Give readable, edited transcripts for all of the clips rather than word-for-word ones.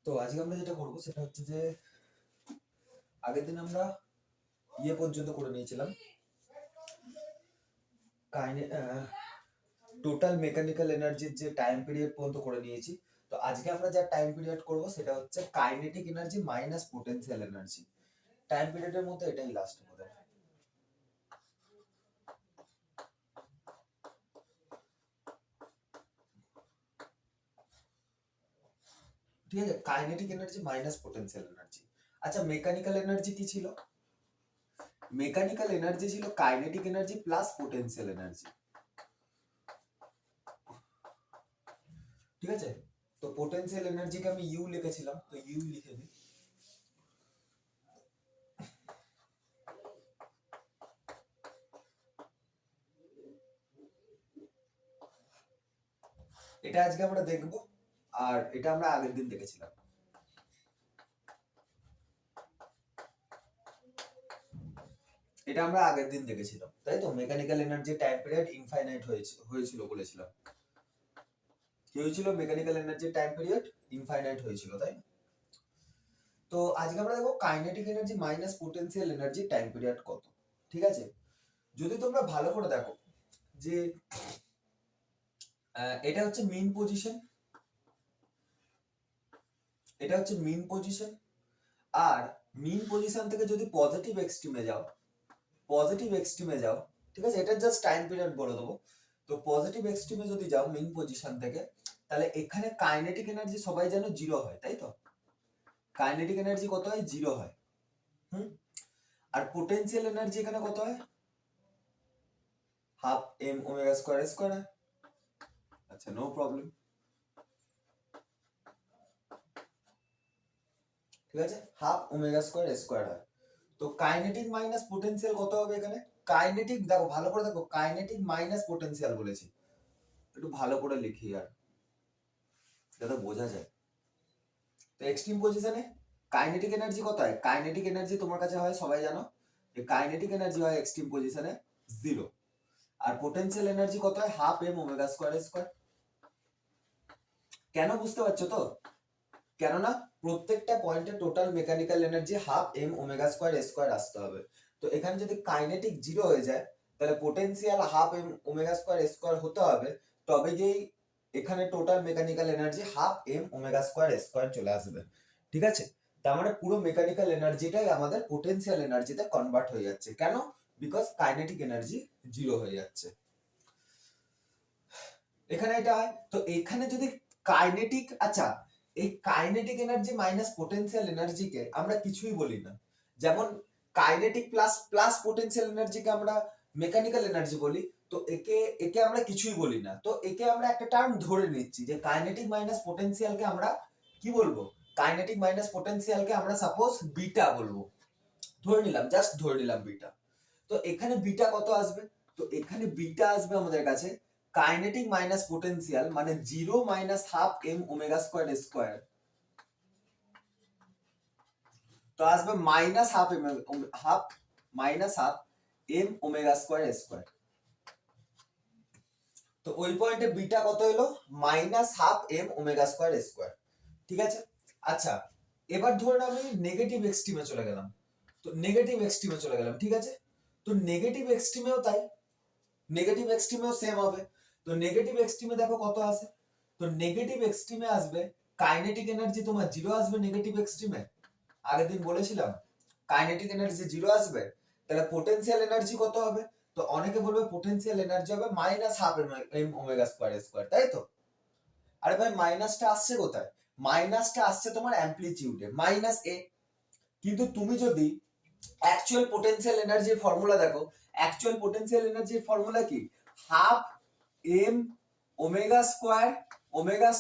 তো আজকে আমরা যেটা করবো সেটা হচ্ছে যে আগের দিন আমরা পর্যন্ত করে নিয়েছিলাম টোটাল মেকানিক্যাল এনার্জির যে টাইম পিরিয়ড পর্যন্ত করে নিয়েছি। তো আজকে আমরা যা টাইম পিরিয়ড করব সেটা হচ্ছে kinetic energy minus potential energy. Time পিরিয়ডের মধ্যে এটাই লাস্ট হবে। ঠিক আছে, kinetic energy minus potential energy. আচ্ছা, মেকানিক্যাল এনার্জি কি ছিল? মেকানিক্যাল এনার্জি ছিল kinetic energy plus potential energy. ঠিক আছে, তো পোটেনশিয়াল এনার্জিকে আমি ইউ লিখেছিলাম, তো ইউ লিখে দিই। এটা আজকে আমরা দেখব, আর এটা আমরা আগের দিন দেখেছিলাম। এটা আমরা আগের দিন দেখেছিলাম, তাই তো? Mechanical energy time period infinite হয়েছিল বলেছিলাম। কি হয়েছিল? Mechanical energy time period infinite হয়েছিল, তাই? তো আজকে আমরা দেখো kinetic energy minus potential energy time period কত। ঠিক আছে, যদি তোমরা ভালো করে দেখো যে এটা হচ্ছে মিন পজিশন, এটা হচ্ছে মিন পজিশন। আর মিন পজিশন থেকে যদি পজিটিভ এক্সট্রিমে যাও, পজিটিভ এক্সট্রিমে যাও, ঠিক আছে, এটা জাস্ট টাইম পিরিয়ড বলে দেবো। তো পজিটিভ এক্সট্রিমে যদি যাও মিন পজিশন থেকে, তাহলে এখানে কাইনেটিক এনার্জি সবাই যেন জিরো হয়, তাই তো? কাইনেটিক এনার্জি কত হয়? জিরো হয়। আর পোটেনশিয়াল এনার্জি এখানে কত হয়? Half M omega square square হয়। আচ্ছা, নো প্রবলেম। ঠিক আছে, হাফ ওমেগা স্কয়ার স্কয়ার হয়। তো কাইনেটিক মাইনাস পোটেনশিয়াল কত হবে এখানে? কাইনেটিক দেখো, ভালো করে দেখো, কাইনেটিক মাইনাস পোটেনশিয়াল বলেছি। একটু ভালো করে লিখি আর যাতে বোঝা যায়। তো এক্সট্রিম পজিশনে কাইনেটিক এনার্জি কত হয়? কাইনেটিক এনার্জি তোমার কাছে হয়, সবাই জানো যে কাইনেটিক এনার্জি হয় এক্সট্রিম পজিশনে জিরো। আর পোটেনশিয়াল এনার্জি কত হয়? Half M omega square square. কেন বুঝতে পারছো তো? কেননা প্রত্যেকটা পয়েন্টে total mechanical energy half M omega square square আসতে হবে। তো এখানে যদি কাইনেটিক জিরো হয়ে যায়, তাহলে potential half M omega square square হতে হবে, তবে গিয়ে এখানে total mechanical energy half M omega square square চলে আসবে। ঠিক আছে, তার মানে পুরো মেকানিক্যাল এনার্জিটাই আমাদের পোটেনশিয়াল এনার্জিতে কনভার্ট হয়ে যাচ্ছে। কেন? বিকজ কাইনেটিক এনার্জি জিরো হয়ে যাচ্ছে। এখানে এটা হয়, তো এখানে যদি কাইনেটিক, আচ্ছা, এই কাইনেটিক এনার্জি মাইনাস পোটেনশিয়াল এনার্জিকে আমরা কিছুই বলি না। যেমন কাইনেটিক প্লাস প্লাস পোটেনশিয়াল এনার্জিকে আমরা মেকানিক্যাল এনার্জি বলি। তো একে একে আমরা কিছুই বলি না। তো একে আমরা একটা টার্ম ধরে নিচ্ছি যে কাইনেটিক মাইনাস পোটেনশিয়ালকে আমরা কি বলবো? কাইনেটিক মাইনাস পোটেনশিয়ালকে আমরা সাপোজ বিটা বলবো। ধরে নিলাম, জাস্ট ধরে নিলাম বিটা। তো এখানে বিটা কত আসবে? তো এখানে বিটা আসবে আমাদের কাছে কাইনেটিক মাইনাস পোটেনশিয়াল মানে zero minus half M omega square square. তো আসবে minus half m, half minus half M omega square square. তো ওই পয়েন্টে বিটা কত হলো? Minus half M omega square square. ঠিক আছে, আচ্ছা, এবার ধরুন আমি নেগেটিভ এক্সট্রিমে চলে গেলাম। তো নেগেটিভ এক্সট্রিমে চলে গেলাম, ঠিক আছে। তো নেগেটিভ এক্সট্রিমেও তাই, নেগেটিভ এক্সট্রিমেও সেম হবে। তো নেগেটিভ এক্সট্রিমে দেখো কত আসে। তো নেগেটিভ এক্সট্রিমে আসবে কাইনেটিক এনার্জি তোমার জিরো আসবে নেগেটিভ এক্সট্রিমে। আগের দিন বলেছিলাম কাইনেটিক এনার্জি জিরো আসবে। তাহলে পোটেনশিয়াল এনার্জি কত হবে? তো অনেকে বলবে পোটেনশিয়াল এনার্জি হবে minus half M omega square square, তাই তো? আরে ভাই, মাইনাসটা আসছে কোথায়? মাইনাসটা আসছে তোমার অ্যামপ্লিটিউডে মাইনাস এ। কিন্তু তুমি যদি অ্যাকচুয়াল পোটেনশিয়াল এনার্জির ফর্মুলা দেখো, অ্যাকচুয়াল পোটেনশিয়াল এনার্জির ফর্মুলা কি? Half M omega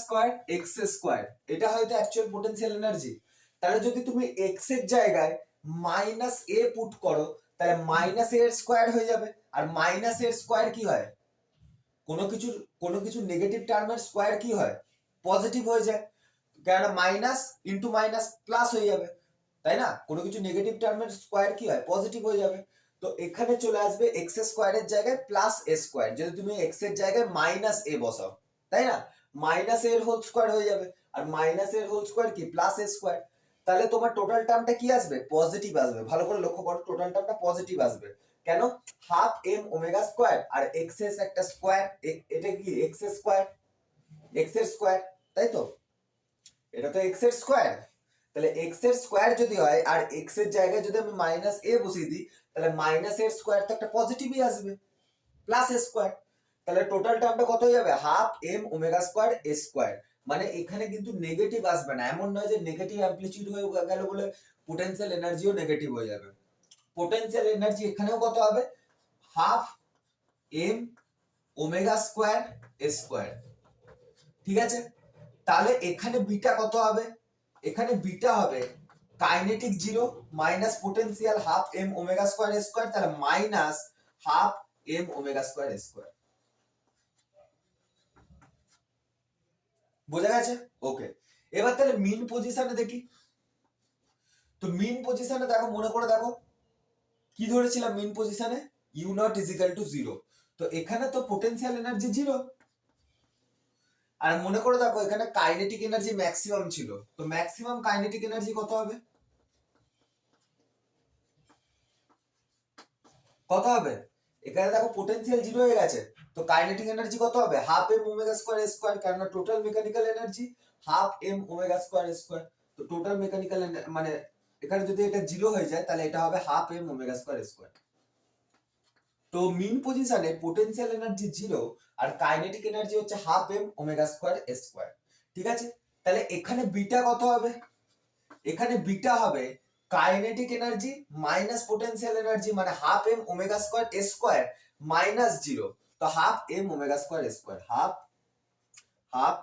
square x square. এটা হয়তো অ্যাকচুয়াল পোটেনশিয়াল এনার্জি। তাহলে যদি তুমি এক্স এর জায়গায় মাইনাস এ পুট করো, তাহলে মাইনাস এর স্কয়ার হয়ে যাবে। আর মাইনাস এর স্কয়ার কি হয়? কোনো কিছু নেগেটিভ টার্মের স্কয়ার কি হয়? পজিটিভ হয়ে যায়। কারণ মাইনাস ইন্টু মাইনাস প্লাস হয়ে যাবে, তাই না? কোনো কিছু নেগেটিভ টার্মের স্কয়ার কি হয়? পজিটিভ হয়ে যাবে। তো এখানে চলে আসবে এক্স স্কয়ারের জায়গায় প্লাস এ স্কয়ার, যদি তুমি এক্স এর জায়গায় মাইনাস এ বসাও, তাই না? মাইনাস এর হোল স্কয়ার হয়ে যাবে। আর মাইনাস এর হোল স্কোয়ার কি প্লাস এর স্কোয়ার, তাহলে তোমার টোটাল টার্মটা কি আসবে পজিটিভ আসবে। ভালো করে লক্ষ্য করো টোটাল টার্মটা পজিটিভ আসবে কেন, হাফ এম ওমেগা স্কোয়ার আর এক্স এর একটা স্কোয়ার, এটা কি এক্স এর স্কোয়ার, এক্স এর স্কোয়ার, তাই তো এটা তো এক্স এর স্কোয়ার, তাহলে এক্স এর স্কোয়ার যদি হয় আর এক্স এর জায়গায় যদি আমি মাইনাস এ বসিয়ে দিই তাহলে মাইনাস এর স্কোয়ার তো একটা পজিটিভই আসবে প্লাস এ স্কোয়ার, তাহলে টোটাল টার্মটা কত হয়ে যাবে half M omega square A square. মানে এখানে কিন্তু নেগেটিভ আসবে না, এমন নয় যে নেগেটিভ অ্যামপ্লিটিউড হয়ে গেল বলে পোটেনশিয়াল এনার্জিও নেগেটিভ হয়ে যাবে। পোটেনশিয়াল এনার্জি এখানেও কত হবে half M omega square A square, ঠিক আছে। তাহলে এখানে বিটা কত হবে, এখানে বিটা হবে kinetic zero minus potential half M omega square A square, তাহলে minus half M omega square A square. বোঝা গেছে? ওকে, এবার তাহলে মিন পজিশনে দেখি। তো মিন পজিশনে দেখো, মনে করে দেখো কি ধরেছিলাম মিন পজিশনে, u naught is equal to zero. তো এখানে তো পোটেনশিয়াল এনার্জি জিরো, আর মনে করে দেখো এখানে কাইনেটিক এনার্জি ম্যাক্সিমাম ছিল, তো ম্যাক্সিমাম কাইনেটিক এনার্জি কত হবে, কত হবে, এখানে দেখো পোটেনশিয়াল জিরো হয়ে গেছে, তো কাইনেটিক এনার্জি কত হবে half M omega square square, কেননা total mechanical energy half M omega square square. তো টোটাল মেকানিক্যাল মানে এখানে যদি এটা জিরো হয়ে যায় তাহলে এটা হবে half M omega square square. তো মিন পজিশনে পোটেনশিয়াল এনার্জি জিরো আর কাইনেটিক এনার্জি হচ্ছে half M omega square square, ঠিক আছে। তাহলে এখানে বিটা কত হবে, এখানে বিটা হবে kinetic energy minus potential energy, মানে half M omega square square minus zero, তো half M omega square square, half half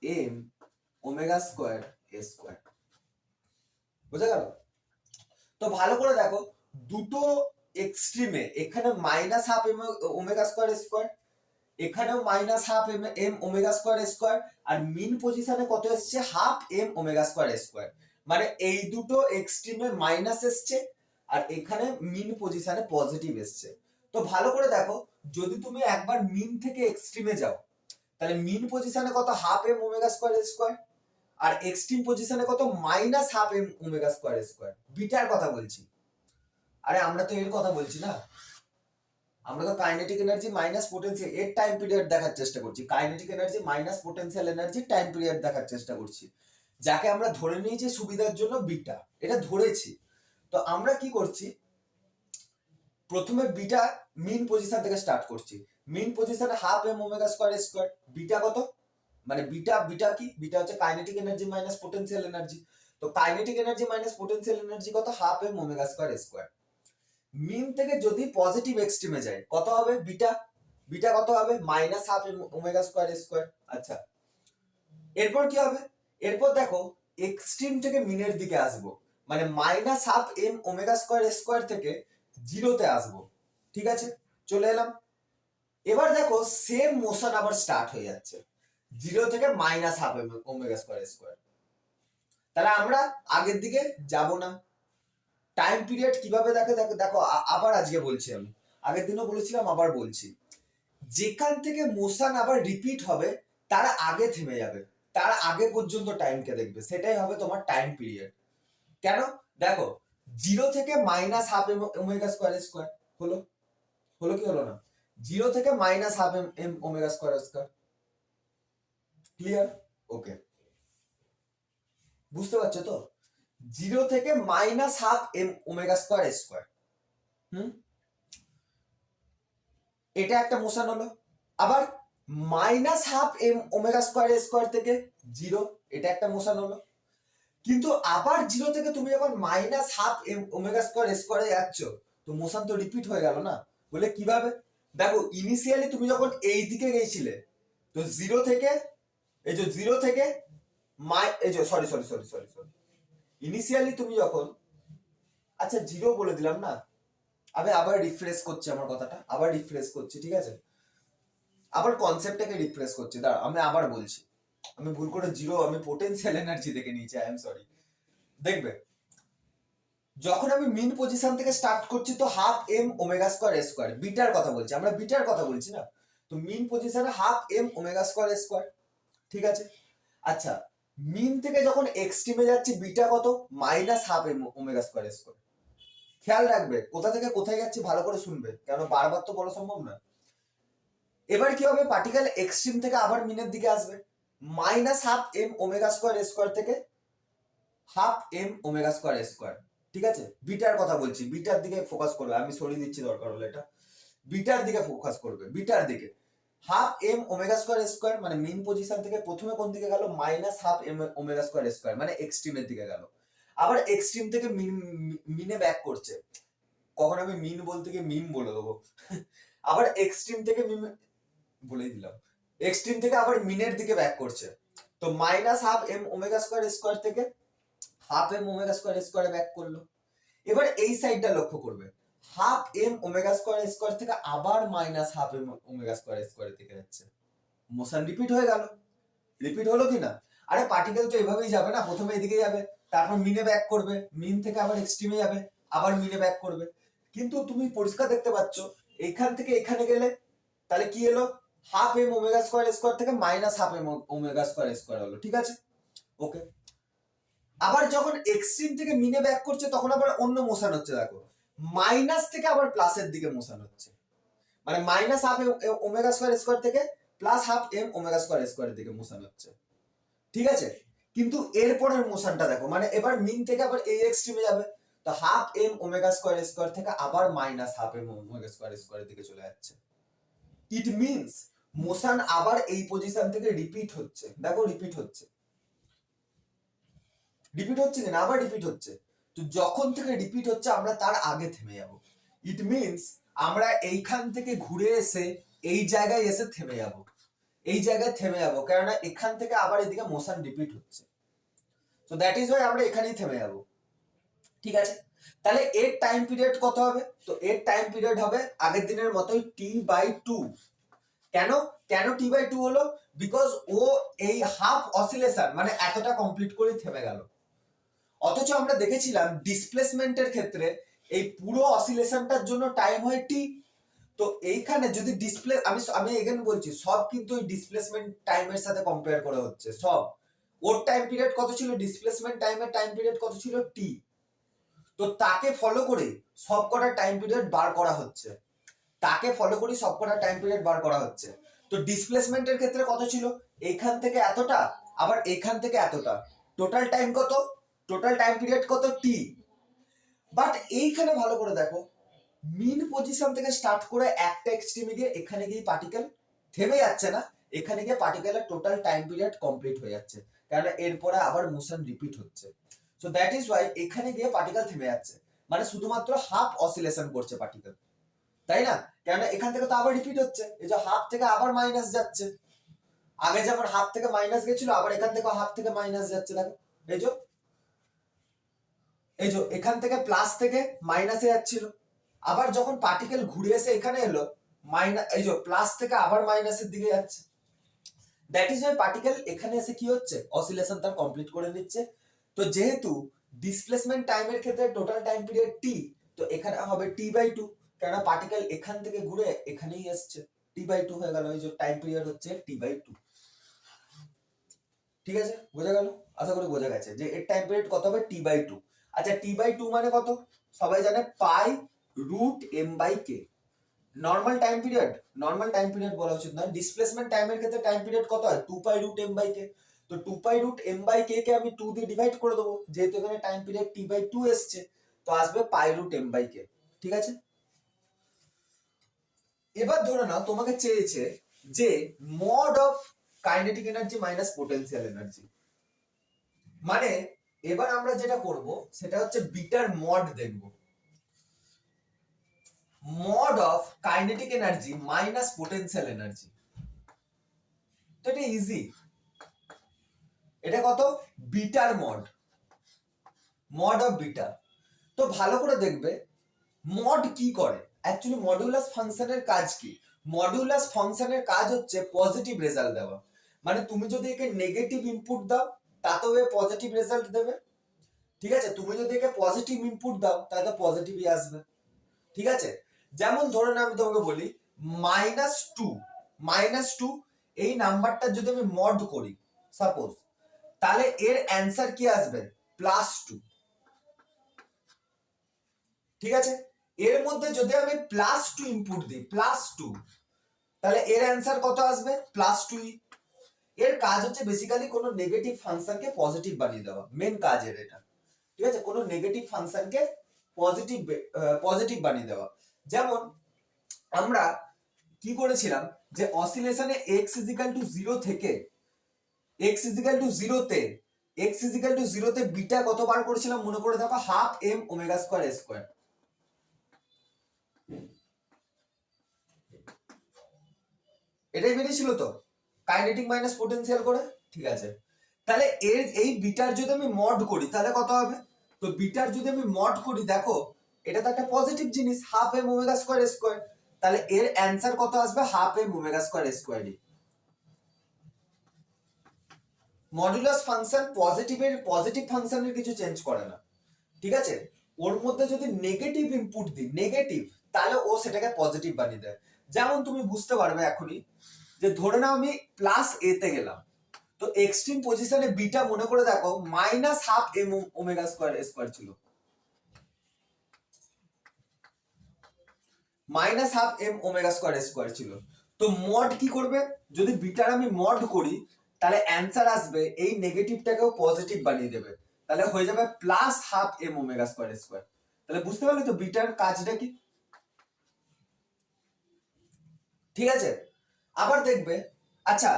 M omega square square. বুঝা গেল? তো ভালো করে দেখো দুটো এক্সট্রিমে, এখানে minus half M omega square square, এখানেও minus half M M omega square square, আর মিন পজিশনে কত এসছে half M omega square square, মানে এই দুটো এক্সট্রিমে মাইনাস এসছে আর এখানে মিন পজিশনে পজিটিভ এসছে। তো ভালো করে দেখো যদি তুমি একবার মিন থেকে এক্সট্রিমে যাও তাহলে মিন পজিশনে কত half M omega square square, আর এক্সট্রিম পজিশনে কত minus half M omega square square, বিটার কথা বলছি। আরে আমরা তো এর কথা বলছি না, আমরা তো কাইনেটিক এনার্জি মাইনাস পোটেনশিয়াল এর টাইম পিরিয়ড দেখার চেষ্টা করছি, kinetic energy minus potential energy time period দেখার চেষ্টা করছি, যাকে আমরা ধরে নিয়েছি সুবিধার জন্য বিটা, এটা ধরেছি। তো আমরা কি করছি, প্রথমে বিটা মিন পজিশন থেকে স্টার্ট করছি, মিন পজিশনে half M omega square square, beta কত, মানে বিটা বিটা কি, বিটা হচ্ছে kinetic energy minus potential energy, তো kinetic energy minus potential energy কত half M omega square square. Mean থেকে যদি পজিটিভ এক্সট্রিমে যায় কত হবে বিটা, বিটা কত হবে minus half M omega square square. আচ্ছা এরপর কি হবে, এরপর দেখো এক্সট্রিম থেকে মিনের দিকে আসবো, মানে minus half M omega square square থেকে জিরোতে আসবো, ঠিক আছে চলে এলাম। এবার দেখো সেম মোশন আবার স্টার্ট হয়ে যাচ্ছে, জিরো থেকে minus half M omega square square, তাহলে আমরা আগের দিকে যাব না। টাইম পিরিয়ড কিভাবে দেখো দেখো দেখো আবার আজকে বলছি, আমি আগের দিনও বলেছিলাম আবার বলছি, যেখান থেকে মোশন আবার রিপিট হবে তার আগে থেমে যাবে, তার আগে পর্যন্ত টাইমকে দেখবে, সেটাই হবে তোমার টাইম পিরিয়ড। কেন দেখো জিরো থেকে minus half M omega square square হলো, হলো কি হলো না, জিরো থেকে minus half M M omega square square, clear? Okay, বুঝতে পারছো তো, জিরো থেকে minus half M omega square square, এটা একটা মোশন হলো। আবার minus half M omega square square থেকে জিরো, এটা একটা মোশন হলো। কিন্তু আবার জিরো থেকে তুমি যখন minus half M omega square স্কোয়ারে যাচ্ছ তো মোশন তো রিপিট হয়ে গেল না, বলে কিভাবে, দেখো ইনিশিয়ালি তুমি যখন এই দিকে গেছিলে তো জিরো থেকে, এই যে জিরো থেকে এই যে sorry sorry sorry sorry sorry initially তুমি যখন, আচ্ছা জিরো বলে দিলাম না, আমি আবার রিফ্রেশ করছি আমার কথাটা, আবার রিফ্রেশ করছি, ঠিক আছে, আবার কনসেপ্টটাকে রিফ্রেশ করছি, দাঁড়া আমি আবার বলছি, আমি ভুল করে জিরো, আমি পোটেনশিয়াল এনার্জি দেখে নিয়েছি, আই এম সরি। দেখবে যখন আমি মিন পজিশন থেকে স্টার্ট করছি তো half M omega square square, বিটার কথা বলছি, আমরা বিটার কথা বলছি না, তো মিন পজিশনে half M omega square square, ঠিক আছে। আচ্ছা মিন থেকে যখন এক্সট্রিমে যাচ্ছি বিটা কত, minus half M omega square square. খেয়াল রাখবে কোথা থেকে কোথায় যাচ্ছি, ভালো করে শুনবে, কেন বারবার তো বলা সম্ভব না। এবার কি হবে, পার্টিকেল এক্সট্রিম থেকে আবার মিনের দিকে আসবে, minus half M omega square square থেকে half M omega square square. ঠিক আছে, বিটার কথা বলছি, বিটার দিকে ফোকাস করবে, আমি সরিয়ে দিচ্ছি দরকার হলে এটা, বিটার দিকে ফোকাস করবে, বিটার দিকে। Half M omega square square মানে মিন পজিশন থেকে প্রথমে কোন দিকে গেল, minus half M omega square square মানে এক্সট্রিমের দিকে গেল, আবার এক্সট্রিম থেকে মিনে ব্যাক করছে, কখন আমি মিন বলতে গিয়ে মিম বলে দেবো আবার এক্সট্রিম থেকে মিম বলেই দিলাম, এক্সট্রিম থেকে আবার মিনের দিকে ব্যাক করছে, তো minus half M omega square square থেকে হাফ এম ওমেগা স্কোয়ার স্কোয়ারে ব্যাক করলো। এবার এই সাইডটা লক্ষ্য করবে, half M omega square square থেকে আবার minus half M omega square স্কোয়ারের দিকে যাচ্ছে, মোশন রিপিট হয়ে গেল, রিপিট হলো কি না? আরে পার্টিকেল তো এভাবেই যাবে না, প্রথমে এদিকে যাবে, তারপর মিনে ব্যাক করবে, মিন থেকে আবার এক্সট্রিমে যাবে, আবার মিনে ব্যাক করবে, কিন্তু তুমি পরিষ্কার দেখতে পাচ্ছ এখান থেকে এখানে গেলে তাহলে কি এলো, half M omega square square থেকে minus half M omega square square হলো, ঠিক আছে, ওকে। আবার যখন এক্সট্রিম থেকে মিনে ব্যাক করছে তখন আবার অন্য মোশন হচ্ছে, দেখো মাইনাস থেকে আবার প্লাসের দিকে মোশন হচ্ছে, মানে minus half omega square square থেকে plus half M omega square স্কোয়ারের দিকে মোশন হচ্ছে, ঠিক আছে। কিন্তু এরপরের মোশনটা দেখো, মানে এবার মিন থেকে আবার এই এক্সট্রিমে যাবে, তো half M omega square square থেকে আবার minus half M omega square স্কোয়ারের দিকে চলে যাচ্ছে। ইট মিনস মোশন আবার এই পজিশন থেকে রিপিট হচ্ছে, দেখো রিপিট হচ্ছে, রিপিট হচ্ছে কিনা, আবার রিপিট হচ্ছে, তো যখন থেকে রিপিট হচ্ছে আমরা তার আগে থেমে যাব, ইট মিনস আমরা এইখান থেকে ঘুরে এসে এই জায়গায় এসে থেমে যাব, এই জায়গায় থেমে যাব, কেননা এখান থেকে আবার এদিকে মোশন রিপিট হচ্ছে, তো দ্যাট ইজ ওয়াই আমরা এখানেই থেমে যাব, ঠিক আছে। তাহলে এর টাইম পিরিয়ড কত হবে, তো এর টাইম পিরিয়ড হবে আগের দিনের মতোই T/2। কেন কেন T/2 হলো, বিকজ ও এই হাফ অসিলেশন মানে এতটা কমপ্লিট করে থেমে গেল, অথচ আমরা দেখেছিলাম ডিসপ্লেসমেন্টের ক্ষেত্রে এই পুরো অসিলেশনটার জন্য টাইম হয় টি, তো এইখানে যদি ডিসপ্লে আমি এগেন বলছি সব কিন্তু ওই ডিসপ্লেসমেন্ট টাইমের সাথে কম্পেয়ার করা হচ্ছে সব, ওর টাইম পিরিয়ড কত ছিল, ডিসপ্লেসমেন্ট টাইমের টাইম পিরিয়ড কত ছিল টি, তো তাকে ফলো করে সবকটা টাইম পিরিয়ড বার করা হচ্ছে, তাকে ফলো করে সবকটা টাইম পিরিয়ড বার করা হচ্ছে, তো ডিসপ্লেসমেন্টের ক্ষেত্রে কত ছিল, এইখান থেকে এতটা, আবার এইখান থেকে এতটা, টোটাল টাইম কত, টোটাল টাইম পিরিয়ড কত টি। বাট এইখানে ভালো করে দেখো, মিন পজিশন থেকে স্টার্ট করে একটা এক্সট্রিমে গিয়ে এখানে গিয়ে পার্টিকেল থেমে যাচ্ছে না, এখানে গিয়ে পার্টিকেলের টোটাল টাইম পিরিয়ড কমপ্লিট হয়ে যাচ্ছে, কারণ এরপরে আবার মোশন রিপিট হচ্ছে, সো দ্যাট ইজ ওয়াই এখানে গিয়ে পার্টিকেল থেমে যাচ্ছে, মানে শুধুমাত্র হাফ অসিলেশন করছে পার্টিকেল, তাই না, কেন এখান থেকে তো আবার রিপিট হচ্ছে, এই যে হাফ থেকে আবার মাইনাস যাচ্ছে, আগে যেমন হাফ থেকে মাইনাস গেছিল আবার এখান থেকে হাফ থেকে মাইনাস যাচ্ছে, দেখো এই যে এই যে এখান থেকে প্লাস থেকে মাইনাসে যাচ্ছিল, আবার যখন পার্টিকেল ঘুরে এসে এখানে এলো মাইনাস, এই যে প্লাস থেকে আবার মাইনাসের দিকে যাচ্ছে, দ্যাট ইজ ওয়াই পার্টিকেল এখানে এসে কি হচ্ছে, অসিলেশন তার কমপ্লিট করে নিচ্ছে, তো যেহেতু ডিসপ্লেসমেন্ট টাইমের ক্ষেত্রে টোটাল টাইম পিরিয়ড টি, তো এখানে হবে T/2, কেননা পার্টিকেল এখান থেকে ঘুরে এখানেই এসছে, T/2 হয়ে গেল, এই যে টাইম পিরিয়ড হচ্ছে T/2, ঠিক আছে, বোঝা গেল, আশা করি বোঝা গেছে যে এর টাইম পিরিয়ড কত হবে T/2। আচ্ছা T/2 মানে কত, সবাই জানে π√m/k, normal time period, normal time period বলা উচিত নয়, ডিসপ্লেসমেন্ট টাইমের ক্ষেত্রে টাইম পিরিয়ড কত হয় 2π√m/k, তো 2π√m/k কে আমি 2 দিয়ে ডিভাইড করে দেবো, যেহেতু এখানে টাইম পিরিয়ড T/2 এসছে, তো আসবে π√m/k, ঠিক আছে। এবার ধরে নাও তোমাকে চেয়েছে যে mod of kinetic energy minus potential energy, মানে এবার আমরা যেটা করব সেটা হচ্ছে বিটার মড দেখব, mod of kinetic energy minus potential energy, তো এটা ইজি, এটা কত, bitter mod, mod of beta, তো ভালো করে দেখবে মড কি করে, অ্যাকচুয়ালি মডুলাস ফাংশনের কাজ কি, মডুলাস ফাংশনের কাজ হচ্ছে পজিটিভ রেজাল্ট দেওয়া, মানে তুমি যদি একে নেগেটিভ ইনপুট দাও তাতেও এ পজিটিভ রেজাল্ট দেবে, ঠিক আছে, তুমি যদি একে পজিটিভ ইনপুট দাও তাহলে তো পজিটিভই আসবে, ঠিক আছে। যেমন ধরুন আমি তোমাকে বলি -2, -2 এই নাম্বারটা যদি আমি মড করি সাপোজ, তাহলে এর অ্যান্সার কি আসবে +2। ঠিক আছে, এর মধ্যে যদি আমি +2 ইনপুট দিই +2, তাহলে এর অ্যান্সার কত আসবে +2। এর কাজ হচ্ছে বেসিক্যালি কোনো নেগেটিভ ফাংশনকে পজিটিভ বানিয়ে দেওয়া, মেন কাজ এর এটা। ঠিক আছে, কোনো নেগেটিভ ফাংশনকে পজিটিভ বানিয়ে দেওয়া। যেমন আমরা কি করেছিলাম যে অসিলেশনে x0 থেকে x0 তে x0 তে বিটা কত বার করেছিলাম মনে করে দেখো, 12m ওমেগা স্কয়ার স্কয়ার। এটাই বেরিয়েছিল তো কাইনেটিক মাইনাস পোটেনশিয়াল করে। ঠিক আছে, তাহলে এর এই বিটার যদি আমি মড করি তাহলে কত হবে? তো বিটার যদি আমি মড করি দেখো এটা তো একটা পজিটিভ জিনিস, 12m ওমেগা স্কয়ার স্কয়ার, তাহলে এর অ্যান্সার কত আসবে 12m ওমেগা স্কয়ার স্কয়ারই। মডুলাস ফাংশন পজিটিভ ফাংশনের কিছু চেঞ্জ করে না। ঠিক আছে, ওর মধ্যে যদি নেগেটিভ ইনপুট দিই নেগেটিভ, তাহলে ও সেটাকে পজিটিভ বানিয়ে দেয়। যেমন তুমি বুঝতে পারবে এখনই যে ধরে নাও আমি +a তে গেলাম, তো এক্সট্রিম পজিশনে বিটা মনে করে দেখো -12m ওমেগা স্কয়ার স্কয়ার ছিল, -12m ওমেগা স্কয়ার স্কয়ার ছিল। তো মড কি করবে, যদি বিটার আমি মড করি তাহলে অ্যান্সার আসবে এই নেগেটিভটাকেও পজিটিভ বানিয়ে দেবে, তাহলে হয়ে যাবে +12m ওমেগা স্কয়ার স্কয়ার। তাহলে বুঝতে পারলে তো বিটার কাজটা কি। ঠিক আছে, আবার দেখবে, আচ্ছা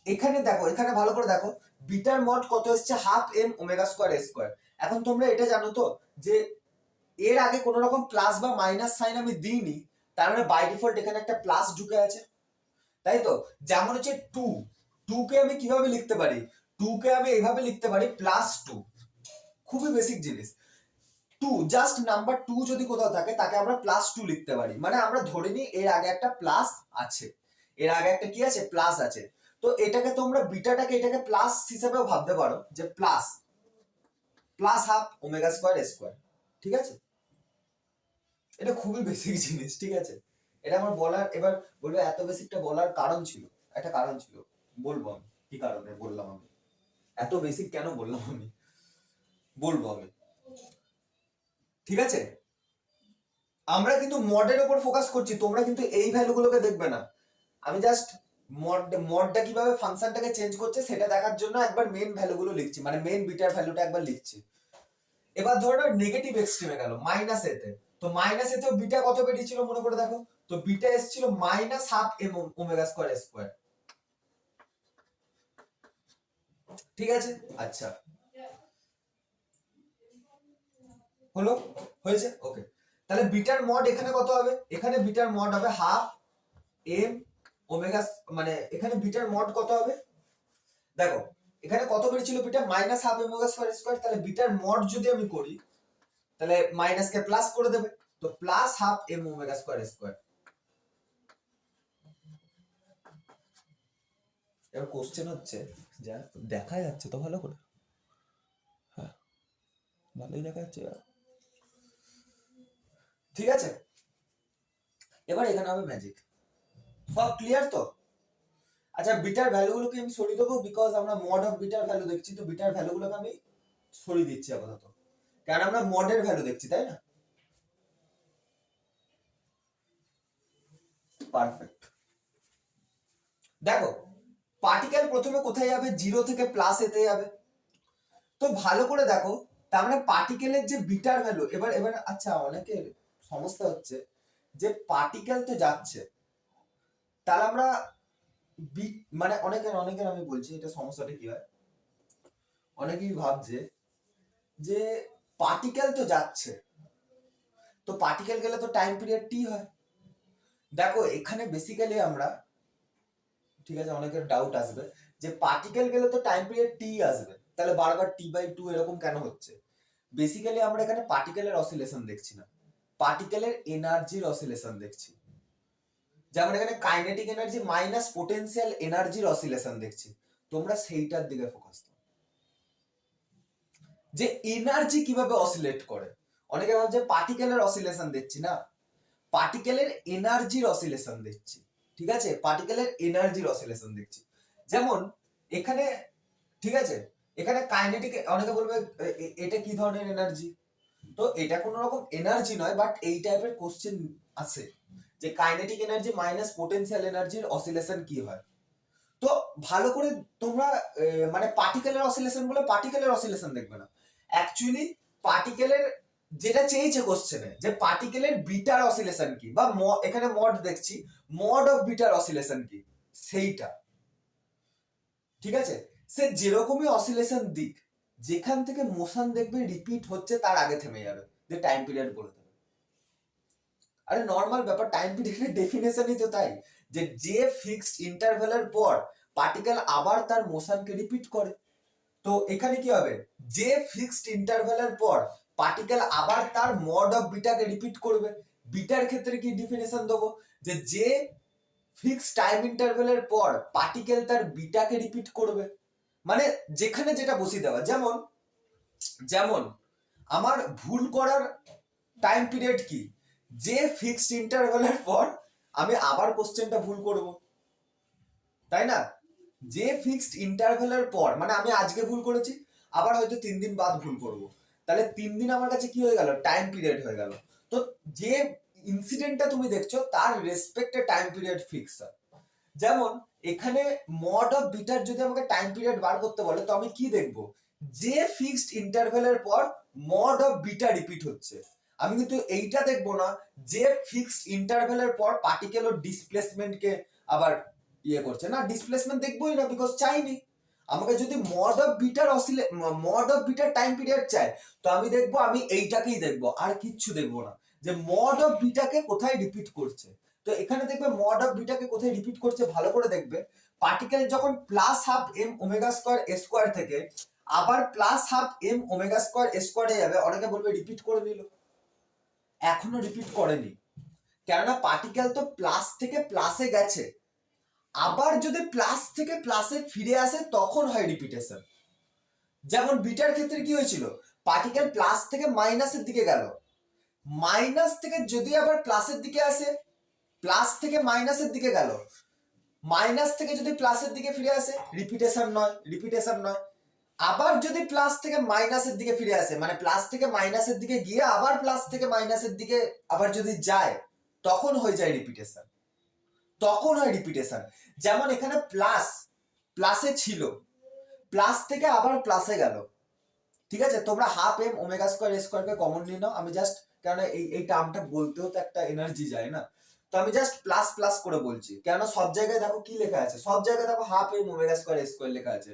এখানে দেখো, এখানে ভালো করে দেখো বিটার মড কত এসছে 12m ওমেগা স্কয়ার স্কয়ার। এখন তোমরা এটা জানো তো যে এর আগে কোনো রকম প্লাস বা মাইনাস সাইন আমি দিইনি, তার মানে বাই ডিফল্ট এখানে একটা প্লাস ঢুকে আছে, তাই তো। যেমন হচ্ছে 2 কে আমি কিভাবে লিখতে পারি, 2 কে আমি এইভাবে লিখতে পারি +2, খুবই বেসিক জিনিস। 2 জাস্ট নাম্বার 2 যদি কোথাও থাকে তাকে আমরা +2 লিখতে পারি, মানে আমরা ধরে নিই এর আগে একটা প্লাস আছে, এর আগে একটা কি আছে প্লাস আছে। তো এটাকে তোমরা বিটাটাকে এটাকে প্লাস হিসেবেও ভাবতে পারো যে +12 ওমেগা স্কয়ার স্কয়ার। ঠিক আছে, এটা খুবই বেসিক জিনিস। ঠিক আছে, এটা আমার বলার, এবার বলবো এত বেসিকটা বলার কারণ ছিল, একটা কারণ ছিল, বলবো আমি কি কারণে বললাম, আমি এত বেসিক কেন বললাম আমি বলবো আমি। ঠিক আছে, আমরা কিন্তু মডের উপর ফোকাস করছি, তোমরা কিন্তু এই ভ্যালুগুলোকে দেখবে না। আমি জাস্ট মডটা কিভাবে ফাংশনটাকে চেঞ্জ করছে সেটা দেখার জন্য একবার মেন ভ্যালুগুলো লিখছি, মানে মেন বিটার ভ্যালুটা একবার লিখছি। এবার ধরো না নেগেটিভ এক্সট্রিমে গেল -a তে, তো -a তেও বিটা কত বেরিয়েছিল মনে করে দেখো, তো বিটা এসেছিল -12m ওমেগা স্কয়ার স্কয়ার। ঠিক আছে, আচ্ছা হলো, হয়েছে, ওকে। তাহলে বিটার মড এখানে কত হবে, এখানে বিটার মড হবে 12m ওমেগা, মানে এখানে বিটার মড কত হবে দেখো, এখানে কত বেরিয়েছিল beta -12m omega square square, তাহলে বিটার মড যদি আমি করি তাহলে মাইনাস কে প্লাস করে দেবে, তো +12m ওমেগা স্কয়ার স্কয়ার। এবার কোশ্চেন হচ্ছে, যা দেখা যাচ্ছে তো ভালো করে, হ্যাঁ ভালোই দেখা যাচ্ছে। ঠিক আছে, এবার এখানে হবে ম্যাজিক। সব ক্লিয়ার তো? আচ্ছা বিটার ভ্যালুগুলোকে আমি সরিয়ে দেবো, বিকজ আমরা মড অফ বিটার ভ্যালু দেখছি, তো বিটার ভ্যালুগুলোকে আমি সরিয়ে দিচ্ছি আপাতত, কারণ আমরা মডের ভ্যালু দেখছি, তাই না? পারফেক্ট। দেখো পার্টিকেল প্রথমে কোথায় যাবে, 0 থেকে +a তে যাবে। তো ভালো করে দেখো, তার মানে পার্টিকেলের যে বিটার ভ্যালু, এবার এবার আচ্ছা অনেকের সমস্যা হচ্ছে যে পার্টিকেল তো যাচ্ছে, তাহলে আমরা মানে অনেকের আমি বলছি এটা সমস্যাটা কি হয়, অনেকেই ভাবছে যে পার্টিকেল তো যাচ্ছে, তো পার্টিকেল গেলে তো টাইম পিরিয়ড টি হয়। দেখো এখানে বেসিক্যালি আমরা, ঠিক আছে অনেকের ডাউট আসবে যে পার্টিকেল গেলে তো টাইম পিরিয়ড টি আসবে, তাহলে বারবার t/2 এরকম কেন হচ্ছে। বেসিক্যালি আমরা এখানে পার্টিকেলের অসিলেশন দেখছি না, পার্টিকেলের এনার্জির অসিলেশন দেখছি। যেমন এখানে কাইনেটিক এনার্জি মাইনাস পোটেনশিয়াল এনার্জির অসিলেশন দেখছি, তোমরা সেইটার দিকে ফোকাস করো যে এনার্জি কিভাবে অসিলেট করে। অনেকে ভাবছে পার্টিকেলের অসিলেশন দেখছি না, পার্টিকেলের এনার্জির অসিলেশন দেখছি। ঠিক আছে, পার্টিকেলের এনার্জির অসিলেশন দেখছি। যেমন এখানে ঠিক আছে। এখানে কাইনেটিক অনেকে বলবে এটা কি ধরনের এনার্জি, তো এটা কোনো রকম এনার্জি নয়, বাট এই টাইপের কোশ্চেন আছে যে কাইনেটিক এনার্জি মাইনাস পোটেনশিয়াল এনার্জির অসিলেশন কি হয়। তো ভালো করে তোমরা মানে পার্টিকেলের অসিলেশন বলে পার্টিকেলের অসিলেশন দেখবে না, অ্যাকচুয়ালি পার্টিকেলের যেটা চেয়েছে কোশ্চেনে যে পার্টিকেলের বিটার অসিলেশন কি, বা এখানে মড দেখছি, মড অফ বিটার অসিলেশন কি সেইটা। ঠিক আছে, সে যেরকমই অসিলেশন দিক, যেখান থেকে মোশন দেখবে রিপিট হচ্ছে তার আগে থেমে যাবে, যে টাইম পিরিয়ড বলে দেবে। আরে নর্মাল ব্যাপার, টাইম পিরিয়ডের ডেফিনেশনই তো তাই, যে ফিক্সড ইন্টারভ্যালের পর পার্টিকেল আবার তার মোশনকে রিপিট করে। তো এখানে কি হবে, যে ফিক্সড ইন্টারভ্যালের পর পার্টিকেল আবার তার মড অফ বিটাকে রিপিট করবে। বিটার ক্ষেত্রে কি ডেফিনেশন দেবো, যে ফিক্সড টাইম ইন্টারভ্যালের পর পার্টিকেল তার বিটাকে রিপিট করবে। মানে যেখানে যেটা বসিয়ে দেওয়া, যেমন যেমন আমার ভুল করার টাইম পিরিয়ড কি, যে ফিক্সড ইন্টারভ্যালের পর আমি আবার কোশ্চেনটা ভুল করব, তাই না? যে ফিক্সড ইন্টারভ্যালের পর, মানে আমি আজকে ভুল করেছি, আবার হয়তো 3 দিন বাদ ভুল করব, তাহলে 3 দিন আমার কাছে কি হয়ে গেল, টাইম পিরিয়ড হয়ে গেল। তো যে ইনসিডেন্টটা তুমি দেখছো তার রেসপেক্টে টাইম পিরিয়ড ফিক্স হয়। যেমন এখানে মড অফ বিটার যদি আমাকে টাইম পিরিয়ড বার করতে বলে, তো আমি কি দেখব, যে ফিক্সড ইন্টারভ্যালের পর মড অফ বিটা রিপিট হচ্ছে। আমি কিন্তু এইটা দেখবো না যে ফিক্সড ইন্টারভ্যালের পর পার্টিকেল ও ডিসপ্লেসমেন্টকে আবার ইয়ে করছে, না ডিসপ্লেসমেন্ট দেখবোই না, বিকজ চাইনি। আমাকে যদি mod of bitter time period চাই, তো আমি দেখবো, আমি এইটাকেই দেখবো, আর কিচ্ছু দেখবো না যে মড অফ বিটাকে কোথায় রিপিট করছে। তো এখানে দেখবে মড অফ বিটাকে কোথায় রিপিট করছে, ভালো করে দেখবে। পার্টিকেল যখন plus half M omega square A square থেকে আবার plus half M omega square A স্কয়ারে যাবে, অনেকে বলবে রিপিট করে নিল, এখনো রিপিট করেনি, কেননা পার্টিকেল তো প্লাস থেকে প্লাসে গেছে, আবার যদি প্লাস থেকে প্লাসে ফিরে আসে তখন হয় রিপিটেশন। যেমন বিটার ক্ষেত্রে কি হয়েছিল, পার্টিকেল প্লাস থেকে মাইনাসের দিকে গেল, মাইনাস থেকে যদি আবার প্লাসের দিকে আসে, প্লাস থেকে মাইনাসের দিকে গেল, মাইনাস থেকে যদি প্লাসের দিকে ফিরে আসে, রিপিটেশন নয়, রিপিটেশন নয়। আবার যদি প্লাস থেকে মাইনাসের দিকে ফিরে আসে, মানে প্লাস থেকে মাইনাসের দিকে গিয়ে আবার প্লাস থেকে মাইনাসের দিকে আবার যদি যায়, তখন হয়ে যায় রিপিটেশন, তখন হয় রিপিটেশন। যেমন এখানে প্লাস প্লাসে ছিল, প্লাস থেকে আবার প্লাসে গেল। ঠিক আছে, তোমরা হাফ এম ওমেগা স্কয়ার এ স্কয়ারকে কমন নিয়ে নাও, আমি জাস্ট, কারণ এই টার্মটা বলতেও তো একটা এনার্জি যায় না, তো আমি জাস্ট প্লাস প্লাস করে বলছি, কেন সব জায়গায় দেখো কি লেখা আছে, সব জায়গায় দেখো half M omega square A square লেখা আছে,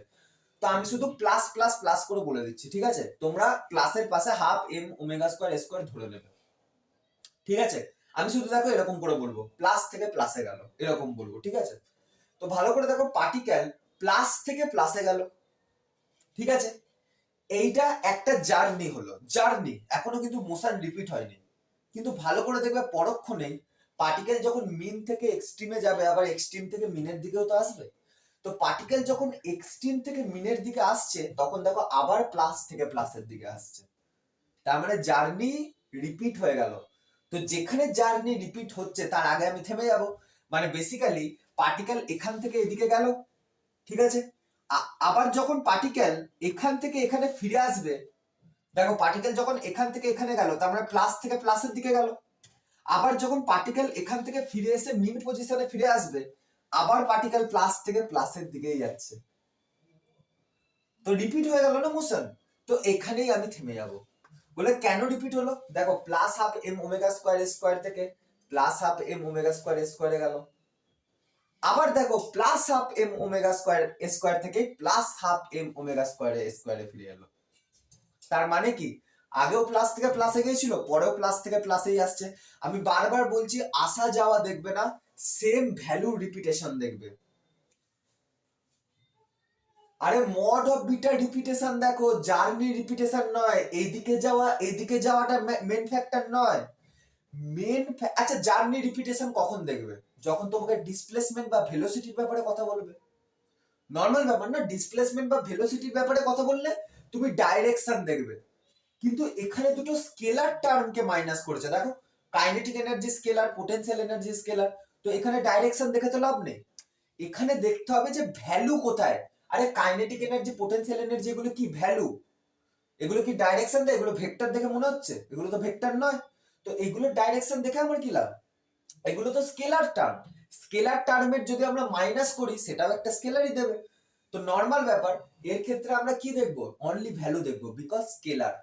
তো আমি শুধু প্লাস প্লাস প্লাস করে বলে দিচ্ছি। ঠিক আছে, তোমরা প্লাসের পাশে half M omega square A square ধরে নেবে। ঠিক আছে, আমি শুধু দেখো এরকম করে বলবো, প্লাস থেকে প্লাসে গেল, এরকম বলবো। ঠিক আছে, তো ভালো করে দেখো, পার্টিকেল প্লাস থেকে প্লাসে গেল। ঠিক আছে, এইটা একটা জার্নি হলো, জার্নি, এখনো কিন্তু মোশন রিপিট হয়নি। কিন্তু ভালো করে দেখবে পরক্ষণেই পার্টিকেল যখন মিন থেকে এক্সট্রিমে যাবে, আবার এক্সট্রিম থেকে মিনের দিকেও তো আসবে। তো পার্টিকেল যখন এক্সট্রিম থেকে মিনের দিকে আসছে, তখন দেখো আবার প্লাস থেকে প্লাসের দিকে আসছে, তার মানে জার্নি রিপিট হয়ে গেল। তো যেখানে জার্নি রিপিট হচ্ছে তার আগে আমি থেমে যাব, মানে বেসিক্যালি পার্টিকেল এখান থেকে এদিকে গেল। ঠিক আছে, আবার যখন পার্টিকেল এখান থেকে এখানে ফিরে আসবে, দেখো পার্টিকেল যখন এখান থেকে এখানে গেল, তার মানে প্লাস থেকে প্লাসের দিকে গেল। আবার যখন পার্টিকেল এখান থেকে ফিরে এসে মিন পজিশনে ফিরে আসবে, আবার পার্টিকেল প্লাস থেকে প্লাসের দিকেই যাচ্ছে, তো রিপিট হয়ে গেল না মোশন। তো এখানেই আমি থেমে যাব, বলে কেন রিপিট হলো, দেখো plus half M omega square square থেকে plus half M omega square স্কয়ারে গেল, আবার দেখো plus half M omega square square থেকে plus half M omega square স্কয়ারে ফিরে এলো। তার মানে কি, আগেও প্লাস থেকে প্লাসে গিয়েছিল, পরেও প্লাস থেকে প্লাসেই আসছে। আমি বারবার বলছি, আসা যাওয়া দেখবে না, সেম ভ্যালু রিপিটেশন দেখবে। আরে মড অফ বিটা রিপিটেশন দেখো, জার্নি রিপিটেশন নয়, এদিকে যাওয়া এদিকে যাওয়াটা মেন ফ্যাক্টর নয়। আচ্ছা, জার্নি রিপিটেশন কখন দেখবে, যখন তোমাকে ডিসপ্লেসমেন্ট বা ভেলোসিটির ব্যাপারে কথা বলবে। নর্মাল ব্যাপার না, ডিসপ্লেসমেন্ট বা ভেলোসিটির ব্যাপারে কথা বললে তুমি ডাইরেকশন দেখবে, কিন্তু এখানে দুটো স্কেলার টার্মকে মাইনাস করেছে। দেখো, kinetic energy scalar, potential energy scalar, তো এখানে ডাইরেকশন দেখে তো লাভ নেই, এখানে দেখতে হবে যে ভ্যালু কোথায়। আরে কাইনেটিক এনার্জি, পোটেনশিয়াল এনার্জি এগুলো কি ভ্যালু? এগুলো কি ডাইরেকশন দেয়? এগুলো ভেক্টর দেখে মনে হচ্ছে? এগুলো তো ভেক্টর নয়। তো এগুলো ডাইরেকশন দেখে আমার কি লাভ? এগুলো তো স্কেলার টার্ম। স্কেলার টার্মের যদি আমরা মাইনাস করি সেটাও একটা স্কেলারই দেবে। তো নর্মাল ব্যাপার, এর ক্ষেত্রে আমরা কি দেখবো? অনলি ভ্যালু দেখবো, বিকজ স্কেলার।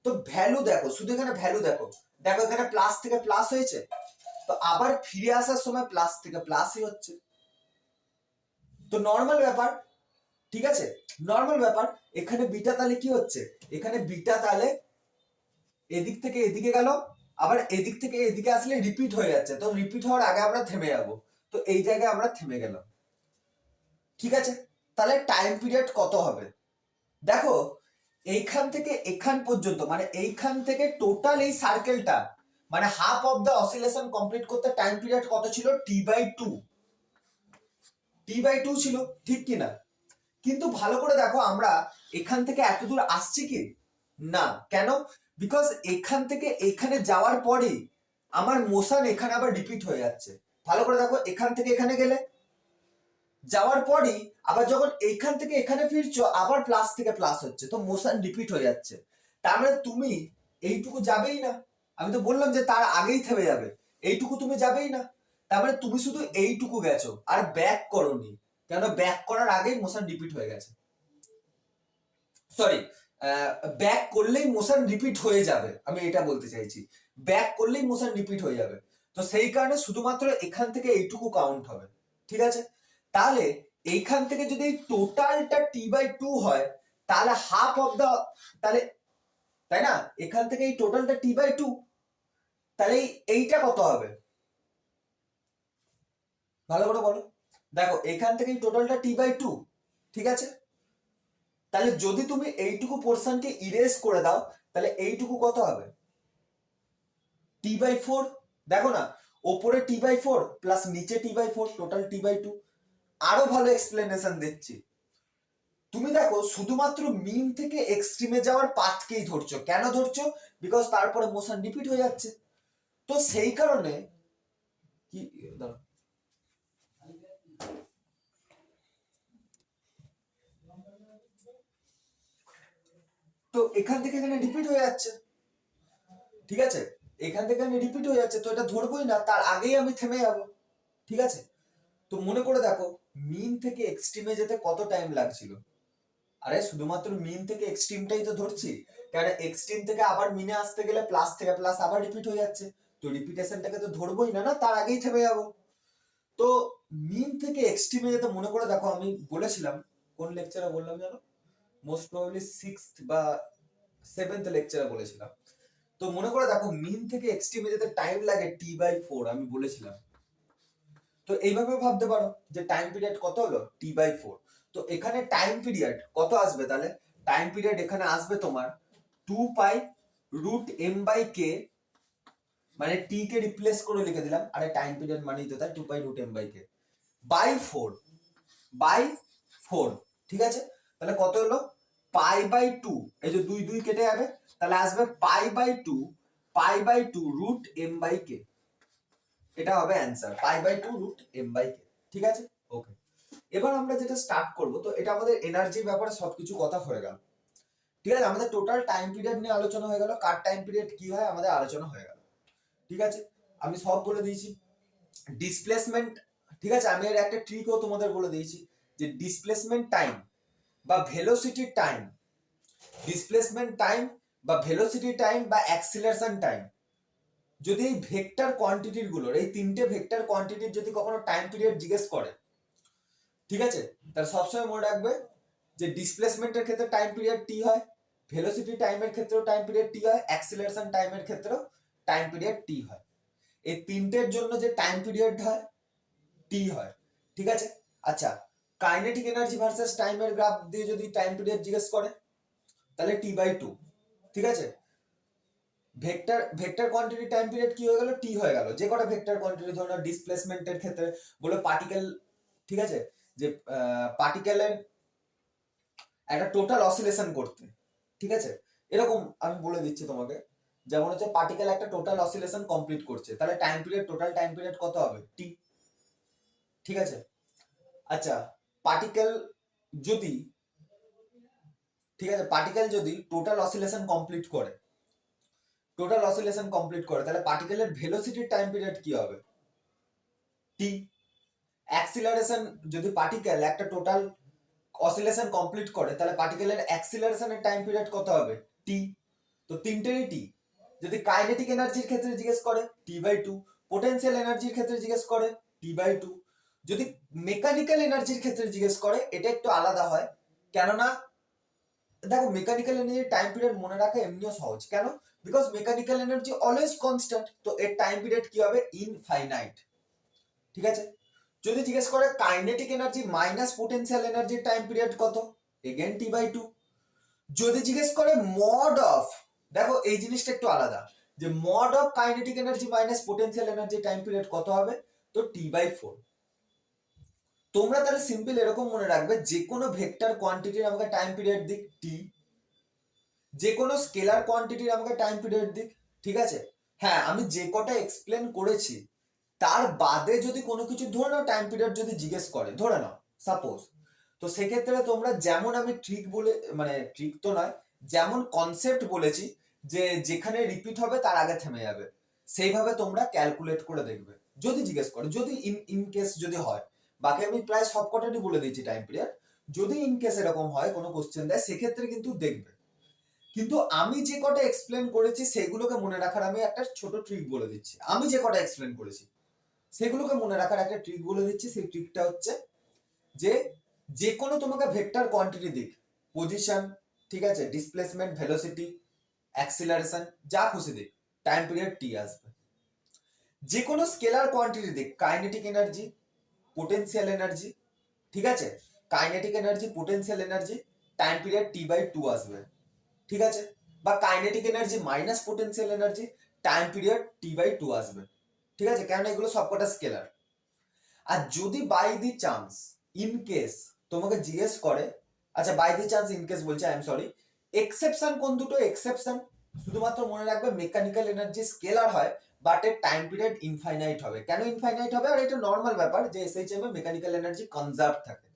তো ভ্যালু দেখো, শুধু এখানে ভ্যালু দেখো, দেখো এখানে প্লাস থেকে প্লাস হয়েছে, তো আবার ফিরে আসার সময় প্লাস থেকে প্লাসই হচ্ছে। তো নর্মাল ব্যাপার, ঠিক আছে, নর্মাল ব্যাপার। এখানে বিটা তালে কি হচ্ছে? এখানে বিটা তালে এদিক থেকে এদিকে গেল, আবার এদিক থেকে এদিকে আসলে রিপিট হয়ে যাচ্ছে। তো রিপিট হওয়ার আগে আমরা থেমে যাবো, তো এই জায়গায় আমরা থেমে গেলাম। ঠিক আছে, তাহলে টাইম পিরিয়ড কত হবে? দেখো এইখান থেকে এখান পর্যন্ত, মানে এইখান থেকে টোটাল এই সার্কেলটা, মানে half of the oscillation complete করতে টাইম পিরিয়ড কত ছিল? T/2। T/2 ছিল, ঠিক কি না? কিন্তু ভালো করে দেখো, আমরা এখান থেকে এত দূর আসছি কি না? কেন? বিকজ এখান থেকে এখানে যাওয়ার পরে আমার মোশন এখানে আবার রিপিট হয়ে যাচ্ছে। ভালো করে দেখো, এখান থেকে এখানে গেলে যাওয়ার পরেই আবার যখন এইখান থেকে এখানে ফিরছো আবার প্লাস থেকে প্লাস হচ্ছে, তো মোশন রিপিট হয়ে যাচ্ছে। তার মানে তুমি এইটুকু যাবেই না। আমি তো বললাম যে তার আগেই থেমে যাবে, এইটুকু তুমি যাবেই না। তার মানে তুমি শুধু এইটুকু গেছো আর ব্যাক করোনি, কেন? ব্যাক করার আগেই মোশন রিপিট হয়ে গেছে। সরি, ব্যাক করলেই মোশন রিপিট হয়ে যাবে, আমি এটা বলতে চাইছি। ব্যাক করলেই মোশন রিপিট হয়ে যাবে। তো সেই কারণে শুধুমাত্র এখান থেকে এইটুকু কাউন্ট হবে। ঠিক আছে, তাহলে এইখান থেকে যদি এই টোটালটা T/2 হয়, তাহলে হাফ অফ দা, তাহলে তাই না, এখান থেকে এই টোটালটা T/2, তাহলে এইটা কত হবে? ভালো করে বলো। দেখো এখান থেকে এই টোটালটা T/2, ঠিক আছে, তাহলে যদি তুমি এইটুকু পোর্শনকে ইরেজ করে দাও, তাহলে এইটুকু কত হবে? T/4। দেখো না, ওপরে T/4 প্লাস নিচে T/4, টোটাল T/2। আরো ভালো এক্সপ্লেনেশন দিচ্ছি। তুমি দেখো শুধুমাত্র মিন থেকে এক্সট্রিমে যাওয়ার পাথকেই ধরছো। কেন ধরছো? বিকজ তারপরে মোশন রিপিট হয়ে যাচ্ছে। তো সেই কারণে কি, দাঁড়াও, তো এখান থেকে এখানে রিপিট হয়ে যাচ্ছে। ঠিক আছে, এখান থেকে আমি রিপিট হয়ে যাচ্ছে, তো এটা ধরবোই না, তার আগেই আমি থেমে যাবো। ঠিক আছে, তো মনে করে দেখো মিন থেকে এক্সট্রিমে যেতে কত টাইম লাগছিল। আরে শুধুমাত্র মিন থেকে এক্সট্রিমটাই তো ধরছি, কারণ এক্সট্রিম থেকে আবার মিনে আসতে গেলে প্লাস থেকে প্লাস আবার রিপিট হয়ে যাচ্ছে, তো রিপিটেশনটাকে তো ধরবোই না, না তার আগেই থেমে যাবো। তো মিন থেকে এক্সট্রিমে যেতে মনে করে দেখো, আমি বলেছিলাম, কোন লেকচারে বললাম জানো? মোস্ট প্রবাবলি 6th বা 7th লেকচারে বলেছিলাম। তো মনে করে দেখো মিন থেকে এক্সট্রিমে যেতে টাইম লাগে T/4, আমি বলেছিলাম। তো এইভাবে ভাবতে পারো যে টাইম পিরিয়ড কত হলো? T/4। তো এখানে টাইম পিরিয়ড কত আসবে? তাহলে টাইম পিরিয়ড এখানে আসবে তোমার 2π√m/k, মানে টি কে রিপ্লেস করে লিখে দিলাম, আরে টাইম পিরিয়ড মানেই তো তাই 2π√m/k বাই 4, বাই 4। ঠিক আছে, তাহলে কত হলো? π/2, এই যে 2 2 কেটে যাবে, তাহলে আসবে π/2, π/2 √m/k। এটা হবে অ্যান্সার, π/2 √m/k। ঠিক আছে, ওকে। এবার আমরা যেটা স্টার্ট করব, তো এটা আমাদের এনার্জির ব্যাপারে সবকিছু কথা হয়ে গেল। ঠিক আছে, আমাদের টোটাল টাইম পিরিয়ড নিয়ে আলোচনা হয়ে গেল, কার টাইম পিরিয়ড কি হয় আমাদের আলোচনা হয়ে গেল। ঠিক আছে, আমি সব বলে দিয়েছি। ডিসপ্লেসমেন্ট, ঠিক আছে, আমি এর একটা ট্রিকও তোমাদের বলে দিয়েছি, যে ডিসপ্লেসমেন্ট টাইম বা ভেলোসিটি টাইম, ডিসপ্লেসমেন্ট টাইম বা ভেলোসিটি টাইম বা অ্যাক্সিলারেশন টাইম, যদি এই ভেক্টর কোয়ান্টিটির গুলোর, এই তিনটে ভেক্টর কোয়ান্টিটির যদি কখনো টাইম পিরিয়ড জিজ্ঞেস করে, ঠিক আছে, তাহলে সবসময় মনে রাখবে যে ডিসপ্লেসমেন্টের ক্ষেত্রে টাইম পিরিয়ড টি হয়, ভেলোসিটি টাইমের ক্ষেত্রেও টাইম পিরিয়ড টি হয়, অ্যাক্সিলারেশন টাইমের ক্ষেত্রেও টাইম পিরিয়ড টি হয়। এই তিনটের জন্য যে টাইম পিরিয়ড হয় টি হয়। ঠিক আছে, আচ্ছা, কাইনেটিক এনার্জি ভার্সেস টাইমের গ্রাফ দিয়ে যদি টাইম পিরিয়ড জিজ্ঞেস করে, তাহলে T/2। ঠিক আছে, vector vector quantity time period কি হয়ে গেল? টি হয়ে গেল। যে কটা ভেক্টর কোয়ান্টিটি, ধরো ডিসপ্লেসমেন্টের ক্ষেত্রে বলে পার্টিকেল, ঠিক আছে, যে পার্টিকেলের একটা টোটাল অসিলেশন করতে, ঠিক আছে, এরকম আমি বলে দিচ্ছি তোমাকে, যেমন হচ্ছে পার্টিকেল একটা টোটাল অসিলেশন কমপ্লিট করছে, তাহলে time period, total time period কত হবে? টি। ঠিক আছে, আচ্ছা, পার্টিকেল যদি, ঠিক আছে, পার্টিকেল যদি টোটাল অসিলেশন কমপ্লিট করে, তাহলে পার্টিকেলের ভেলোসিটির টাইম পিরিয়ড কি হবে? টি। অ্যাক্সিলারেশন, যদি পার্টিকেল একটা টোটাল অসিলেশন কমপ্লিট করে তাহলে পার্টিকেলের অ্যাক্সিলারেশনের টাইম পিরিয়ড কত হবে? টি। তো তিনটেরই টি। যদি কাইনেটিক এনার্জির ক্ষেত্রে জিজ্ঞেস করে T/2, পোটেনশিয়াল এনার্জির ক্ষেত্রে জিজ্ঞেস করে T/2, যদি মেকানিক্যাল এনার্জির ক্ষেত্রে জিজ্ঞেস করে এটা একটু আলাদা হয়, কেননা দেখো মেকানিক্যাল এনার্জির টাইম পিরিয়ড মনে রাখা এমনিও সহজ, কেন? Because mechanical energy always constant, তো এর টাইম পিরিয়ড কি হবে? ইনফাইনাইট। ঠিক আছে। যদি জিজ্ঞেস করে কাইনেটিক এনার্জি মাইনাস পোটেনশিয়াল এনার্জির টাইম পিরিয়ড কত? Again T/2। যদি জিজ্ঞেস করে মড অফ, দেখো এই জিনিসটা একটু আলাদা, যে mod of kinetic energy minus potential energy time period কত হবে? তো T/4। তোমরা তাহলে সিম্পল এরকম মনে রাখবে, যে কোনো ভেক্টর কোয়ান্টিটির আমাকে টাইম পিরিয়ড দিক টি, যে কোনো স্কেলার কোয়ান্টিটির আমাকে টাইম পিরিয়ড দিক, ঠিক আছে। হ্যাঁ, আমি যে কটা এক্সপ্লেন করেছি তার বাদে যদি কোনো কিছু ধরে নাও টাইম পিরিয়ড যদি জিজ্ঞেস করে, ধরে নাও সাপোজ, তো সেক্ষেত্রে তোমরা যেমন আমি ট্রিক বলে, মানে ট্রিক তো নয়, যেমন কনসেপ্ট বলেছি যে যেখানে রিপিট হবে তার আগে থেমে যাবে, সেইভাবে তোমরা ক্যালকুলেট করে দেখবে যদি জিজ্ঞেস করে, যদি ইন কেস যদি হয়। বাকি আমি প্রায় সবকটারই বলে দিয়েছি টাইম পিরিয়ড। যদি ইন কেস এরকম হয় কোনো কোশ্চেন দেয় সেক্ষেত্রে কিন্তু দেখবে। কিন্তু আমি যে কটা এক্সপ্লেন করেছি সেগুলোকে মনে রাখার আমি একটা ছোট ট্রিক বলে দিচ্ছি। আমি যে কটা এক্সপ্লেন করেছি সেগুলোকে মনে রাখার একটা ট্রিক বলে দিচ্ছি। সেই ট্রিকটা হচ্ছে যে যে কোনো তোমাকে ভেক্টর কোয়ান্টিটি দিক, পজিশন, ঠিক আছে, ডিসপ্লেসমেন্ট, ভেলোসিটি, অ্যাক্সিলারেশন, যা খুশি দিক, টাইম পিরিয়ড টি আসবে। যে কোনো স্কেলার কোয়ান্টিটি দিক, কাইনেটিক এনার্জি, পোটেনশিয়াল এনার্জি, ঠিক আছে, kinetic energy, potential energy, time period T/2 আসবে, ঠিক আছে। বা kinetic energy minus potential energy, time period T/2 আসবে, ঠিক আছে, কারণ এগুলো সবকটা স্কেলার। আর যদি by the chance, in case তোমাকে জিজ্ঞেস করে, আচ্ছা by the chance in case বলছে, আই এম সরি, এক্সেপশন কোন দুটো? এক্সেপশন শুধুমাত্র মনে রাখবে মেকানিক্যাল এনার্জি স্কেলার হয় বাট এর টাইম পিরিয়ড ইনফাইনাইট হবে। কেন ইনফাইনাইট হবে? আর এটা নর্মাল ব্যাপার যে এসএইচএম এ মেকানিক্যাল এনার্জি কনজার্ভ থাকে,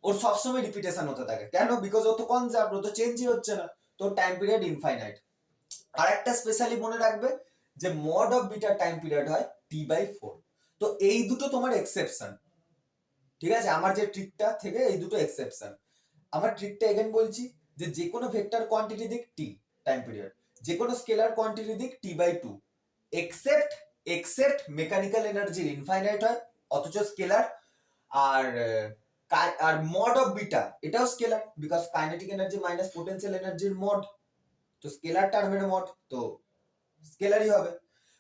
ওর সবসময় রিপিটেশন হতে থাকে। কেন? বিকজ ও তো কনজার্ভ, ও তো চেঞ্জই হচ্ছে না, তো টাইম পিরিয়ড ইনফাইনাইট। আর একটা স্পেশালি মনে রাখবে যে mod of bitter time period হয় T/4। তো এই দুটো তোমার এক্সেপশন, ঠিক আছে, আমার যে ট্রিকটা থেকে এই দুটো এক্সেপশন। আমার ট্রিকটা এগেন বলছি, যে যে কোনো ভেক্টর কোয়ান্টিটি দিক টি টাইম পিরিয়ড, যে কোনো স্কেলার কোয়ান্টিটি দিক T/2, এক্সেপ্ট মেকানিক্যাল এনার্জির ইনফাইনাইট হয় অথচ স্কেলার। আর আর মড অফ বিটা এটাও scalar, because kinetic energy minus potential এনার্জির মড, তো স্কেলার টার্মের মড, তো স্কেলারই হবে।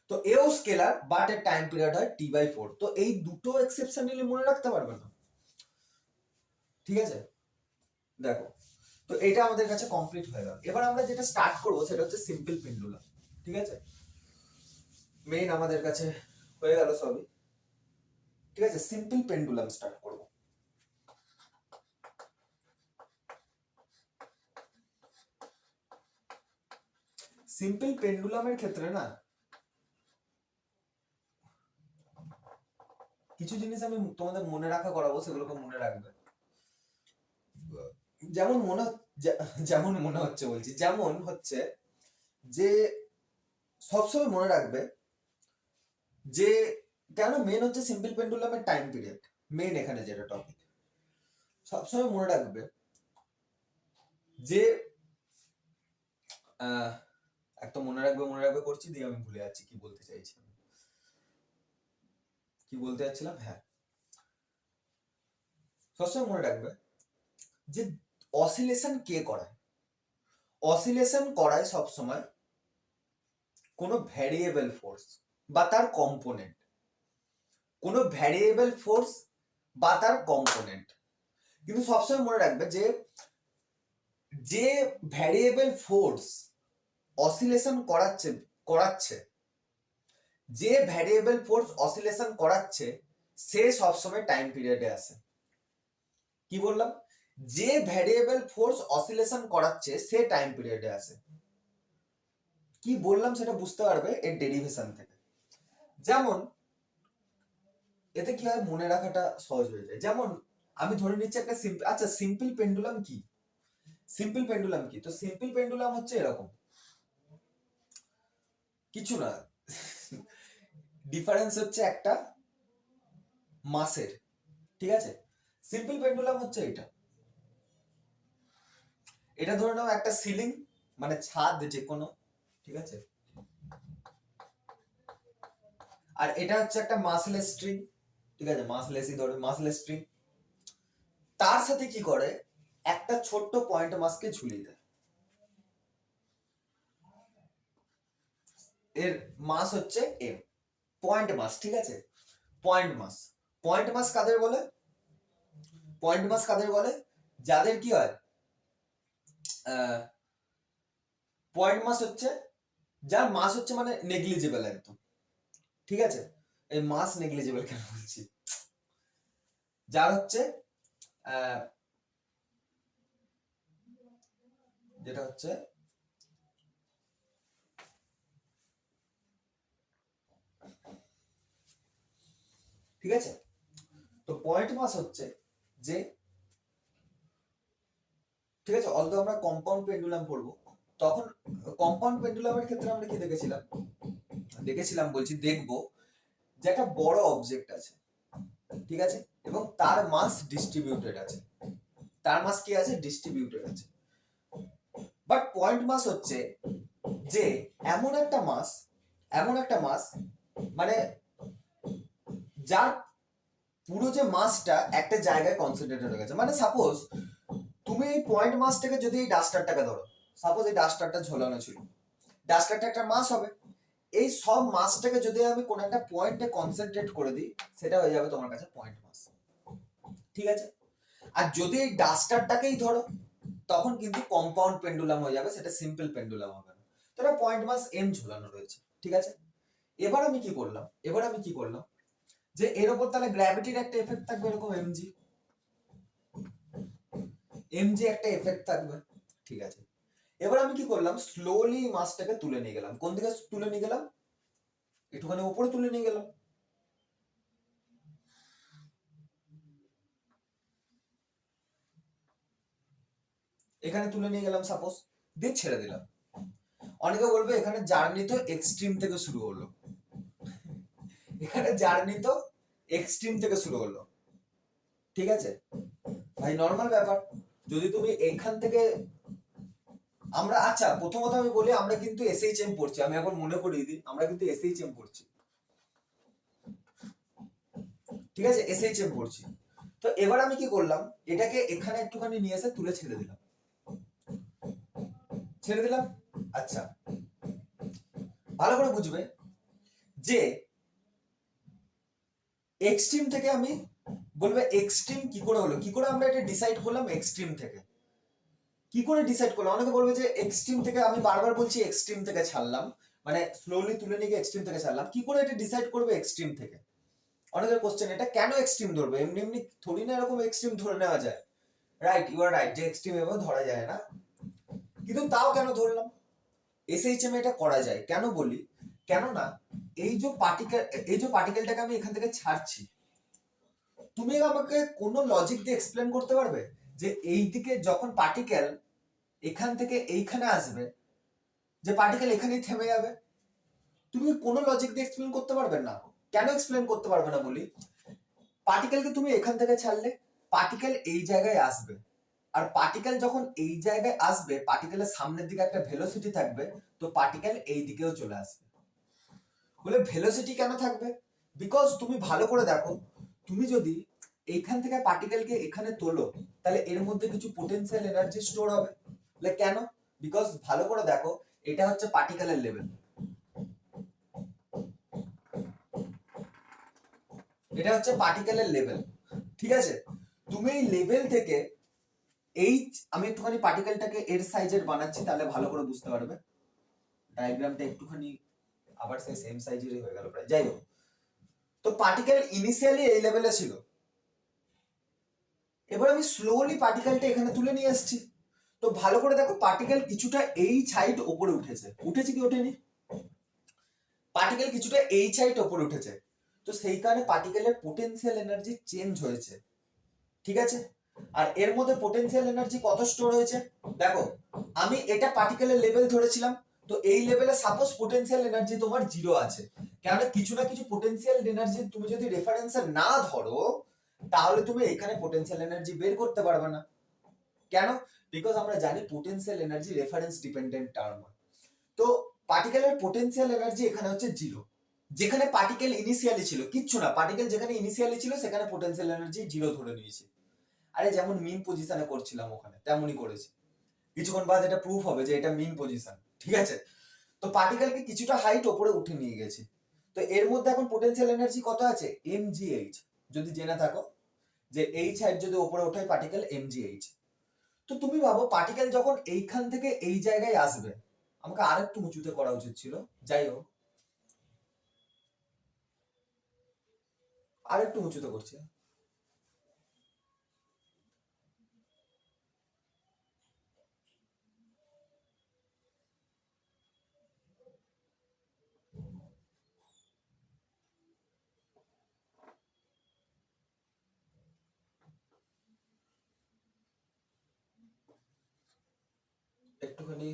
তো এও স্কেলার বাট এর টাইম পিরিয়ড হয় T/4। তো এই দুটো এক্সেপশন নিলে মনে রাখতে পারবে না, ঠিক আছে। দেখো, তো এটা আমাদের কাছে কমপ্লিট হয়ে গেল। এবার আমরা যেটা স্টার্ট করব সেটা হচ্ছে সিম্পল পেন্ডুলাম, ঠিক আছে। মেইন আমাদের কাছে হয়ে গেল সবই, ঠিক আছে। সিম্পল পেন্ডুলাম স্টার্ট করব। সিম্পল পেন্ডুলামের ক্ষেত্রে না কিছু জিনিস আমি তোমাদের মনে রাখা করাবো, সেগুলোকে মনে রাখবে। যেমন মনে যেমন মনে হচ্ছে বলছি, যেমন হচ্ছে যে সবসময় মনে রাখবে যে কেন মেন হচ্ছে সিম্পল পেন্ডুলামের টাইম পিরিয়ড, মেন এখানে যেটা টপিক সবসময় মনে রাখবে যে একটা মনে রাখবে করছি দিয়ে আমি ভুলে যাচ্ছি কি বলতে চাইছি, কি বলতে যাচ্ছিলাম, হ্যাঁ, সবসময় মনে রাখবে যে অসিলেশন কে করায়। অসিলেশন করায় সবসময় কোনো ভ্যারিয়েবল ফোর্স বা তার কম্পোনেন্ট, কোনো ভ্যারিয়েবল ফোর্স বা তার কম্পোনেন্ট। কিন্তু সবসময় মনে রাখবে যে যে ভ্যারিয়েবল ফোর্স অসিলেশন করাচ্ছে যে ভ্যারিয়েবল ফোর্স অসিলেশন করাচ্ছে সে সবসময় টাইম পিরিয়ডে আসে। কি বললাম? যে ভ্যারিয়েবল ফোর্স অসিলেশন করাচ্ছে সে টাইম পিরিয়ডে আসে। কি বললাম সেটা বুঝতে পারবে এর ডেরিভেশন থেকে। যেমন এতে কি হয়, মনে রাখাটা সহজ হয়ে যায়। যেমন আমি ধরে নিচ্ছি একটা সিম্পল, আচ্ছা সিম্পল পেন্ডুলাম কি? সিম্পল পেন্ডুলাম কি? তো সিম্পল পেন্ডুলাম হচ্ছে এরকম, কিছু না, ডিফারেন্স হচ্ছে একটা মাসের, ঠিক আছে? সিম্পল পেন্ডুলাম হচ্ছে এটা, এটা ধরে নাও একটা সিলিং মানে ছাদ যে কোনো, ঠিক আছে? আর এটা হচ্ছে একটা মাসলেস স্ট্রিং, ঠিক আছে? মাসলেসই ধরে, মাসলেস স্ট্রিং। তার সাথে কি করে, একটা ছোট্ট পয়েন্ট মাসকে ঝুলিয়ে দেয়। এর মাস হচ্ছে এম, পয়েন্ট মাস, ঠিক আছে? পয়েন্ট মাস, পয়েন্ট মাস কাদের বলে? পয়েন্ট মাস কাদের বলে? যাদের কি হয়, পয়েন্ট মাস হচ্ছে যার মাস হচ্ছে মানে নেগলিজেবল একদম, ঠিক আছে? এই মাস নেগলিজেবল কেন বলছি, যার হচ্ছে যেটা হচ্ছে ঠিক আছে? তো পয়েন্ট মাস হচ্ছে যে, ঠিক আছে, অলদো আমরা কম্পাউন্ড পেন্ডুলাম পড়বো, তখন কম্পাউন্ড পেন্ডুলামের ক্ষেত্রে আমরা কি দেখেছিলাম, বলছি দেখবো যে একটা বড় অবজেক্ট আছে, ঠিক আছে, এবং তার মাস ডিস্ট্রিবিউটেড আছে, তার মাস কি আছে, ডিস্ট্রিবিউটেড আছে। বাট পয়েন্ট মাস হচ্ছে যে এমন একটা মাস, মানে যার পুরো যে মাসটা একটা জায়গায় কনসেন্ট্রেটেড হয়ে গেছে। মানে সাপোজ তুমি এই পয়েন্ট মাসটাকে যদি এই ডাস্টারটাকে ধরো, সাপোজ এই ডাস্টারটা ঝোলানো ছিল, ডাস্টারটা একটা মাস হবে, এই সব মাসটাকে যদি আমি কোন একটা পয়েন্টে কনসেন্ট্রেট করে দিই, সেটা হয়ে যাবে তোমার কাছে পয়েন্ট মাস, ঠিক আছে? আর যদি এই ডাস্টারটাকেই ধরো, তখন কিন্তু কম্পাউন্ড পেন্ডুলাম হয়ে যাবে, সেটা সিম্পল পেন্ডুলাম হবে না। তাহলে পয়েন্ট মাস এম ঝোলানো রয়েছে, ঠিক আছে? এবার আমি কি করলাম, যে এর উপর তাহলে গ্র্যাভিটির একটা এফেক্ট থাকবে, এরকম এমজি একটা এফেক্ট থাকবে, ঠিক আছে? এবার আমি কি করলাম, স্লোলি মাসটাকে তুলে নিয়ে গেলাম, কোন দিকে তুলে নিয়ে গেলাম, একটুখানি উপরে তুলে নিয়ে গেলাম, এখানে তুলে নিয়ে গেলাম সাপোজ, দিয়ে ছেড়ে দিলাম। অনেকে বলবে এখানে জার্নি তো এক্সট্রিম থেকে শুরু হলো, এখানে জার্নি তো এক্সট্রিম থেকে শুরু হলো, ঠিক আছে? ভাই নর্মাল ব্যাপার, যদি তুমি এখান থেকে আমরা, আচ্ছা প্রথমত আমি বলি আমরা কিন্তু এসএইচএম পড়ছি, আমি এখন মনে করিয়ে দিই আমরা কিন্তু এসএইচএম পড়ছি, ঠিক আছে? এসএইচএম পড়ছি। তো এবার আমি কি করলাম, এটাকে এখানে একটুখানি নিয়ে এসে তুলে ছেড়ে দিলাম। আচ্ছা ভালো করে বুঝবে যে এক্সট্রিম থেকে আমি বলবে এক্সট্রিম কি করে হলো, কি করে আমরা এটা ডিসাইড করলাম এক্সট্রিম থেকে, কি করে ডিসাইড করলাম? অনেকে বলবে যে এক্সট্রিম থেকে, আমি বারবার বলছি এক্সট্রিম থেকে ছাড়লাম, মানে স্লোলি তুলে নিয়ে এক্সট্রিম থেকে ছাড়লাম, কি করে এটা ডিসাইড করবে এক্সট্রিম থেকে? অনেকের কোশ্চেন, এটা কেন এক্সট্রিম ধরবে, এমনি এমনি থোড়ি না এরকম এক্সট্রিম ধরে নেওয়া যায়, রাইট? ইউ আর রাইট, যে এক্সট্রিম এভাবে ধরা যায় না, কিন্তু তাও কেন ধরলাম? এসএইচএম এটা করা যায় কেন বলি, কেননা এই যে পার্টিকেলটাকে আমি এখান থেকে ছাড়ছি, তুমি আমাকে কোনো লজিক দিয়ে এক্সপ্লেন করতে পারবে যে এই দিকে যখন পার্টিকেল এখান থেকে এইখানে আসবে, যে পার্টিকেল এখানেই থেমে যাবে? তুমি কোনো লজিক দিয়ে এক্সপ্লেন করতে পারবে না। কেন এক্সপ্লেন করতে পারবে না বলি, পার্টিকেলকে তুমি এখান থেকে ছাড়লে, পার্টিকেল এই জায়গায় আসবে, আর পার্টিকেল যখন এই জায়গায় আসবে, পার্টিকেলের সামনের দিকে একটা ভেলোসিটি থাকবে, তো পার্টিকেল এই দিকেও চলে আসবে। বলে ভেলোসিটি কেন থাকবে? বিকজ তুমি ভালো করে দেখো, তুমি যদি এইখান থেকে পার্টিকেলকে এখানে তোলো, তাহলে এর মধ্যে কিছু পোটেনশিয়াল এনার্জি স্টোর হবে। কেন? বিকজ ভালো করে দেখো, এটা হচ্ছে পার্টিকেলের লেভেল, এটা হচ্ছে পার্টিকেলের লেভেল, ঠিক আছে? তুমি এই লেভেল থেকে এই, আমি একটুখানি পার্টিকেলটাকে এর সাইজের বানাচ্ছি, তাহলে ভালো করে বুঝতে পারবে। ডায়াগ্রামটা একটুখানি আবার সেই সেম সাইজেরই হয়ে গেল প্রায়, যাই হোক। তো পার্টিকেল ইনিশিয়ালি এই লেভেলে ছিল, এবার আমি স্লোলি পার্টিকেলটা এখানে তুলে নিয়ে এসেছি। তো ভালো করে দেখো, পার্টিকেল কিছুটা এই সাইড উপরে উঠেছে কি ওঠেনি? পার্টিকেল কিছুটা এই সাইড উপরে উঠেছে, তো সেই কারণে পার্টিকেলের পোটেনশিয়াল এনার্জি চেঞ্জ হয়েছে, ঠিক আছে। আর এর মধ্যে পোটেনশিয়াল এনার্জি কত স্টোর হয়েছে দেখো, আমি এটা পার্টিকেলের লেভেল ধরেছিলাম, তো এই লেভেলে সাপোজ পোটেনশিয়াল এনার্জি তোমার জিরো আছে, কেননা কিছু না কিছু পোটেনশিয়াল এনার্জি তুমি যদি রেফারেন্সে না ধরো তাহলে তুমি এখানে পোটেনশিয়াল এনার্জি বের করতে পারবে না। কেন? বিকজ আমরা জানি potential energy reference dependent term. তো পার্টিকেলের পোটেনশিয়াল এনার্জি এখানে হচ্ছে জিরো, যেখানে পার্টিকেল ইনিশিয়ালি ছিল কিচ্ছু না, পার্টিকেল যেখানে ইনিশিয়ালি ছিল সেখানে পোটেনশিয়াল এনার্জি জিরো ধরে নিয়েছি। আরে যেমন মিন পজিশনে করছিলাম ওখানে তেমনই করেছি, কিছুক্ষণ বাদ এটা প্রুফ হবে যে এটা মিন পজিশন, ঠিক আছে। তো পার্টিকেলকে কিছুটা হাইট উপরে উঠে নিয়ে গেছি, তো এর মধ্যে এখন পোটেনশিয়াল এনার্জি কত আছে mgh, যদি জেনে থাকো যে এইচ হাইট যদি উপরে ওঠে পার্টিকেল mgh। তো তুমি ভাবো পার্টিকেল যখন এইখান থেকে এই জায়গায় আসবে, আমাকে আরেকটু উঁচুতে করা উচিত ছিল, যাই হোক আরেকটু উঁচুতে করছি। একটুখানি,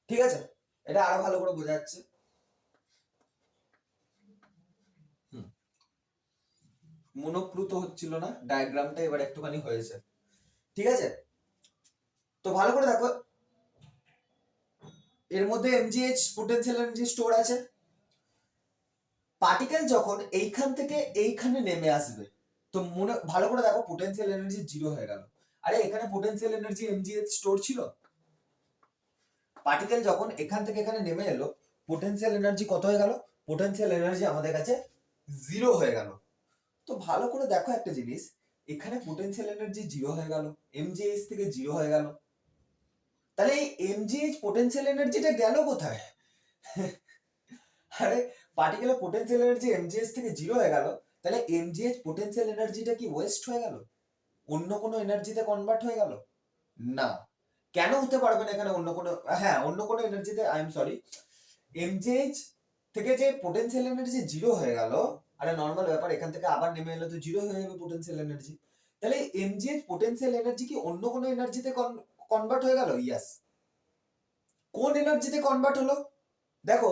ঠিক আছে, এটা আরো ভালো করে বোঝা যাচ্ছে। মনোপ্লুত হচ্ছিল না ডায়াগ্রামটা, এবার একটুখানি হয়েছে, ঠিক আছে। তো ভালো করে দেখো, এর মধ্যে mgh পোটেনশিয়াল এনার্জি স্টোর আছে। পার্টিকেল যখন এইখান থেকে এইখানে নেমে আসবে, তো মনে ভালো করে দেখো পোটেনশিয়াল এনার্জি জিরো হয়ে গেল। আরে এখানে পোটেনশিয়াল এনার্জি mgh স্টোর ছিল, পার্টিকেল যখন এখান থেকে এখানে নেমে এলো পোটেনশিয়াল এনার্জি কত হয়ে গেল, পোটেনশিয়াল এনার্জি আমাদের কাছে জিরো হয়ে গেল। তো ভালো করে দেখো একটা জিনিস, এখানে পোটেনশিয়াল এনার্জি জিরো হয়ে গেল, mgh থেকে জিরো হয়ে গেল, তাহলে এই mgh পোটেনশিয়াল এনার্জিটা গেল কোথায়? আরে পার্টিকেলের পোটেনশিয়াল এনার্জি mgh থেকে জিরো হয়ে গেল, তাহলে mgh পোটেনশিয়াল এনার্জিটা কি ওয়েস্ট হয়ে গেল, অন্য কোনো এনার্জিতে কনভার্ট হয়ে গেল? না। কেন হতে পারবে না এখানে অন্য কোনো, হ্যাঁ অন্য কোনো এনার্জিতে, আই এম সরি, mgh থেকে যে পোটেনশিয়াল এনার্জি জিরো হয়ে গেল, আরে নর্মাল ব্যাপার, এখান থেকে আবার নেমে এলে তো জিরো হয়ে যাবে পোটেনশিয়াল এনার্জি, তাহলে mgh পোটেনশিয়াল এনার্জি কি অন্য কোনো এনার্জিতে কনভার্ট হয়ে গেল? ইয়েস। কোন এনার্জিতে কনভার্ট হলো দেখো,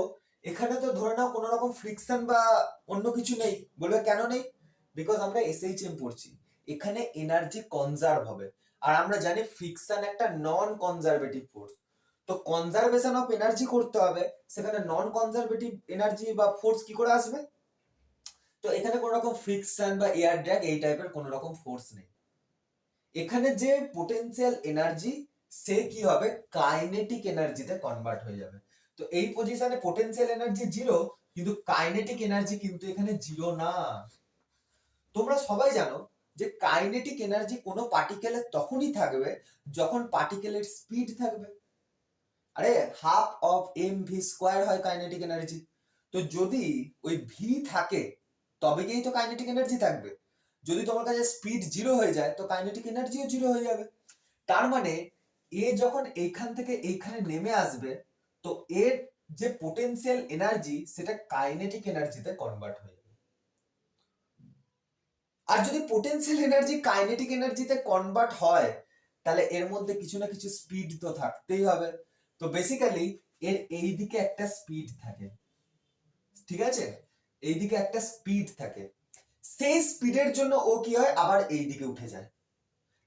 এখানে তো ধরে নাও কোনো রকম ফ্রিকশন বা অন্য কিছু নেই, বলবে কেন নেই, বিকজ আমরা এসএইচএম পড়ছি, এখানে এনার্জি কনজার্ভ হবে, আর আমরা জানি ফ্রিকশন একটা নন কনজারভেটিভ ফোর্স, তো কনজারভেশন অফ এনার্জি করতে হবে, সেখানে নন কনজারভেটিভ এনার্জি বা ফোর্স কি করে আসবে? তো এখানে কোনো রকম ফ্রিকশন বা এয়ার ড্র্যাগ এই টাইপের কোনো রকম ফোর্স নেই, এখানে যে পোটেনশিয়াল এনার্জি সে কি হবে কাইনেটিক এনার্জিতে কনভার্ট হয়ে যাবে। তো এই পজিশনে পোটেনশিয়াল এনার্জি জিরো, কিন্তু কাইনেটিক এনার্জি কিন্তু এখানে জিরো না। তোমরা সবাই জানো যে কাইনেটিক এনার্জি কোনো পার্টিকেলের তখনই থাকবে যখন পার্টিকেলের স্পিড থাকবে, আরে half of m v square হয় কাইনেটিক এনার্জি, তো যদি ওই ভি থাকে তবে গিয়েই তো কাইনেটিক এনার্জি থাকবে, যদি তোমার কাছে স্পিড জিরো হয়ে যায় তো কাইনেটিক এনার্জিও জিরো হয়ে যাবে। তার মানে এ যখন এইখান থেকে এইখানে নেমে আসবে, তো এর যে পোটেনশিয়াল এনার্জি সেটা কাইনেটিক এনার্জিতে কনভার্ট হয়ে যাবে। আর যদি পোটেনশিয়াল এনার্জি কাইনেটিক এনার্জিতে কনভার্ট হয় তাহলে এর মধ্যে কিছু না কিছু স্পিড তো থাকতেই হবে, তো বেসিক্যালি এর এই দিকে একটা স্পিড থাকে, ঠিক আছে, এইদিকে একটা স্পিড থাকে, সেই স্পিডের জন্য ও কি হয় আবার এই দিকে উঠে যায়,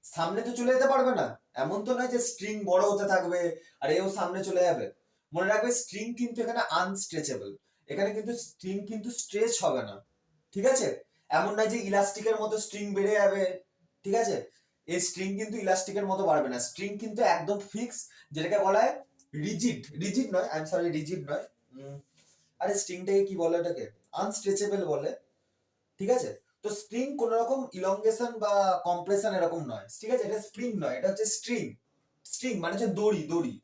সামনে তো চলে যেতে পারবে না, এমন তো নয় যে স্ট্রিং বড় হতে থাকবে আর এও সামনে চলে যাবে। মনে রাখবে স্ট্রিং কিন্তু এখানে আনস্ট্রেচেবল, এখানে কিন্তু স্ট্রিং কিন্তু স্ট্রেচ হবে না, ঠিক আছে, এমন নয় যে ইলাস্টিকের মতো স্ট্রিং বেড়ে যাবে, ঠিক আছে, এই স্ট্রিং কিন্তু ইলাস্টিকের মতো বাড়বে না, স্ট্রিং কিন্তু একদম ফিক্স, যেটাকে বলা হয় রিজিড, রিজিড নয়, আই এম সরি রিজিড নয়, আরে স্ট্রিংটাকে কি বলে, এটাকে আনস্ট্রেচেবল বলে, ঠিক আছে। তো স্প্রিং কোন রকম ইলংগেশন বা কম্প্রেশন এরকম নয়, ঠিক আছে, এটা স্প্রিং নয়, এটা হচ্ছে স্ট্রিং, স্ট্রিং মানে হচ্ছে দড়ি, দড়ি।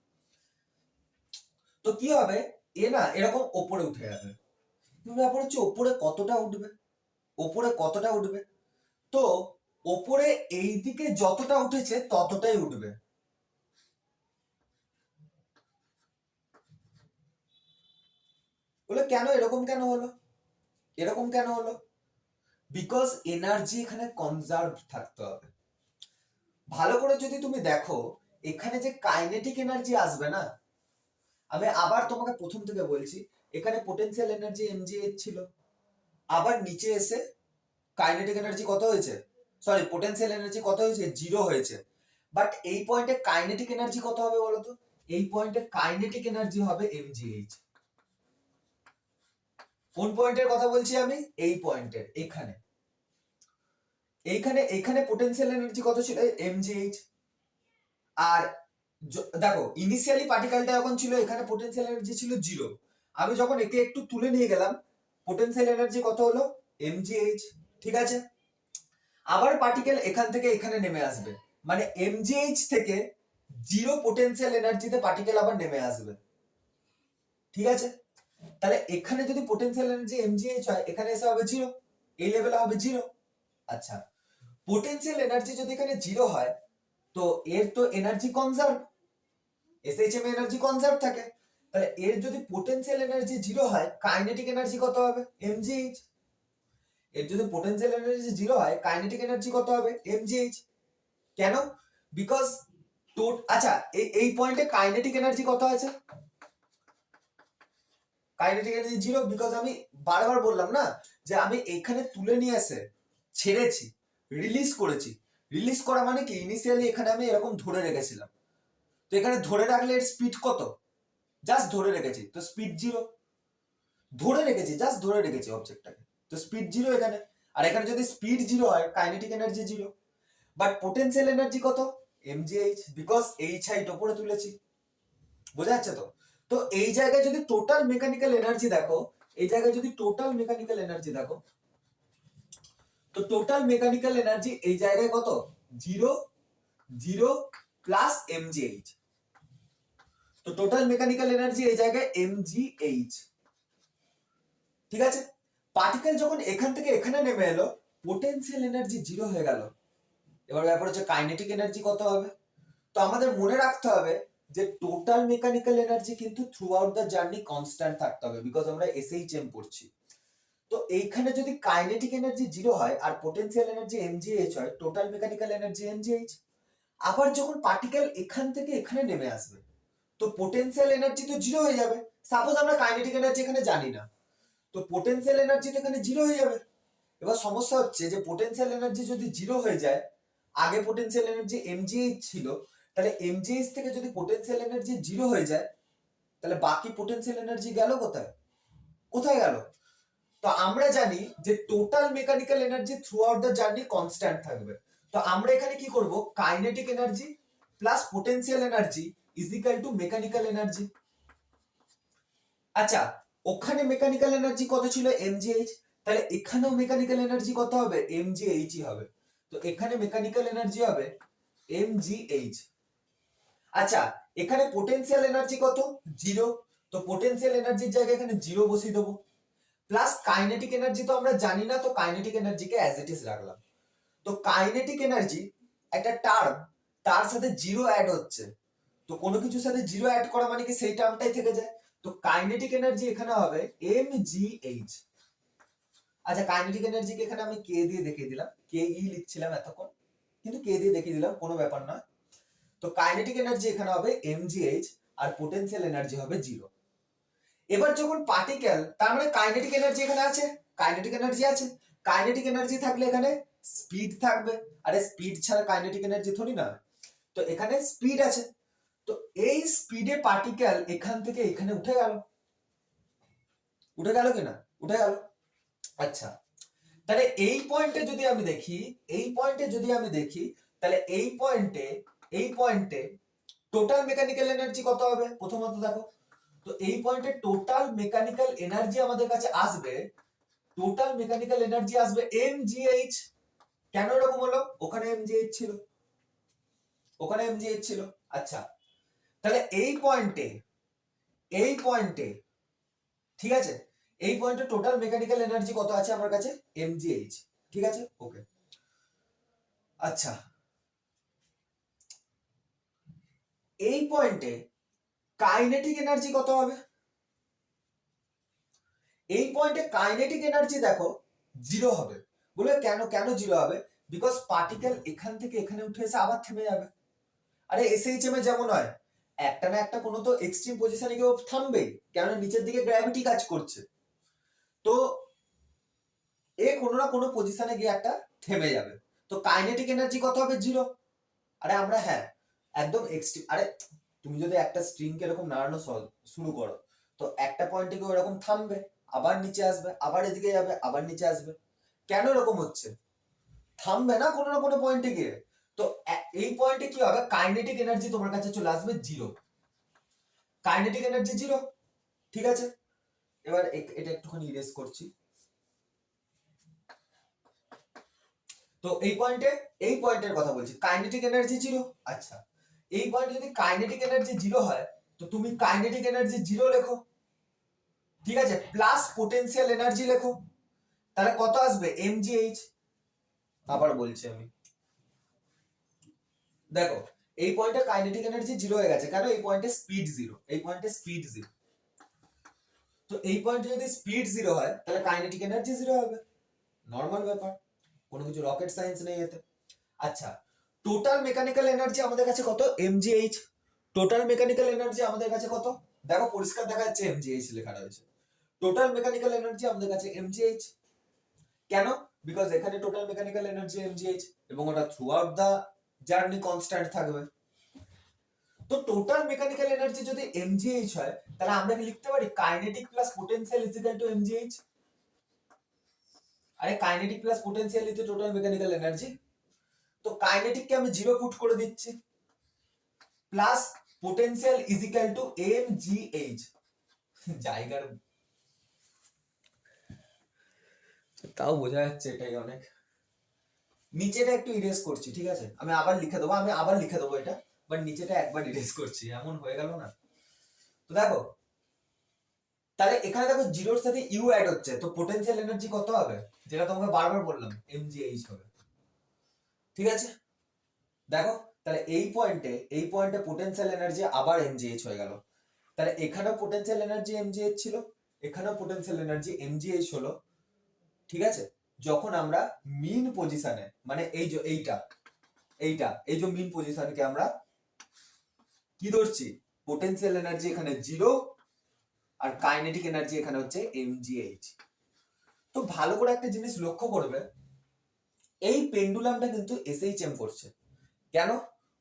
তো কি হবে, এ না এরকম ওপরে উঠে যাবে, কিন্তু ব্যাপার হচ্ছে ওপরে কতটা উঠবে, ওপরে কতটা উঠবে, তো ওপরে এই দিকে যতটা উঠেছে ততটাই উঠবে। বলে কেন এরকম কেন হলো, এরকম কেন হলো, বিকজ এনার্জি এখানে কনজার্ভ থাকতে হবে। ভালো করে যদি তুমি দেখো এখানে যে কাইনেটিক এনার্জি আসবে না, আমি আবার তোমাকে প্রথম থেকে বলছি, এখানে পোটেনশিয়াল এনার্জি mgh ছিল, আবার নিচে এসে কাইনেটিক এনার্জি কত হয়েছে, সরি পোটেনশিয়াল এনার্জি কত হয়েছে, 0 হয়েছে। বাট এই পয়েন্টে কাইনেটিক এনার্জি কত হবে বলতো, এই পয়েন্টে কাইনেটিক এনার্জি হবে mgh। কোন পয়েন্টের কথা বলছি আমি, এই পয়েন্টের, এখানে এইখানে এখানে পোটেনশিয়াল এনার্জি কত ছিল, mgh। আর দেখো ইনিশিয়ালি পার্টিকেলটা যখন ছিল এখানে পোটেনশিয়াল এনার্জি ছিল 0, আমি যখন একে একটু তুলে নিয়ে গেলাম পোটেনশিয়াল এনার্জি কত হলো, mgh। ঠিক আছে, আবার পার্টিকেল এখান থেকে এখানে নেমে আসবে, মানে mgh থেকে 0 পোটেনশিয়াল এনার্জিতে পার্টিকেল আবার নেমে আসবে। ঠিক আছে, তাহলে এখানে যদি পোটেনশিয়াল এনার্জি mgh হয়, এখানে এসে হবে 0, এই লেভেলে হবে 0। আচ্ছা, পোটেনশিয়াল এনার্জি যদি এখানে 0 হয় তো এর তো energy conserve, SHM energy conserve থাকে, তাহলে এর যদি পোটেনশিয়াল এনার্জি 0 হয় কাইনেটিক এনার্জি কত হবে, mgh। এর যদি পোটেনশিয়াল এনার্জি 0 হয় কাইনেটিক এনার্জি কত হবে, mgh। কেন, বিকজ আচ্ছা এই পয়েন্টে কাইনেটিক এনার্জি কত আছে, কাইনেটিক এনার্জি 0, বিকজ আমি বারবার বললাম না যে আমি এখানে তুলে নিয়ে এসে ছেড়েছি, রিলিজ করেছি। রিলিজ করা মানে কি, ইনিশিয়ালি এখানে আমি এরকম ধরে রেখেছিলাম, তো এখানে ধরে রাখলে এর স্পিড কত, জাস্ট ধরে রেখেছি, তো স্পিড 0, ধরে রেখেছি, জাস্ট ধরে রেখেছি অবজেক্টটাকে, তো স্পিড 0 এখানে। আর এখানে যদি স্পিড 0 হয় kinetic energy 0, but potential energy কত, mgh, বিকজ h হাইট উপরে তুলেছি। বোঝা যাচ্ছে তো, তো এই জায়গায় যদি টোটাল মেকানিক্যাল এনার্জি দেখো, এই জায়গায় যদি টোটাল মেকানিক্যাল এনার্জি দেখো, তো টোটাল মেকানিক্যাল এনার্জি এই জায়গায় কত, 0 0 প্লাস mgh, তো টোটাল মেকানিক্যাল এনার্জি এই জায়গায় mgh। ঠিক আছে, পার্টিকেল যখন এখান থেকে এখানে নেমে এলো পোটেনশিয়াল এনার্জি 0 হয়ে গেল, এবার ব্যাপার হচ্ছে কাইনেটিক এনার্জি কত হবে। তো আমাদের মনে রাখতে হবে যে টোটাল মেকানিক্যাল এনার্জি কিন্তু through out the journey constant থাকতে হবে, বিকজ আমরা এসএইচএম পড়ছি। তো এইখানে যদি কাইনেটিক এনার্জি 0 হয় আর পোটেনশিয়াল এনার্জি mgh হয়, টোটাল মেকানিক্যাল এনার্জি mgh। আবার যখন পার্টিকেল এখান থেকে এখানে নেমে আসবে তো পোটেনশিয়াল এনার্জি তো 0 হয়ে যাবে, সাপোজ আমরা কাইনেটিক এনার্জি এখানে জানি না, তো পোটেনশিয়াল এনার্জি তো এখানে 0 হয়ে যাবে। এবার সমস্যা হচ্ছে যে পোটেনশিয়াল এনার্জি যদি 0 হয়ে যায়, আগে পোটেনশিয়াল এনার্জি mgh ছিল, তাহলে mgh থেকে যদি পোটেনশিয়াল এনার্জি 0 হয়ে যায় তাহলে বাকি পোটেনশিয়াল এনার্জি গেল কোথায়, কোথায় গেল। তো আমরা জানি যে total mechanical energy through out the journey constant থাকবে, তো আমরা এখানে কি করব, kinetic energy plus potential energy is equal two mechanical energy. আচ্ছা, ওখানে মেকানিক্যাল এনার্জি কত ছিল, mgh, তাহলে এখানেও মেকানিক্যাল এনার্জি কত হবে, mgh ই হবে, তো এখানে মেকানিক্যাল এনার্জি হবে mgh। আচ্ছা, এখানে পোটেনশিয়াল এনার্জি কত, 0, তো পোটেনশিয়াল এনার্জির জায়গায় এখানে 0 বসিয়ে দেবো, প্লাস কাইনেটিক এনার্জি তো আমরা জানি না, তো কাইনেটিক এনার্জিকে অ্যাজ ইট ইজ রাখলাম। তো কাইনেটিক এনার্জি একটা টার্ম, তার সাথে 0 অ্যাড হচ্ছে, তো কোনো কিছুর সাথে 0 অ্যাড করা মানে কি সেই টার্মটাই থেকে যায়, তো কাইনেটিক এনার্জি এখানে হবে mgh। আচ্ছা, কাইনেটিক এনার্জিকে এখানে আমি কে দিয়ে দেখিয়ে দিলাম, কে ই লিখছিলাম এতক্ষণ, কিন্তু কে দিয়ে দেখিয়ে দিলাম, কোনো ব্যাপার না। তো কাইনেটিক এনার্জি এখানে হবে mgh আর পোটেনশিয়াল এনার্জি হবে 0। এবার যখন পার্টিকেল, তার মানে কাইনেটিক এনার্জি এখানে আছে, কাইনেটিক এনার্জি আছে, কাইনেটিক এনার্জি থাকলে এখানে স্পিড থাকবে, আরে স্পিড ছাড়া কাইনেটিক এনার্জি থরি না, তো এখানে স্পিড আছে, তো এই স্পিডে পার্টিকেল এখান থেকে এখানে উঠে গেল, উঠে গেল কিনা, উঠে গেল। আচ্ছা, তাহলে এই পয়েন্টে যদি আমি দেখি, এই পয়েন্টে যদি আমি দেখি, তাহলে এই পয়েন্টে টোটাল মেকানিক্যাল এনার্জি কত হবে প্রথমত দেখো, তো এই পয়েন্টে টোটাল মেকানিক্যাল এনার্জি আমাদের কাছে আসবে, টোটাল মেকানিক্যাল এনার্জি আসবে mgh। কেন এরকম হলো, ওখানে mgh ছিল, ওখানে mgh ছিল। আচ্ছা, তাহলে এই পয়েন্টে, এই পয়েন্টে, ঠিক আছে, এই পয়েন্টে টোটাল মেকানিক্যাল এনার্জি কত আছে আমার কাছে, mgh। ঠিক আছে, ওকে। আচ্ছা, এই পয়েন্টে কাইনেটিক এনার্জি কত হবে, এই পয়েন্টে কাইনেটিক এনার্জি দেখো 0 হবে, বলে কেন কেন জিরো হবে? বিকজ পার্টিকেল এখান থেকে এখানে উঠে এসে আবার থেমে যাবে। আরে এসএইচএম এ যেমন হয়, একটা না একটা কোনো তো এক্সট্রিম পজিশনে গিয়ে থামবে, কেন নিচের দিকে গ্র্যাভিটি কাজ করছে, তো এ কোনো না কোনো পজিশনে গিয়ে একটা থেমে যাবে। তো কাইনেটিক এনার্জি কত হবে? জিরো। আরে আমরা হ্যাঁ একদম এক্সট্রিম, আরে তুমি যদি একটা স্ট্রিং কে এরকম নাড়ানো শুরু করো, তো একটা পয়েন্টে গিয়ে এরকম থামবে, আবার নিচে আসবে, আবার এদিকে যাবে, আবার নিচে আসবে। কেন এরকম হচ্ছে? থামবে না কোনো না কোনো পয়েন্টে গিয়ে। তো এই পয়েন্টে কি হবে? কাইনেটিক এনার্জি তোমার কাছে চলে আসবে জিরো। কাইনেটিক এনার্জি জিরো, ঠিক আছে। এবার এটা একটুখানি ইরেজ করছি। তো এই পয়েন্টের কথা বলছি, কাইনেটিক এনার্জি জিরো। আচ্ছা, এই পয়েন্টে যদি কাইনেটিক এনার্জি জিরো হয়, তো তুমি কাইনেটিক এনার্জি জিরো লেখো, ঠিক আছে, প্লাস পোটেনশিয়াল এনার্জি লেখো, তাহলে কত আসবে? mgh। আবার বলছি আমি, দেখো এই পয়েন্টে কাইনেটিক এনার্জি জিরো হয়ে গেছে, কেন? এই পয়েন্টে স্পিড জিরো, এই পয়েন্টে স্পিড জিরো। তো এই পয়েন্টে যদি স্পিড জিরো হয়, তাহলে কাইনেটিক এনার্জি জিরো হবে, নর্মাল ব্যাপার, কোনো কিছু রকেট সায়েন্স নেই এতে। আচ্ছা, টোটাল মেকানিক্যাল এনার্জি আমাদের কাছে কত? mgh। টোটাল মেকানিক্যাল এনার্জি আমাদের কাছে কত? দেখো পরিষ্কার দেখা যাচ্ছে mgh লেখা রয়েছে। টোটাল মেকানিক্যাল এনার্জি আমাদের কাছে mgh। কেন? বিকজ এখানে টোটাল মেকানিক্যাল এনার্জি mgh, এবং ওটা throughout the journey constant থাকবে। তো টোটাল মেকানিক্যাল এনার্জি যদি mgh হয়, তাহলে আমরা কি লিখতে পারি kinetic plus potential is equal to mgh? আরে kinetic plus potential is total mechanical energy. তো কাইনেটিক কে আমি জিরো পুট করে দিচ্ছি, plus potential is equal to mgh। জায়গার তাও বোঝা যাচ্ছে এটাই অনেক। নিচেটা একটু ইরেজ করছি, ঠিক আছে, আমি আবার লিখে দেবো এটা, বাট নিচেটা একবার ইরেজ করছি, এমন হয়ে গেল না। তো দেখো, তাহলে এখানে দেখো জিরোর সাথে ইউ অ্যাড হচ্ছে, তো পোটেনশিয়াল এনার্জি কত হবে? যেটা তোমাকে বারবার বললাম, mgh হবে, ঠিক আছে। দেখো, তাহলে এই পয়েন্টে পোটেনশিয়াল এনার্জি আবার mgh হয়ে গেল, তাহলে এখানেও পোটেনশিয়াল এনার্জি mgh ছিল, এখানেও পোটেনশিয়াল এনার্জি mgh হলো, ঠিক আছে। যখন আমরা মিন পজিশনে, মানে এই যে এই যে মিন পজিশনকে আমরা কি ধরছি? পোটেনশিয়াল এনার্জি এখানে জিরো, আর কাইনেটিক এনার্জি এখানে হচ্ছে mgh। তো ভালো করে একটা জিনিস লক্ষ্য করবে, এই পেন্ডুলামটা কিন্তু এসএইচএম করছে, কেন?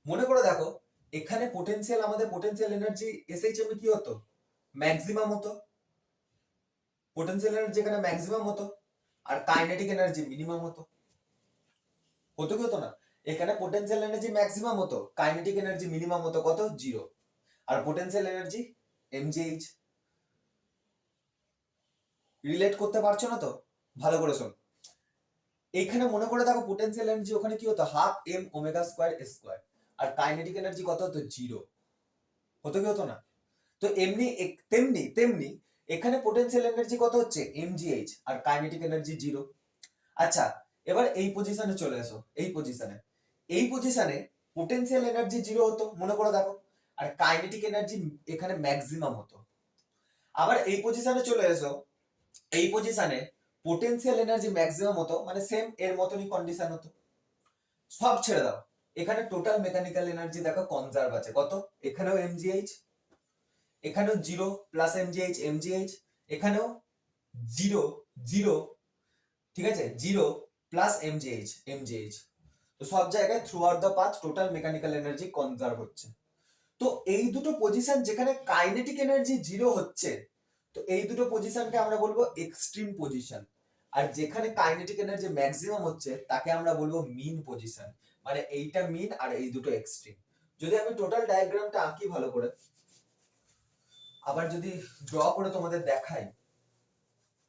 মনে করে দেখো, এখানে পোটেনশিয়াল, আমাদের পোটেনশিয়াল এনার্জি এসএইচএম এ কি হতো? ম্যাক্সিমাম হতো। পোটেনশিয়াল এনার্জি এখানে ম্যাক্সিমাম হতো, আর কাইনেটিক এনার্জি মিনিমাম হতো। হতো কি হতো না? এখানে পোটেনশিয়াল এনার্জি ম্যাক্সিমাম হতো, কাইনেটিক এনার্জি মিনিমাম হতো, কত? জিরো। আর পোটেনশিয়াল এনার্জি mgh। রিলেট করতে পারছো না তো? ভালো করে শোন, এখানে মনে করে দেখো পোটেনশিয়াল এনার্জি ওখানে কি হতো? Half M omega square square, আর কাইনেটিক এনার্জি কত হতো? জিরো। হতো কি হতো না? তো এমনি তেমনি তেমনি এখানে পোটেনশিয়াল এনার্জি কত হচ্ছে? mgh, আর কাইনেটিক এনার্জি জিরো। আচ্ছা, এবার এই পজিশনে চলে এসো, এই পজিশনে পোটেনশিয়াল এনার্জি জিরো হতো, মনে করে দেখো, আর কাইনেটিক এনার্জি এখানে ম্যাক্সিমাম হতো। আবার এই পজিশনে চলে এসো, এই পজিশনে পোটেনশিয়াল এনার্জি ম্যাক্সিমাম হতো, মানে সেম এর মতনই কন্ডিশন হতো। সব ছেড়ে দাও, এখানে টোটাল মেকানিক্যাল এনার্জি দেখো কনজার্ভ আছে, কত? এখানেও mgh, এখানেও জিরো প্লাস mgh, এখানেও জিরো জিরো, ঠিক আছে, জিরো প্লাস mgh। তো সব জায়গায় through out the path total mechanical energy conserve হচ্ছে। তো এই দুটো পজিশন যেখানে কাইনেটিক এনার্জি জিরো হচ্ছে, তো এই দুটো পজিশনকে আমরা বলবো এক্সট্রিম পজিশন, আর যেখানে কাইনেটিক এনার্জি ম্যাক্সিমাম হচ্ছে তাকে আমরা বলবো মিন পজিশন, মানে এইটা মিন আর এই দুটো এক্সট্রিম। যদি আমি টোটাল ডায়াগ্রামটা আঁকি ভালো করে, আবার যদি ড্র করে তোমাদের দেখাই,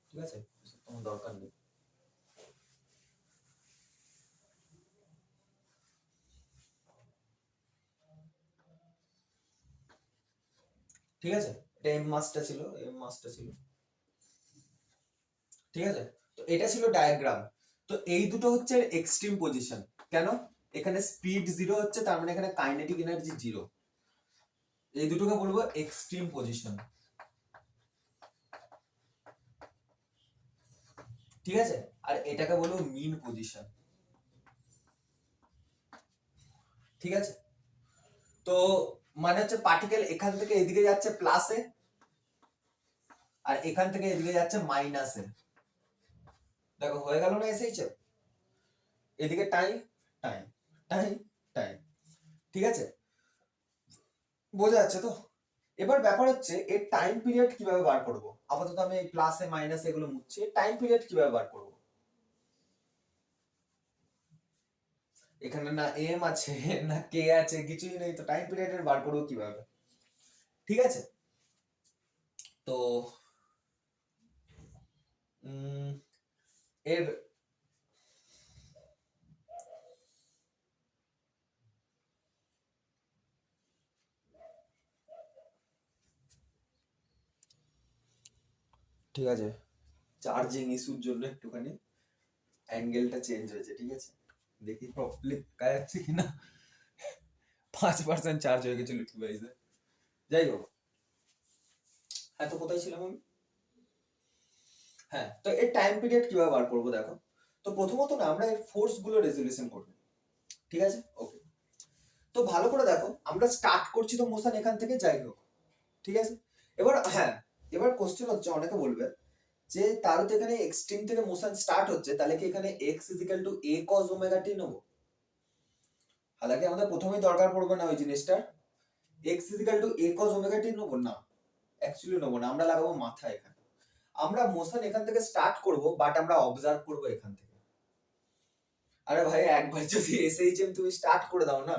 ঠিক আছে, তোমার দরকার নেই। ঠিক আছে, এটা এম মাসটা ছিল, ঠিক আছে। তো এটা ছিল ডায়াগ্রাম। তো এই দুটো হচ্ছে এক্সট্রিম পজিশন, কেন? এখানে স্পিড জিরো হচ্ছে, তার মানে এখানে কাইনেটিক এনার্জি জিরো, এই দুটোকে বলবো এক্সট্রিম পজিশন, ঠিক আছে, আর এটাকে বলবো মিন পজিশন। ঠিক আছে, তো মানে হচ্ছে পার্টিকেল এখান থেকে এদিকে যাচ্ছে প্লাসে, আর এখান থেকে এদিকে যাচ্ছে মাইনাসে। দেখো হয়ে গেল না এসএইচ? এদিকে টাইম টাইম টাইম টাইম। ঠিক আছে, বোঝা যাচ্ছে তো? এবার ব্যাপার হচ্ছে এর টাইম পিরিয়ড কিভাবে বার করব। আপাতত আমি এই প্লাসে মাইনাসে এগুলো মুছছি, টাইম পিরিয়ড কিভাবে বার করব। এখানে না এম আছে না কে আছে, কিছুই নেই, তো টাইম পিরিয়ড বার করবো কিভাবে? ঠিক আছে, তো এর ঠিক আছে, চার্জিং ইস্যুর জন্য একটুখানি অ্যাঙ্গেলটা চেঞ্জ হয়েছে। ঠিক আছে, দেখি প্রপারলি কাজ যাচ্ছে কিনা। 5% চার্জ হয়ে গেছিল ডিভাইসে। যাই হোক, হ্যাঁ তো কোথায় ছিলাম আমি? হ্যাঁ, তো এর টাইম পিরিয়ড কিভাবে বার করবো দেখো। তো প্রথমত না আমরা এর ফোর্স গুলো রেজলিউশন করবো। ঠিক আছে, ওকে। তো ভালো করে দেখো, আমরা স্টার্ট করছি তো মোশন এখান থেকে, যাই হোক। ঠিক আছে, এবার হ্যাঁ, এবার কোশ্চেন হচ্ছে, অনেকে বলবে যে তার তো এখানে এক্সট্রিম থেকে মোশন স্টার্ট হচ্ছে, তাহলে কি এখানে x a cos omega t নেবো? হালাকি আমাদের প্রথমেই দরকার পড়বে না ওই জিনিসটা। x a cos omega t নেবো না, অ্যাকচুয়ালি নেবো না, আমরা লাগাবো মাথা এখানে। আমরা মোশন এখান থেকে স্টার্ট করব, বাট আমরা অবজার্ভ করব এখান থেকে। আরে ভাই, একবার যদি এসএইচএম তুমি স্টার্ট করে দাও না,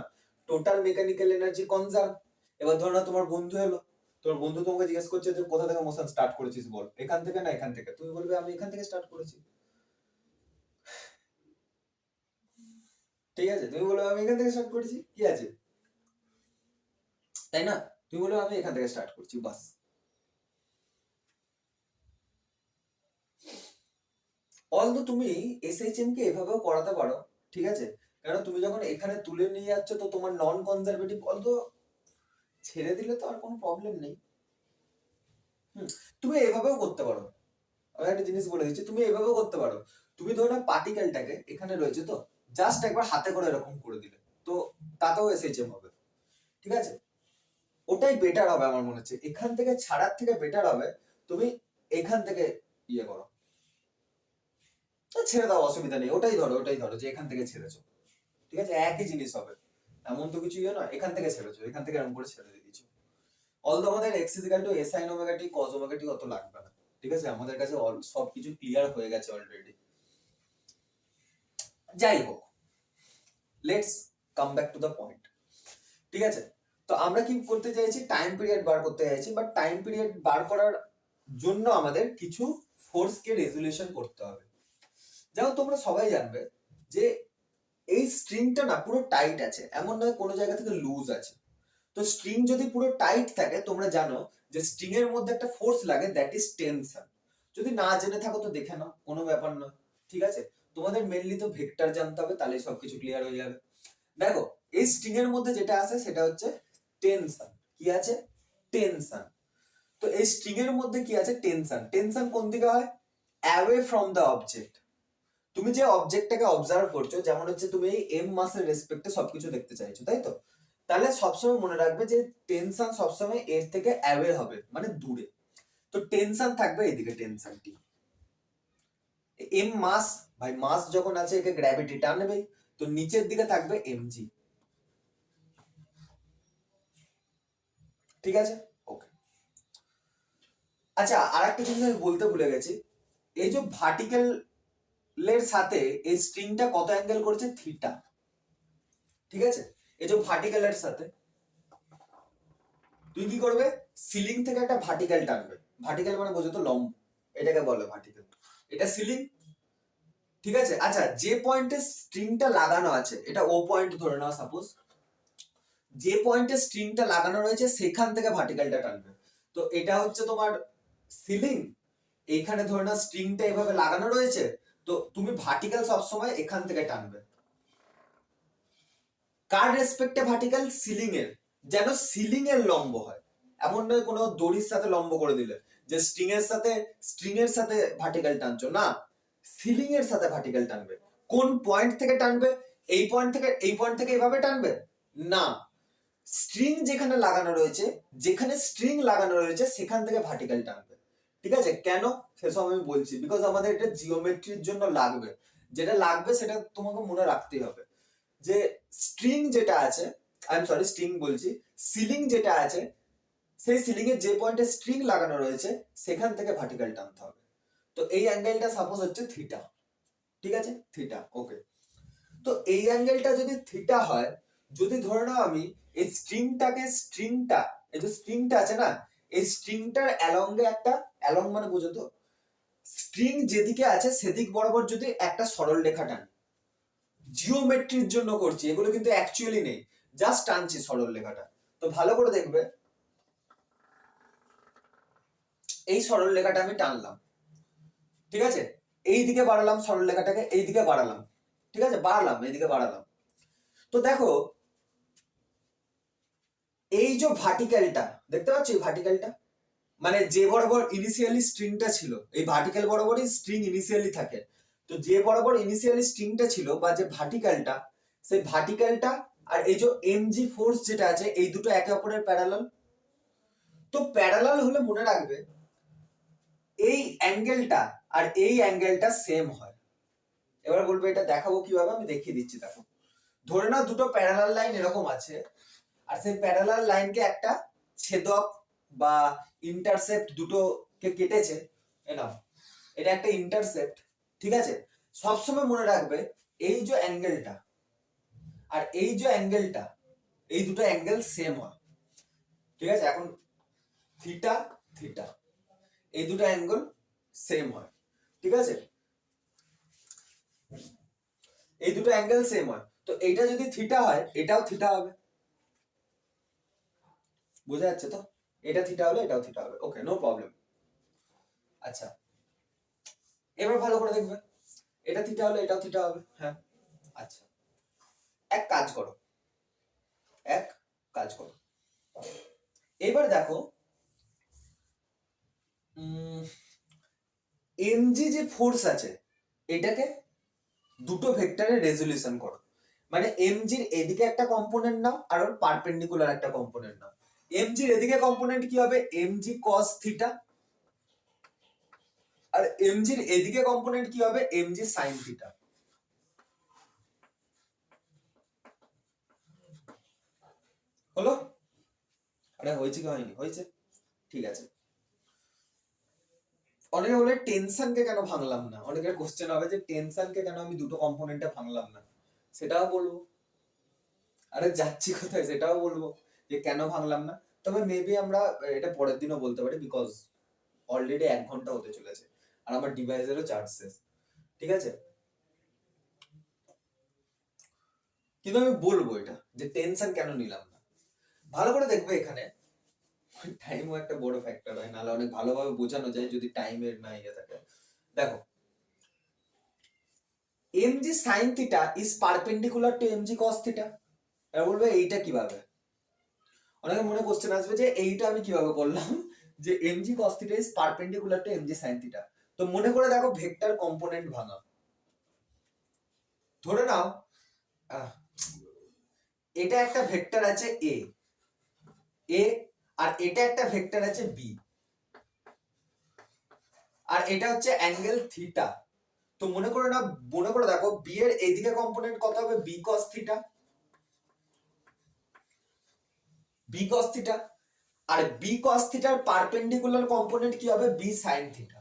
টোটাল মেকানিক্যাল এনার্জি কনজার্ভ। এবার ধরো না তোমার বন্ধু এলো, তোমার বন্ধু তোমাকে জিজ্ঞেস করছে যে কোথা থেকে মোশন স্টার্ট করেছিস বল, এখান থেকে না এখান থেকে, তুমি বলবে আমি এখান থেকে স্টার্ট করেছি। ঠিক আছে, তুমি বলবে আমি এখান থেকে স্টার্ট করেছি, কি আছে, তাই না? তুমি বলবে আমি এখান থেকে স্টার্ট করছি, বাস। অলদো তুমি এসএইচএম কে এভাবেও পড়াতে পারো। ঠিক আছে, কারণ তুমি যখন এখানে তুলে নিয়ে যাচ্ছ, তো তোমার নন কনজারভেটিভ অলদো ছেড়ে দিলে তো আর কোনো প্রবলেম নেই। তুমি এভাবেও করতে পারো, আমি একটা জিনিস বলে দিচ্ছি, তুমি এভাবেও করতে পারো। তুমি ধরো না পার্টিকেলটাকে এখানে রয়েছে, তো জাস্ট একবার হাতে করে এরকম করে দিলে, তো তাতেও এসএইচএম হবে। ঠিক আছে, ওটাই বেটার হবে আমার মনে হচ্ছে, এখান থেকে ছাড়ার থেকে বেটার হবে তুমি এখান থেকে ইয়ে করো। ছেড়ে দাও, অসুবিধা নেই, ওটাই ধরো যে এখান থেকে ছেড়েছো। ঠিক আছে, একই জিনিস হবে, এমন তো কিছু ইয়ে নয়, এখান থেকে ছেড়েছো, এখান থেকে এরকম করে ছেড়ে দিয়েছো। অলদো আমাদের x a sin omega t cos omega t অত লাগবে না। ঠিক আছে, আমাদের কাছে সবকিছু ক্লিয়ার হয়ে গেছে অলরেডি। যাই হোক, let's come back to the point. ঠিক আছে, তো আমরা কি করতে চাইছি, টাইম পিরিয়ড বার করতে চাইছি, বাট টাইম পিরিয়ড বার করার জন্য আমাদের কিছু ফোর্সকে রেজুলেশন করতে হবে। যেমন তোমরা সবাই জানবে যে এই স্ট্রিংটা না পুরো টাইট আছে, এমন নয় কোনো জায়গা থেকে লুজ আছে। তো স্ট্রিং যদি পুরো টাইট থাকে, তোমরা জানো যে স্ট্রিং এর মধ্যে একটা ফোর্স লাগে, দ্যাট ইজ টেনশন। যদি না জেনে থাকো তো দেখে নাও, কোনো ব্যাপার না। ঠিক আছে, তোমাদের মেনলি তো ভেক্টর জানতে হবে, তাহলে সবকিছু ক্লিয়ার হয়ে যাবে। দেখো, এই স্ট্রিং এর মধ্যে যেটা আছে সেটা হচ্ছে টেনশন। কি আছে? টেনশন। তো এই স্ট্রিং এর মধ্যে কি আছে? টেনশন। টেনশন কোন দিকে হয়? Away from the object. তুমি যে অবজেক্টটাকে অবজার্ভ করছো, যেমন হচ্ছে তুমি এই এম মাসের রেসপেক্টে সবকিছু দেখতে চাইছো, তাই তো? তাহলে সবসময় মনে রাখবে যে টেনশন সবসময় এর থেকে অ্যাওয়ে হবে, মানে দূরে। তো টেনশন থাকবে এদিকে, টেনশনটি এম মাস, ভাই মাস যখন আছে একে গ্র্যাভিটি টানবে, তো নিচের দিকে থাকবে এমজি। ঠিক আছে, ওকে। আচ্ছা, আর একটা জিনিস আমি বলতে ভুলে গেছি, এই যে ভার্টিক্যাল এর সাথে এই স্ট্রিংটা কত অ্যাঙ্গেল করেছে? থিটা। ঠিক আছে, এই যে ভার্টিক্যাল এর সাথে তুই কি করবে, সিলিং থেকে একটা ভার্টিক্যাল টানবে। ভার্টিক্যাল মানে বোঝো তো লম্ব, এটাকে বলে ভার্টিক্যাল। এটা সিলিং। ঠিক আছে, আচ্ছা যে পয়েন্টে স্ট্রিংটা লাগানো আছে, এটা ও পয়েন্ট ধরে নাও সাপোজ, যে পয়েন্টে স্ট্রিংটা লাগানো রয়েছে সেখান থেকে ভার্টিক্যালটা টানবে। তো এটা হচ্ছে তোমার সিলিং, এইখানে ধরে নাও স্ট্রিংটা এভাবে লাগানো রয়েছে, তো তুমি ভার্টিক্যাল সবসময় এখান থেকে টানবে। কার রেসপেক্টে ভার্টিক্যাল? সিলিং এর, যেন সিলিং এর লম্ব হয়। এমন নয় কোনো দড়ির সাথে লম্ব করে দিলে যে স্ট্রিং এর সাথে ভার্টিক্যাল টানছো, না। সিলিং এর সাথে ভার্টিক্যাল টানবে। কোন পয়েন্ট থেকে টানবে? এই পয়েন্ট থেকে, এই পয়েন্ট থেকে এভাবে টানবে না, স্ট্রিং যেখানে লাগানো রয়েছে, যেখানে স্ট্রিং লাগানো রয়েছে সেখান থেকে ভার্টিক্যাল টানবে। ঠিক আছে? কেন সেসব আমি বলছি, বিকজ আমাদের এটা জিওমেট্রির জন্য লাগবে। যেটা লাগবে সেটা তোমাকে মনে রাখতেই হবে, যে স্ট্রিং যেটা আছে, আই এম সরি স্ট্রিং বলছি, সিলিং যেটা আছে, সেই সিলিং এর যে পয়েন্টে স্ট্রিং লাগানো রয়েছে সেখান থেকে ভার্টিক্যাল টানতে হবে। তো এই অ্যাঙ্গেলটা সাপোজ হচ্ছে থিটা। ঠিক আছে? থিটা, ওকে। তো এই অ্যাঙ্গেলটা যদি থিটা হয়, যদি ধরে নাও আমি এই স্ট্রিংটা, এই যে স্ট্রিংটা আছে না, এই স্ট্রিংটার অ্যালঙ্গে একটা, অ্যালং মানে বুঝো তো, স্ট্রিং যেদিকে আছে সেদিক বরাবর যদি একটা সরল রেখা টানি, জিওমেট্রির জন্য করছি, এগুলো কিন্তু অ্যাকচুয়ালি নেই, জাস্ট টানছি সরল রেখাটা। তো ভালো করে দেখবে, এই সরল রেখাটা আমি টানলাম, ঠিক আছে? এই দিকে বাড়ালাম সরল রেখাটাকে, এই দিকে বাড়ালাম, ঠিক আছে, বাড়ালাম, এইদিকে বাড়ালাম। তো দেখো এই যে ভার্টিক্যালটা দেখতে পাচ্ছ, এই ভার্টিক্যালটা মানে যে বরাবর ইনিশিয়ালি স্ট্রিংটা ছিল, এই ভার্টিক্যাল বরাবরই স্ট্রিং ইনিশিয়ালি থাকে। তো যে বরাবর ইনিশিয়ালি স্ট্রিংটা ছিল বা যে ভার্টিক্যালটা, সেই ভার্টিক্যালটা আর এই যে এমজি ফোর্স যেটা আছে, এই দুটো একে অপরের প্যারালাল। তো প্যারালাল হলে মনে রাখবে এই অ্যাঙ্গেলটা আর এই অ্যাঙ্গেলটা সেম হয়। এবার বলবো এটা দেখাবো কিভাবে, আমি দেখিয়ে দিচ্ছি। দেখো, ধরে নাও দুটো প্যারালাল লাইন এরকম আছে, আর সেই প্যারালাল লাইনকে একটা ছেদক বা ইন্টারসেপ্ট দুটোকে কেটেছে, নাও এটা একটা ইন্টারসেপ্ট। ঠিক আছে? সবসময় মনে রাখবে এই যে অ্যাঙ্গেলটা আর এই যে অ্যাঙ্গেলটা, এই দুটো অ্যাঙ্গেল সেম হয়। ঠিক আছে? এখন থিটা থিটা, এই দুটো অ্যাঙ্গেল সেম হয়। ঠিক আছে? এই দুটো অ্যাঙ্গেল সেম হয়। তো এইটা যদি থিটা হয়, এটাও থিটা হবে। বোঝা যাচ্ছে তো? এটা থিটা হলে এটাও থিটা হবে। ওকে, নো প্রবলেম। আচ্ছা, এবার ভালো করে দেখবে, এটা থিটা হলে এটাও থিটা হবে। হ্যাঁ, আচ্ছা, এক কাজ করো, এক কাজ করো, এবার দেখো এমজি যে ফোর্স আছে, এটাকে দুটো ভেক্টরে রেজোলিউশন করো। মানে এমজির এদিকে একটা কম্পোনেন্ট নাও আর ওর পারপেন্ডিকুলার একটা কম্পোনেন্ট নাও। এমজির এদিকে কম্পোনেন্ট কি হবে? MG cos theta. আর এমজির এদিকে কম্পোনেন্ট কি হবে? MG sine theta. হলো? আরে হয়েছে কি হয়নি? হয়েছে। ঠিক আছে। অনেকে বলে টেনশনকে কেন ভাঙলাম না, অনেকের কোশ্চেন হবে যে টেনশনকে কেন আমি দুটো কম্পোনেন্টে ভাঙলাম না, সেটাও বলবো। আরে যাচ্ছি কোথায় সেটাও বলবো, যে কেন ভাঙলাম না। তবে মেবি আমরা এটা পরের দিনও বলতে পারি, বিকজ অলরেডি 1 ঘন্টা হতে চলেছে আর আমার ডিভাইসেরও চার্জ শেষ। ঠিক আছে? কিন্তু আমি বলবো এটা, যে টেনশন কেন নিলাম না। ভালো করে দেখবে, এখানে টাইমও একটা বড় ফ্যাক্টর হয়, নাহলে অনেক ভালোভাবে বোঝানো যায় যদি টাইমের না ইয়ে থাকে। দেখো, mg sin theta is perpendicular to mg cos theta। এবার বলবে এইটা কিভাবে? অনেকের মনে কোশ্চেন আসবে যে এইটা আমি কিভাবে করলাম, যে mg cos theta is perpendicular to mg sin theta। তো মনে করে দেখো ভেক্টর কম্পোনেন্ট ভাঙা। ধরে নাও এটা একটা ভেক্টর আছে a, আর এটা একটা ভেক্টর আছে b, আর এটা হচ্ছে অ্যাঙ্গেল থিটা। তো মনে করে দেখো b এর এইদিকে কম্পোনেন্ট কত হবে? b cos theta, b cos theta। আর b cos theta এর পারপেন্ডিকুলার কম্পোনেন্ট কি হবে? b sin theta।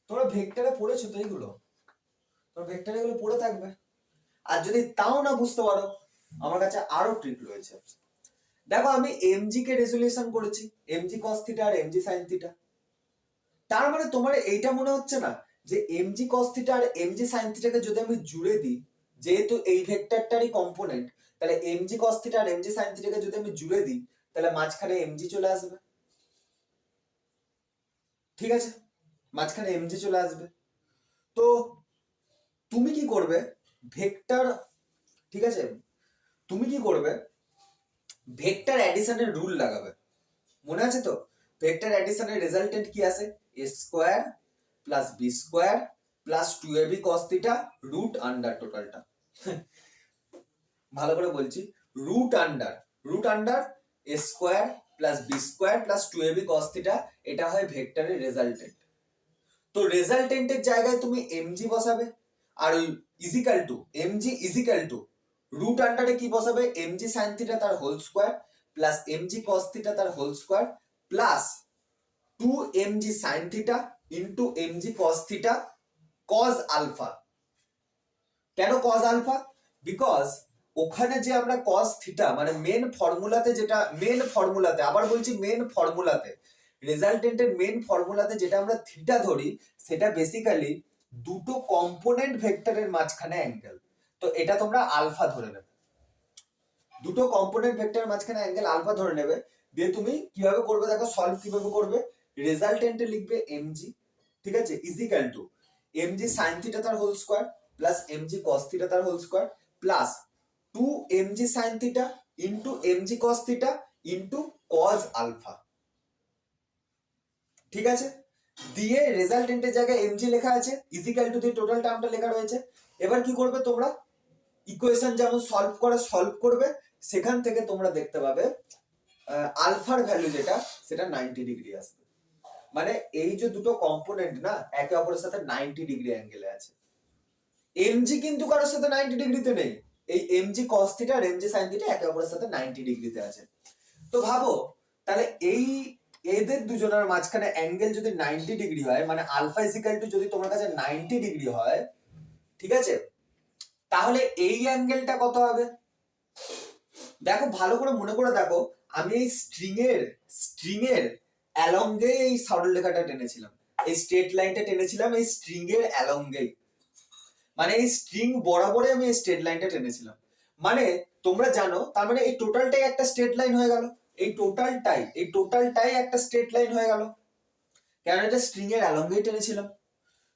তোমরা ভেক্টরে পড়েছো তো এগুলো, তোমরা ভেক্টরে এগুলো পড়ে থাকবে। আর যদি তাও না বুঝতে পারো, আমার কাছে আরো ট্রিক রয়েছে। দেখো, আমি mg কে রেজোলিউশন করেছি, mg cos theta আর mg sin theta। তার মানে তোমার এইটা মনে হচ্ছে না যে mg cos theta আর mg sin theta কে যদি আমি জুড়ে দিই, যেহেতু এই ভেক্টরটারই কম্পোনেন্ট, তাহলে mg cos theta আর mg sin theta কে যদি আমি জুড়ে দিই, তাহলে মাঝখানে mg চলে আসবে। ঠিক আছে? মাঝখানে mg চলে আসবে। তো তুমি কি করবে? ভেক্টর, ঠিক আছে, তুমি কি করবে? ভেক্টর অ্যাডিশনের রুল লাগাবে। মনে আছে তো? ভেক্টর অ্যাডিশনের রেজাল্টেন্ট কি আসে? a square plus B square plus 2ab cos theta root under টোটালটা। ভালো করে বলছি, root under A square plus B square plus 2ab cos theta, এটা হয় ভেক্টরের রেজাল্টেন্ট। তো রেজাল্টেন্টের জায়গায় তুমি এমজি বসাবে, আর ওই ইজিক্যাল টু রুট আন্ডারে কি বসাবে, এমজি সাইন থিটা তার whole square plus MG cos theta তার whole square plus 2mg sine theta into MG cos theta cos alpha. কেন কজ আলফা? বিকজ ওখানে যে আমরা কস থিটা মানে মেন ফর্মুলাতে আবার বলছি মেন ফর্মুলাতে রেজাল্টেন্টের মেন ফর্মুলাতে যেটা আমরা থিটা ধরি, সেটা বেসিক্যালি দুটো কম্পোনেন্ট ভেক্টরের মাঝখানে অ্যাঙ্গেল। তো এটা তোমরা আলফা ধরে নেবে, দুটো কম্পোনেন্ট ভেক্টরের মাঝখানে অ্যাঙ্গেল আলফা ধরে নেবে। দিয়ে তুমি কিভাবে করবে দেখো, সলভ কিভাবে করবে, রেজাল্টেন্টে লিখবে এমজি, ঠিক আছে, equal to MG sine theta তার whole square plus MG cos theta তার whole square plus 2mg sine theta into MG cos theta into cos alpha. ঠিক আছে, দিয়ে রেজাল্টেন্টের জায়গায় এমজি লেখা আছে, ইজিক্যাল টু দিয়ে টোটাল টার্মটা লেখা রয়েছে। এবার কি করবে তোমরা, ইকুয়েশন যেমন সলভ করবে, সেখান থেকে তোমরা দেখতে পাবে আলফার ভ্যালু যেটা সেটা 90 ডিগ্রি আসবে। মানে এই যে দুটো কম্পোনেন্ট না, একে অপরের সাথে 90 ডিগ্রি অ্যাঙ্গেলে আছে। এমজি কিন্তু কারোর সাথে 90 ডিগ্রিতে নেই, এই এমজি কস থিটা আর এমজি সাইন থিটা একে অপরের সাথে 90 ডিগ্রিতে আছে। তো ভাবো তাহলে এই এদের দুজনের মাঝখানে অ্যাঙ্গেল যদি 90 ডিগ্রি হয়, মানে আলফা ইজিক্যাল টু যদি তোমার কাছে 90 ডিগ্রি হয়, ঠিক আছে, তাহলে এই অ্যাঙ্গেলটা কত হবে? দেখো ভালো করে মনে করে দেখো, আমি এই স্ট্রিং এর অ্যালঙ্গে এই সরলরেখাটা টেনেছিলাম, এই স্ট্রেট লাইনটা টেনেছিলাম এই স্ট্রিং এর অ্যালঙ্গে, মানে এই স্ট্রিং বরাবরে আমি এই স্ট্রেট লাইনটা টেনেছিলাম। মানে তোমরা জানো, তার মানে এই টোটালটাই একটা স্ট্রেট লাইন হয়ে গেল, এই টোটালটাই একটা স্ট্রেট লাইন হয়ে গেল, কারণ এটা স্ট্রিং এর অ্যালঙ্গেই টেনেছিলাম।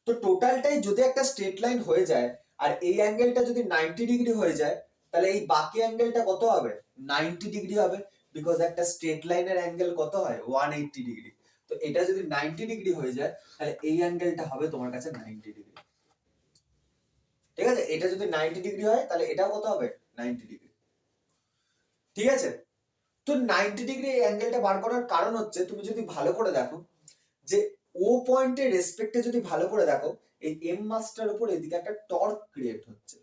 তো টোটালটাই যদি একটা স্ট্রেট লাইন হয়ে যায় আর এই অ্যাঙ্গেলটা যদি 90 ডিগ্রি হয়ে যায়, তাহলে এই বাকি অ্যাঙ্গেলটা কত হবে? 90 ডিগ্রি হবে, বিকজ একটা স্ট্রেট লাইনের অ্যাঙ্গেল কত হয়? 180 ডিগ্রি। তো এটা যদি 90 ডিগ্রি হয়ে যায়, তাহলে এই অ্যাঙ্গেলটা হবে তোমার কাছে 90 ডিগ্রি। ঠিক আছে, এটা যদি 90 ডিগ্রি হয়, তাহলে এটাও কত হবে? 90 ডিগ্রি। ঠিক আছে, তো 90 ডিগ্রি এই অ্যাঙ্গেলটা বার করার কারণ হচ্ছে, তুমি যদি ভালো করে দেখো যে ও পয়েন্টের রেসপেক্টে যদি ভালো করে দেখো, এই এম মাসটার উপর এদিকে একটা টর্ক ক্রিয়েট হচ্ছে।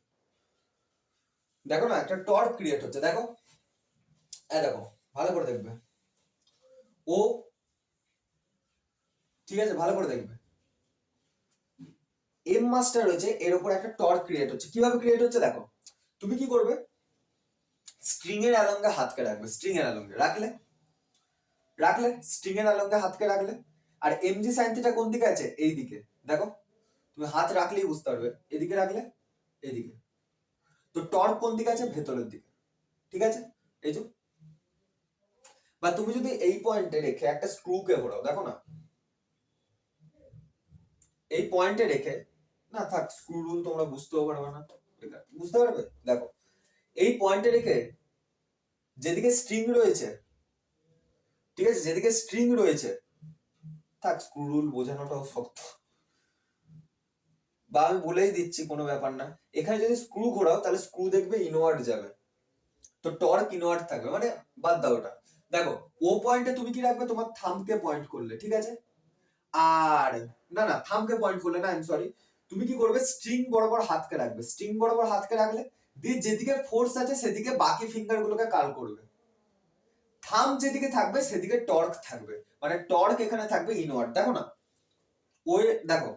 দেখো না, একটা টর্ক ক্রিয়েট হচ্ছে, দেখো দেখো ভালো করে দেখবে, ও, ঠিক আছে, ভালো করে দেখবে, এম মাসটা রয়েছে, এর উপর একটা টর্ক ক্রিয়েট হচ্ছে। কিভাবে ক্রিয়েট হচ্ছে দেখো, তুমি কি করবে, স্ট্রিং এর অ্যালঙ্গে হাতকে রাখবে, স্ট্রিং এর অ্যালঙ্গে রাখলে স্ট্রিং এর অ্যালঙ্গে হাতকে রাখলে, আর এমজি সাইন থিটা কোন দিকে আছে? এই দিকে। দেখো তুমি হাত রাখলেই বুঝতে পারবে, এদিকে রাখলে এদিকে। তো টর্ক কোন দিকে আছে? ভেতরের দিকে। ঠিক আছে, এই যে, বা তুমি যদি এই পয়েন্টে রেখে একটা স্ক্রুকে ঘোরাও, দেখো না, এই পয়েন্টে রেখে, না থাক, স্ক্রু রুল তোমরা বুঝতেও পারবে না, বুঝতে পারবে, দেখো এই পয়েন্টে রেখে যেদিকে স্ট্রিং রয়েছে, ঠিক আছে, যেদিকে স্ট্রিং রয়েছে, থাক, স্ক্রু রুল বোঝানোটাও শক্ত, বা আমি বলেই দিচ্ছি, কোনো ব্যাপার না। এখানে যদি স্ক্রু ঘোরাও, তাহলে স্ক্রু দেখবে ইনওয়ার্ড যাবে, তো টর্ক ইনওয়ার্ড থাকবে, মানে বাদ দাও ওটা। দেখো ও পয়েন্টে তুমি কি রাখবে? তোমার থাম্বকে পয়েন্ট করলে, ঠিক আছে, আর না থাম্বকে পয়েন্ট করলে না, আই এম সরি, তুমি কি করবে, স্ট্রিং বরাবর হাতকে রাখবে, স্ট্রিং বরাবর হাতকে রাখলে দিয়ে যেদিকে ফোর্স আছে সেদিকে বাকি ফিঙ্গার গুলোকে কার্ল করবে, থাম্ব যেদিকে থাকবে সেদিকে টর্ক থাকবে, মানে টর্ক এখানে থাকবে ইনওয়ার্ড। দেখো না, ওই দেখো,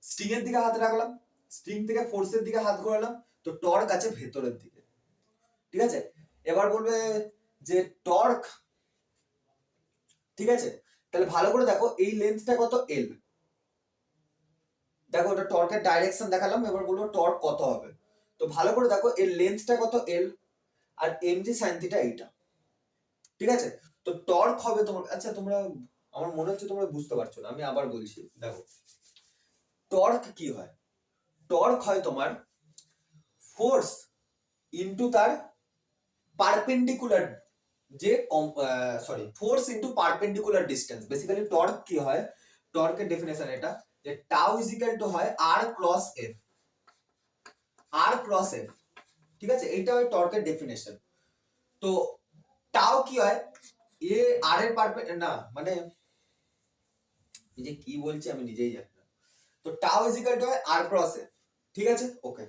স্ট্রিং এর দিকে হাত রাখলাম, স্ট্রিং থেকে ফোর্সের দিকে হাত ঘোরালাম, তো টর্ক আছে ভেতরের দিকে। ঠিক আছে, এবার বলবে যে টর্ক, ঠিক আছে, তাহলে ভালো করে দেখো এই লেন্থটা কত? এল। দেখো ওটা টর্কের ডাইরেকশন দেখালাম, এবার বলবো টর্ক কত হবে। তো ভালো করে দেখো এর লেন্থটা কত? এল, আর এমজি সাইন থিটা এইটা। ঠিক আছে, তো টর্ক হবে তোমার, আচ্ছা তোমরা, আমার মনে হচ্ছে তোমরা বুঝতে পারছো না, আমি আবার বলছি। দেখো টর্ক কি হয়, টর্ক হয় তোমার ফোর্স ইনটু তার পারপেন্ডিকুলার, যে force into perpendicular distance. Basically torque কি হয়, টর্কের ডেফিনেশন এটা, যে টাউ ইজ ইকুয়াল টু হয় আর ক্রস এফ, আর ক্রস এফ, ঠিক আছে, এইটা হয় টর্কের ডেফিনেশন। তো টাও কি হয়, এ আর এর না মানে এই যে কি বলছি আমি নিজেই জানি না। তো টাও ইজ ইকুয়াল টু হয় আর ক্রস এফ, ঠিক আছে, ওকে।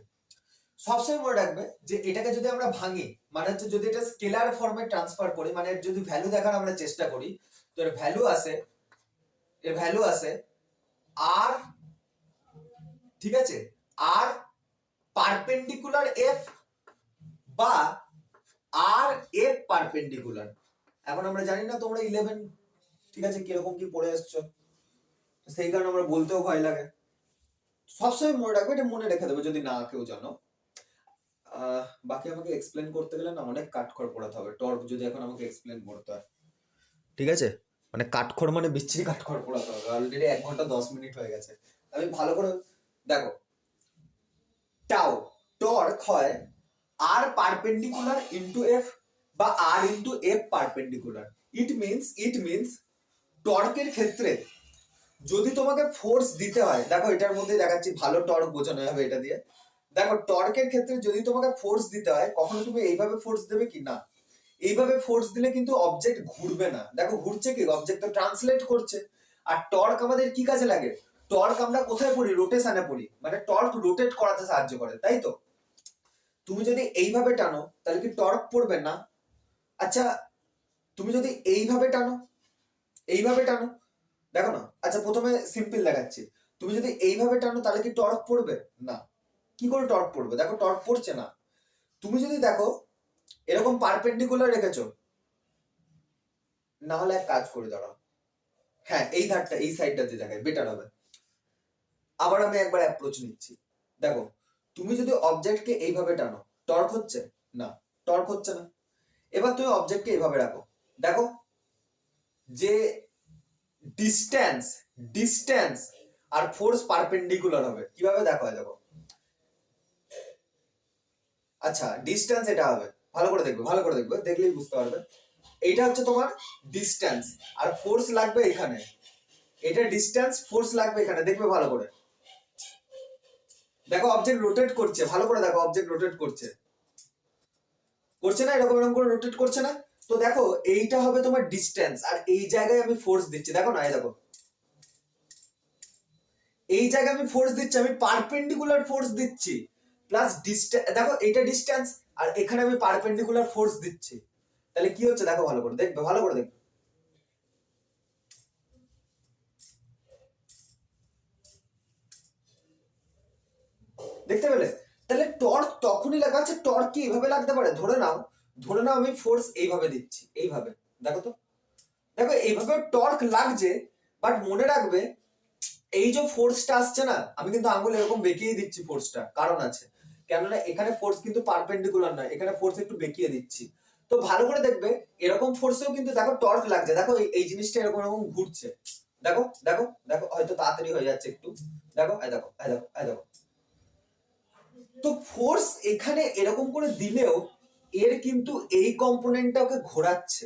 সবসময় মনে রাখবে যে এটাকে যদি আমরা ভাঙি, মানে হচ্ছে যদি এটা স্কেলার ফর্মে ট্রান্সফার করি, মানে যদি ভ্যালু দেখার আমরা চেষ্টা করি, তো এর ভ্যালু আছে আর, ঠিক আছে, আর পারপেন্ডিকুলার এফ বা আর এফ পারপেন্ডিকুলার। এখন আমরা জানি না তোমরা 11, ঠিক আছে, কিরকম কি পড়ে এসছো, সেই কারণে আমরা বলতেও ভয় লাগে। সবসময় মনে রাখবে, এটা মনে রেখে দেবে যদি না কেউ জানো। বাকি আমাকে এক্সপ্লেন করতে গেলে না অনেক কাঠখড় পড়াতে হবে, টর্ক যদি এখন আমাকে এক্সপ্লেন করতে হয়, ঠিক আছে, মানে কাঠখড় মানে বিচ্ছিরি কাঠখড় পড়াতে হবে। অলরেডি 1 ঘন্টা 10 মিনিট হয়ে গেছে। আমি ভালো করে দেখো, টাও টর্ক হয় আর পারপেন্ডিকুলার ইনটু এফ বা R into F perpendicular. It means টর্কের ক্ষেত্রে যদি তোমাকে ফোর্স দিতে হয়, দেখো এটার মধ্যে দেখাচ্ছি, ভালো টর্ক বোঝানো হবে এটা দিয়ে। দেখো টর্কের ক্ষেত্রে যদি তোমাকে ফোর্স দিতে হয়, কখনো তুমি এইভাবে ফোর্স দেবে কি না, এইভাবে ফোর্স দিলে কিন্তু অবজেক্ট ঘুরবে না। দেখো ঘুরছে কি, অবজেক্ট তো ট্রান্সলেট করছে। আর টর্ক আমাদের কি কাজে লাগে, টর্ক আমরা কোথায় পড়ি, রোটেশনে পড়ি, মানে টর্ক রোটেট করাতে সাহায্য করে, তাই তো। তুমি যদি এইভাবে টানো তাহলে কি টর্ক পড়বে না? আচ্ছা তুমি যদি এইভাবে টানো, দেখো না, আচ্ছা প্রথমে সিম্পল দেখাচ্ছি, তুমি যদি এইভাবে টানো তাহলে কি টর্ক পড়বে না? কি করে টর্ক পড়বে? দেখো টর্ক পড়ছে না। তুমি যদি দেখো এরকম পারপেন্ডিকুলার রেখেছো, না হলে এক কাজ করে দাঁড়াও, হ্যাঁ এই ধারটা এই সাইডটাতে দেখায়, বেটার হবে। আবার আমি একবার অ্যাপ্রোচ নিচ্ছি। দেখো তুমি যদি অবজেক্টকে এইভাবে টানো, টর্ক হচ্ছে না, টর্ক হচ্ছে না। এবার তুমি অবজেক্টকে এইভাবে রাখো, দেখো যে ডিস্টেন্স আর ফোর্স পারপেন্ডিকুলার হবে, কিভাবে দেখো, দেখো, আচ্ছা ডিস্টেন্স এটা হবে, ভালো করে দেখবে, দেখলেই বুঝতে পারবে। এইটা হচ্ছে তোমার ডিস্টেন্স, আর ফোর্স লাগবে এখানে, এটা ডিস্টেন্স, ফোর্স লাগবে এখানে, দেখবে ভালো করে। দেখো অবজেক্ট রোটেট করছে, ভালো করে দেখো, অবজেক্ট রোটেট করছে না, এরকম এরকম করে রোটেট করছে না? তো দেখো এইটা হবে তোমার ডিস্টেন্স, আর এই জায়গায় আমি ফোর্স দিচ্ছি, দেখো না, এই দেখো এই জায়গায় আমি ফোর্স দিচ্ছি, আমি পারপেন্ডিকুলার ফোর্স দিচ্ছি, প্লাস ডিস্টেন্স, দেখো এইটা ডিস্টেন্স আর এখানে আমি পারপেন্ডিকুলার ফোর্স দিচ্ছি, তাহলে কি হচ্ছে দেখো, ভালো করে দেখবে, দেখতে পেলে? তাহলে টর্ক তখনই লাগা, আছে টর্ক কি এইভাবে লাগতে পারে? ধরে নাও আমি ফোর্স এইভাবে দিচ্ছি, এইভাবে, দেখো তো, দেখো এইভাবে টর্ক লাগছে, বাট মনে রাখবে এই যে ফোর্সটা আসছে না, আমি কিন্তু আঙ্গুল এরকম বেঁকিয়ে দিচ্ছি ফোর্সটা, কারণ আছে, কেননা এখানে ফোর্স কিন্তু পারপেন্ডিকুলার নয়, এখানে ফোর্স একটু বেঁকিয়ে দিচ্ছি। তো ভালো করে দেখবে এরকম ফোর্সেও কিন্তু দেখো টর্ক লাগছে, দেখো এই জিনিসটা এরকম এরকম ঘুরছে, দেখো দেখো দেখো, হয়তো তাড়াতাড়ি হয়ে যাচ্ছে একটু, দেখো দেখো দেখো দেখো। তো ফোর্স এখানে এরকম করে দিলেও এর কিন্তু এই কম্পোনেন্টটা ওকে ঘোরাচ্ছে।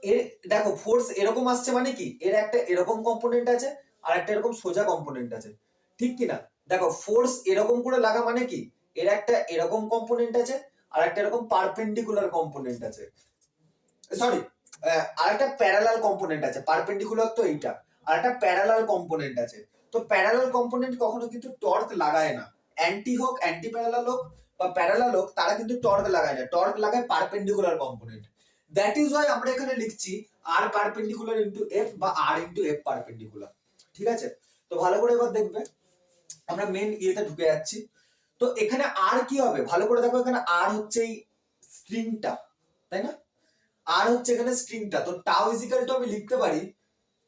এর দেখো ফোর্স এরকম আসছে মানে কি, এর একটা এরকম কম্পোনেন্ট আছে আর একটা এরকম সোজা কম্পোনেন্ট আছে, ঠিক কি না? দেখো ফোর্স এরকম করে লাগা মানে কি, এর একটা এরকম কম্পোনেন্ট আছে আর একটা এরকম পারপেন্ডিকুলার কম্পোনেন্ট আছে, সরি, আর একটা প্যারালাল কম্পোনেন্ট আছে, পারপেন্ডিকুলার তো এইটা, আর একটা প্যারালাল কম্পোনেন্ট আছে। তো প্যারালাল কম্পোনেন্ট কখনো কিন্তু টর্ক লাগায় না, অ্যান্টি প্যারালাল হোক বা প্যারালাল হোক, তারা কিন্তু টর্ক লাগায় না, টর্ক লাগায় perpendicular component. That is Y আমরা এখানে লিখছি আর পারপেন্ডিকুলার ইনটু এফ বা আর ইনটু এফ পারপেন্ডিকুলার, ঠিক আছে। তো ভালো করে এবার দেখবে, আমরা মেন ইয়েতে ঢুকে যাচ্ছি। তো এখানে আর কি হবে, ভালো করে দেখো, এখানে আর হচ্ছে এই স্ট্রিংটা, তাই না? আর হচ্ছে এখানে স্ট্রিংটা, তো টাউ ইজ ইকুয়াল টু আমি লিখতে পারি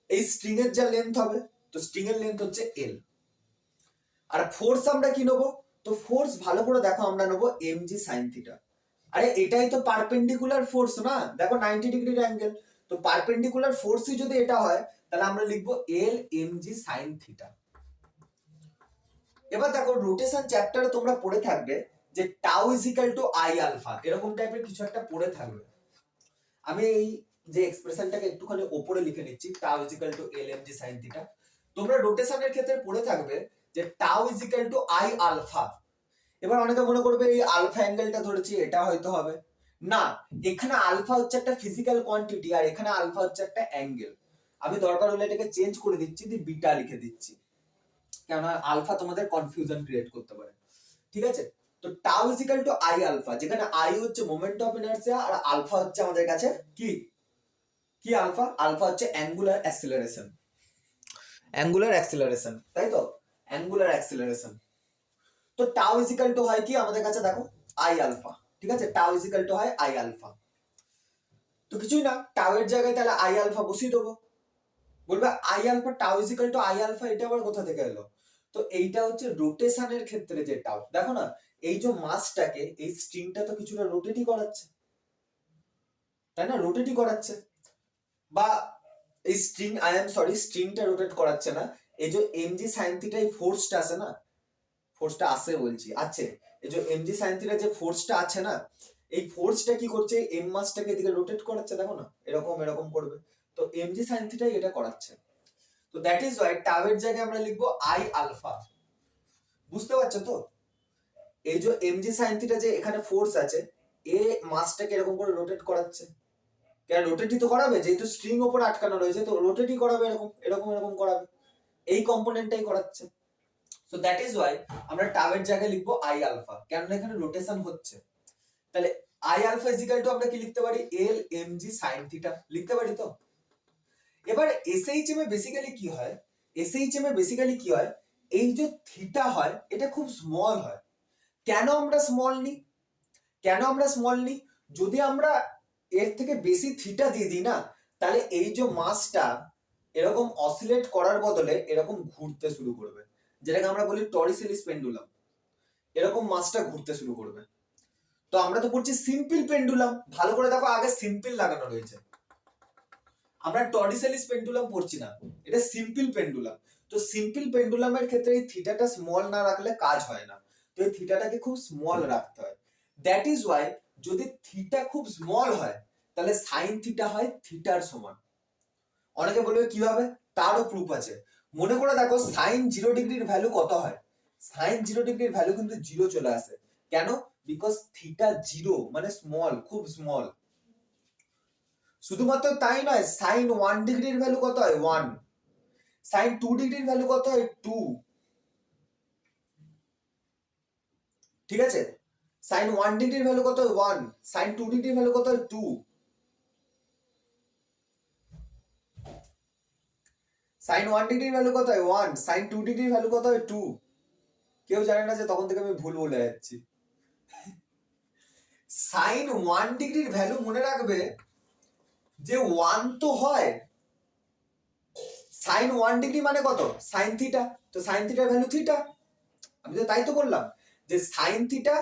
এই স্ট্রিং এর যা লেন্থ হবে, তো স্ট্রিং এর লেন্থ হচ্ছে এল। আর ফোর্স আমরা কি নেবো, তো ফোর্স ভালো করে দেখো আমরা নেবো mg sin থিটা। আরে এটাই তো পারপেন্ডিকুলার ফোর্স না, দেখো 90 ডিগ্রির অ্যাঙ্গেল, তো পারপেন্ডিকুলার ফোর্সই যদি এটা হয় তাহলে আমরা লিখবো এল mg sin থিটা। এবার দেখো রোটেশন চ্যাপ্টারে তোমরা পড়ে থাকবে যে tau is equal to I alpha, এরকম টাইপের কিছু একটা পড়ে থাকবে। আমি এই যে এক্সপ্রেশনটাকে একটুখানি উপরে লিখে নিচ্ছি, tau is equal to l m g sine theta. তোমরা রোটেশনের ক্ষেত্রে পড়ে থাকবে যে tau is equal to I alpha. এবার অনেকে মনে করবে এই আলফা অ্যাঙ্গেলটা ধরেছি এটা হয়তো হবে না, এখানে আলফা হচ্ছে একটা ফিজিক্যাল কোয়ান্টিটি আর এখানে আলফা হচ্ছে একটা অ্যাঙ্গেল। আমি দরকার হলে এটাকে চেঞ্জ করে দিচ্ছি, দিয়ে বিটা লিখে দিচ্ছি, কেননা আলফা তোমাদের কনফিউশন ক্রিয়েট করতে পারে। ঠিক আছে, তো tau is equal to I alpha, যেখানে আই হচ্ছে মোমেন্ট অফ ইনারশিয়া আর আলফা হচ্ছে আমাদের কাছে কি কি আলফা, আলফা হচ্ছে অ্যাঙ্গুলার অ্যাক্সিলারেশন, অ্যাঙ্গুলার অ্যাক্সিলারেশন, তাই তো, অ্যাঙ্গুলার অ্যাক্সিলারেশন। তো টাউ ইজ ইকুয়াল টু হয় কি আমাদের কাছে দেখো আই আলফা। ঠিক আছে, টাউ ইজ ইকুয়াল টু হয় আই আলফা। তো কিছুই না, টাউ এর জায়গায় তাহলে আই আলফা বসিয়ে দেবো। বলবে I alpha tau is equal to I alpha, এটা আবার কোথা থেকে এলো? তো এইটা হচ্ছে রোটেশনের ক্ষেত্রে যে টাউ, দেখো না এই যে মাসটাকে, এই স্ট্রিংটা তো কিছুটা রোটেটই করাচ্ছে, তাই না, রোটেটই করাচ্ছে। বা এই স্ট্রিং, আই এম সরি, স্ট্রিংটা রোটেট করাচ্ছে না, এই যে এমজি সাইন থিটা, এই ফোর্সটা আছে না, ফোর্সটা আছে বলছি আছে, এই যে এমজি সাইন থিটা যে ফোর্সটা আছে না, এই ফোর্সটা কি করছে, এম মাসটাকে এদিকে রোটেট করাচ্ছে, দেখো না এরকম এরকম করবে। তো এমজি সাইন থিটাই এটা করাচ্ছে। তো দ্যাট ইজ ওয়াই টাউ এর জায়গায় আমরা লিখবো আই আলফা। বুঝতে পারছো তো? এই যে এমজি সাইন থিটা যে এখানে ফোর্স আছে, এ মাসটাকে এরকম করে রোটেট করাচ্ছে, কেন রোটেটই তো করাবে, যেহেতু স্ট্রিং ওপর আটকানো রয়েছে, তো রোটেটই করাবে, এরকম এরকম এরকম করাবে, এই কম্পোনেন্টটাই করাচ্ছে। সো দ্যাট ইজ ওয়াই আমরা টাউ এর জায়গায় লিখবো আই আলফা, কেননা এখানে রোটেশন হচ্ছে। তাহলে I alpha is equal to আমরা কি লিখতে পারি, l m g sine theta লিখতে পারি। তো এবার এসএইচএম এ বেসিক্যালি কি হয়, এসএইচএম এ বেসিক্যালি কি হয়, এই যে থিটা হয় এটা খুব স্মল হয়। কেন আমরা স্মল নিই, কেন আমরা স্মল নিই? যদি আমরা এর থেকে বেশি থিটা দিয়ে দিই না, তাহলে এই যে মাসটা এরকম অসিলেট করার বদলে এরকম ঘুরতে শুরু করবে, যেটাকে আমরা বলি টরিসেলিস পেন্ডুলাম, এরকম মাসটা ঘুরতে শুরু করবে। তো আমরা তো পড়ছি সিম্পল পেন্ডুলাম, ভালো করে দেখো আগে সিম্পল লাগানো রয়েছে, আমরা টরিসেলিস পেন্ডুলাম পড়ছি না, এটা সিম্পল পেন্ডুলাম। তো সিম্পল পেন্ডুলামের ক্ষেত্রে এই থিটাটা স্মল না রাখলে কাজ হয় না, তো এই থিটাটাকে খুব স্মল রাখতে হয়। দ্যাট ইজ ওয়াই যদি থিটা খুব স্মল হয় তাহলে সাইন থিটা হয় থিটার সমান। অনেকে বলবে কিভাবে, তারও প্রুফ আছে। মনে করে দেখো সাইন 0 ডিগ্রির ভ্যালু কত হয়, সাইন 0 ডিগ্রির ভ্যালু কিন্তু 0 চলে আসে। কেন? বিকজ থিটা 0 মানে স্মল, খুব স্মল। শুধুমাত্র তাই নয়, সাইন 1 ডিগ্রির ভ্যালু কত হয় 1, সাইন 2 ডিগ্রির ভ্যালু কত হয় 2। ঠিক আছে, সাইন 1 ডিগ্রির ভ্যালু কত হয় 1, সাইন 2 ডিগ্রির ভ্যালু কত হয় 2, সাইন 1 ডিগ্রির ভ্যালু কত হয় 1, সাইন 2 ডিগ্রির ভ্যালু কত হয় 2। কেউ জানে না যে তখন থেকে আমি ভুল বলে যাচ্ছি। সাইন 1 ডিগ্রির ভ্যালু মনে রাখবে যে 1 তো হয়, সাইন 1 ডিগ্রি মানে কত, সাইন থিটা, তো সাইন থিটার ভ্যালু থিটা। আমি তো তাই তো বললাম যে সাইন থিটা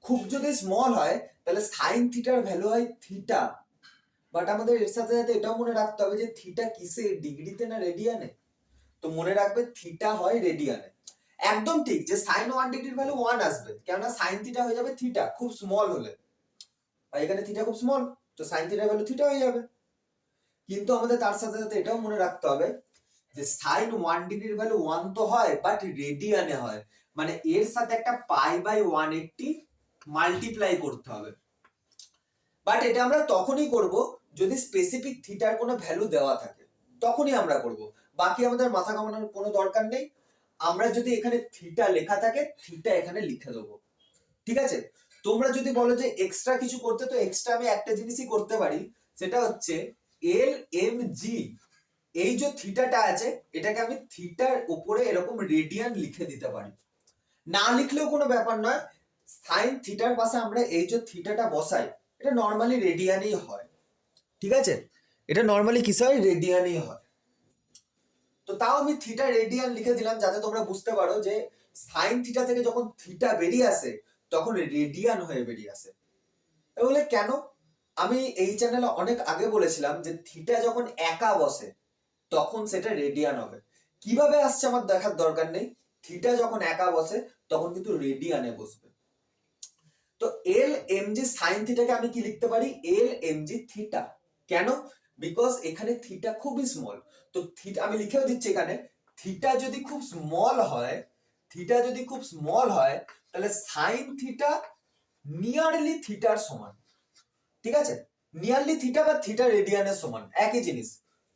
খুব যদি স্মল হয় তাহলে সাইন থিটার ভ্যালু হয় থিটা। বাট আমাদের এর সাথে সাথে এটাও মনে রাখতে হবে যে থিটা কিসে, ডিগ্রিতে না রেডিয়ানে? তো মনে রাখবে থিটা হয় রেডিয়ানে। একদম ঠিক যে সাইন 1 ডিগ্রির ভ্যালু 1 আসবে, কেননা সাইন থিটা হয়ে যাবে থিটা খুব স্মল হলে, আর এখানে থিটা খুব স্মল, তো সাইন থিটার ভ্যালু থিটা হয়ে যাবে। কিন্তু আমাদের তার সাথে সাথে এটাও মনে রাখতে হবে যে সাইন 1 ডিগ্রির ভ্যালু 1 তো হয় বাট রেডিয়ানে হয়, মানে এর সাথে একটা পাই বাই 180 মাল্টিপ্লাই করতে হবে। বাট এটা আমরা তখনই করব যদি স্পেসিফিক থিটার কোনো ভ্যালু দেওয়া থাকে, তখনই আমরা করব, বাকি আমাদের মাথা ঘামানোর কোনো দরকার নেই। আমরা যদি এখানে থিটা লেখা থাকে, থিটা এখানে লিখে দেবো। ঠিক আছে, তোমরা যদি বলো যে এক্সট্রা কিছু করতে, তো এক্সট্রা আমি একটা জিনিসই করতে পারি, সেটা হচ্ছে এল এম জি, এই যে থিটাটা আছে এটাকে আমি থিটার উপরে এরকম রেডিয়ান লিখে দিতে পারি, না লিখলেও কোনো ব্যাপার নয়। সাইন থিটার পাশে আমরা এই যে থিটাটা বসাই, এটা নর্মালি রেডিয়ানই হয়। ঠিক আছে, এটা নর্মালি কিসে হয়, রেডিয়ানই হয়। তো তাও আমি থিটা রেডিয়ান লিখে দিলাম যাতে তোমরা বুঝতে পারো যে সাইন থিটা থেকে যখন থিটা বেরিয়ে আসে তখন রেডিয়ান হয়ে বেরিয়ে আসে। বলে কেন? আমি এই চ্যানেলে অনেক আগে বলেছিলাম যে থিটা যখন একা বসে তখন সেটা রেডিয়ান হবে। কিভাবে আসছে আমার দেখার দরকার নেই, থিটা যখন একা বসে তখন কিন্তু রেডিয়ানে বসবে। তো এল এম জি সাইন থিটাকে আমি কি লিখতে পারি, এল এম জি থিটা। কেন? বিকজ এখানে থিটা খুবই স্মল, তো থিটা আমি লিখেও দিচ্ছি এখানে থিটা যদি খুব স্মল হয়, থিটা যদি খুব স্মল হয় তাহলে সাইন থিটা নিয়ারলি থিটার সমান, ঠিক আছে? নিয়ারলি থিটা বা থিটা রেডিয়ানের সমান, একই জিনিস,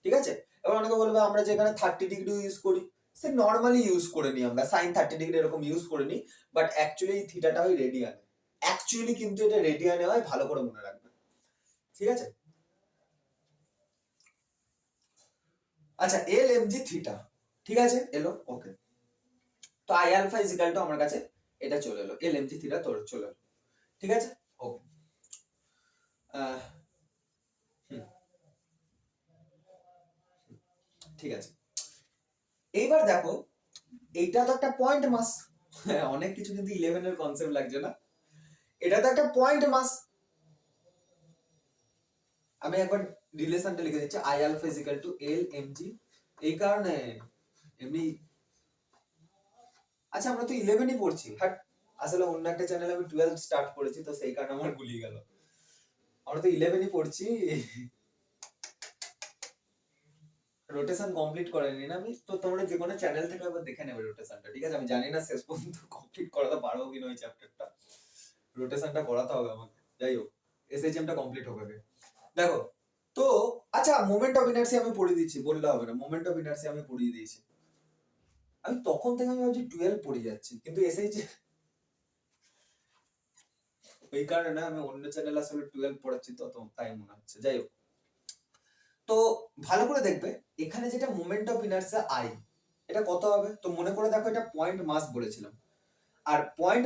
ঠিক আছে? এবার অনেকে বলবে আমরা যেখানে 30 ডিগ্রি ইউজ করি, সে নর্মালি ইউজ করে নিই, আমরা সাইন 30 ডিগ্রি এরকম ইউজ করে নিই, বাট অ্যাকচুয়ালি এই থিটাটা হয় রেডিয়ান, অ্যাকচুয়ালি কিন্তু এটা রেডিয়ানে হয়, ভালো করে মনে রাখবে, ঠিক আছে? আচ্ছা এল এম জি থিটা, ঠিক আছে এলো, ওকে। তো I alpha is equal to আমার কাছে এটা চলে এলো, এল এম জি থিটা তোর চলে এলো, ঠিক আছে, ওকে। ঠিক আছে, এইবার দেখো এইটা তো একটা পয়েন্ট মাস, অনেক কিছু কিন্তু 11 এর কনসেপ্ট লাগছে না, এটা তো একটা পয়েন্ট মাস। আমি একবার রিলেশনটা লিখে দিচ্ছি, I alpha is equal to l m g, এই কারণে এমনি, আচ্ছা আমরা তো 11ই পড়ছি, হ্যাঁ আসলে অন্য একটা চ্যানেলে আমি 12 স্টার্ট করেছি, তো সেই কারণে আমার গুলিয়ে গেল, আমরা তো 11ই পড়ছি, রোটেশন কমপ্লিট করেনি না আমি, তো তোমরা যে কোনো চ্যানেল থেকে একবার দেখে নেবে রোটেশনটা, ঠিক আছে? আমি জানি না শেষ পর্যন্ত কমপ্লিট করাতে পারবো কিনা ওই চ্যাপ্টারটা, রোটেশনটা করাতে হবে আমাকে, যাই হোক এসএইচএমটা কমপ্লিট হবে আগে। দেখো তো আচ্ছা মোমেন্ট অফ ইনার্সি আমি পড়িয়ে দিচ্ছি, বললে হবে না, মোমেন্ট অফ ইনার্সি আমি পড়িয়ে দিয়েছি, আমি তখন থেকে আমি ভাবছি 12 পড়ে যাচ্ছি, কিন্তু এসএইচ ওই কারণে না, আমি অন্য চ্যানেল আসলে 12 পড়াচ্ছি তো, তাই মনে হচ্ছে, যাই হোক। তো ভালো করে দেখবে এখানে যেটা মোমেন্ট অফ ইনার্সিয়া আই, এটা কত হবে? তো মনে করে দেখো এটা পয়েন্ট মাস বলেছিলাম, আর পয়েন্ট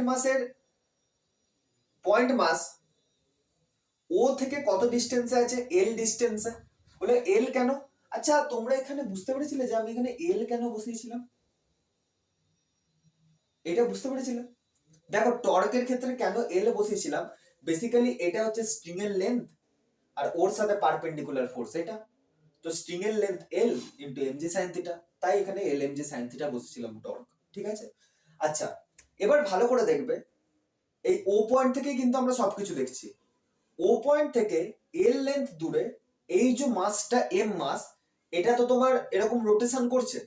মাস ও থেকে কত ডিস্টেন্সে আছে? এল ডিস্টেন্সে, বলে এল কেন? আচ্ছা তোমরা এখানে বুঝতে পেরেছিলে যে আমি এখানে এল কেন বসিয়েছিলাম? এটা বুঝতে পেরেছিলে? দেখো টর্কের ক্ষেত্রে কেন এল বসিয়েছিলাম, বেসিক্যালি এটা হচ্ছে স্ট্রিং এর লেন্থ আর ওর সাথে পারপেন্ডিকুলার ফোর্স এটা, তো স্ট্রিং এর লেন্থ এল ইনটু এমজি সাইন থিটা, তাই এখানে এল এমজি সাইন থিটা বসেছিলাম টর্ক, ঠিক আছে? আচ্ছা এবার ভালো করে দেখবে এই ও পয়েন্ট থেকে কিন্তু আমরা সবকিছু দেখছি, ও পয়েন্ট থেকে এল লেন্থ দূরে এই যে মাসটা এম মাস, এটা তো তোমার এরকম রোটেশন করছে,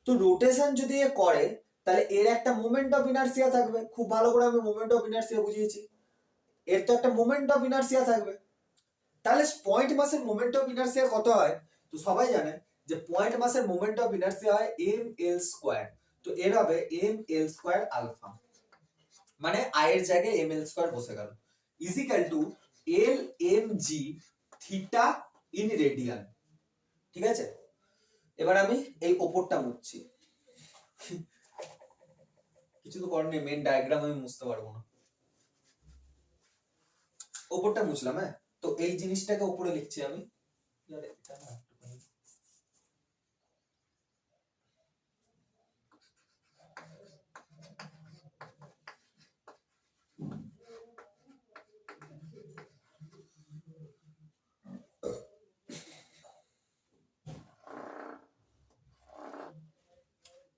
তো রোটেশন যদি এ করে তাহলে এর একটা মোমেন্ট অফ ইনার্সিয়া থাকবে, খুব ভালো করে আমি মোমেন্ট অফ ইনার্সিয়া বুঝিয়েছি, এর তো একটা মোমেন্ট অফ ইনার্সিয়া থাকবে, তাহলে পয়েন্ট মাসের মোমেন্ট অফ ইনার্সিয়া কত হয়? তো সবাই জানে যে পয়েন্ট মাসের মোমেন্ট অফ ইনার্সিয়া হয় এম এল স্কয়ার, তো এর হবে এম এল স্কয়ার আলফা, মানে আই এর জায়গায় এম এল স্কয়ার বসে গেল, is equal to l m g theta in radian, ঠিক আছে? এবার আমি এই ওপরটা মুছছি, কিছু তো করার নেই, মেন ডায়াগ্রাম আমি মুছতে পারবো না, ওপরটা মুছলাম, হ্যাঁ। তো এই জিনিসটাকে উপরে লিখছি আমি,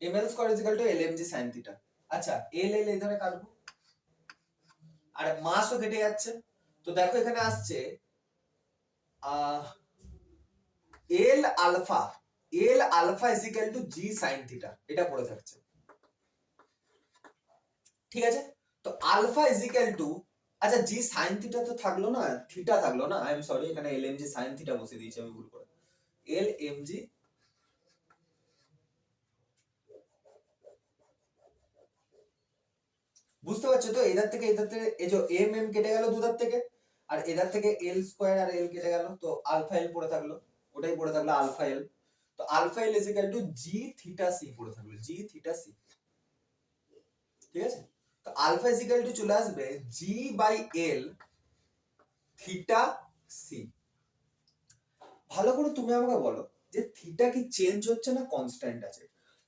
m l square is equal to l m g sine theta, আচ্ছা এল এল এই ধরে কাটবো, আর মাসও কেটে যাচ্ছে, তো দেখো এখানে আসছে L alpha, L alpha is equal to g sine theta, এটা পড়ে থাকছে, ঠিক আছে? তো আলফা ইজ ইকুয়াল টু, আচ্ছা জি সাইন থিটা তো থাকলো না, থিটা থাকলো না, আই এম সরি, এখানে L m g sine theta বসিয়ে দিয়েছি আমি ভুল করে, এল এম জি, বুঝতে পারছো তো? এধার থেকে এই যে এম এম কেটে গেল দুধার থেকে, আর এধার থেকে এল স্কয়ার আর এল কেটে গেল, তো আলফা এল পড়ে থাকলো, ওটাই পড়ে থাকলো আলফা এল, তো alpha L is equal to g theta c পড়ে থাকলো, জি থিটা সি, ঠিক আছে? তো আলফা ইজ ইকুয়াল টু চলে আসবে জি বাই এল থিটা সি। ভালো করে তুমি আমাকে বলো যে থিটা কি চেঞ্জ হচ্ছে না কনস্ট্যান্ট আছে?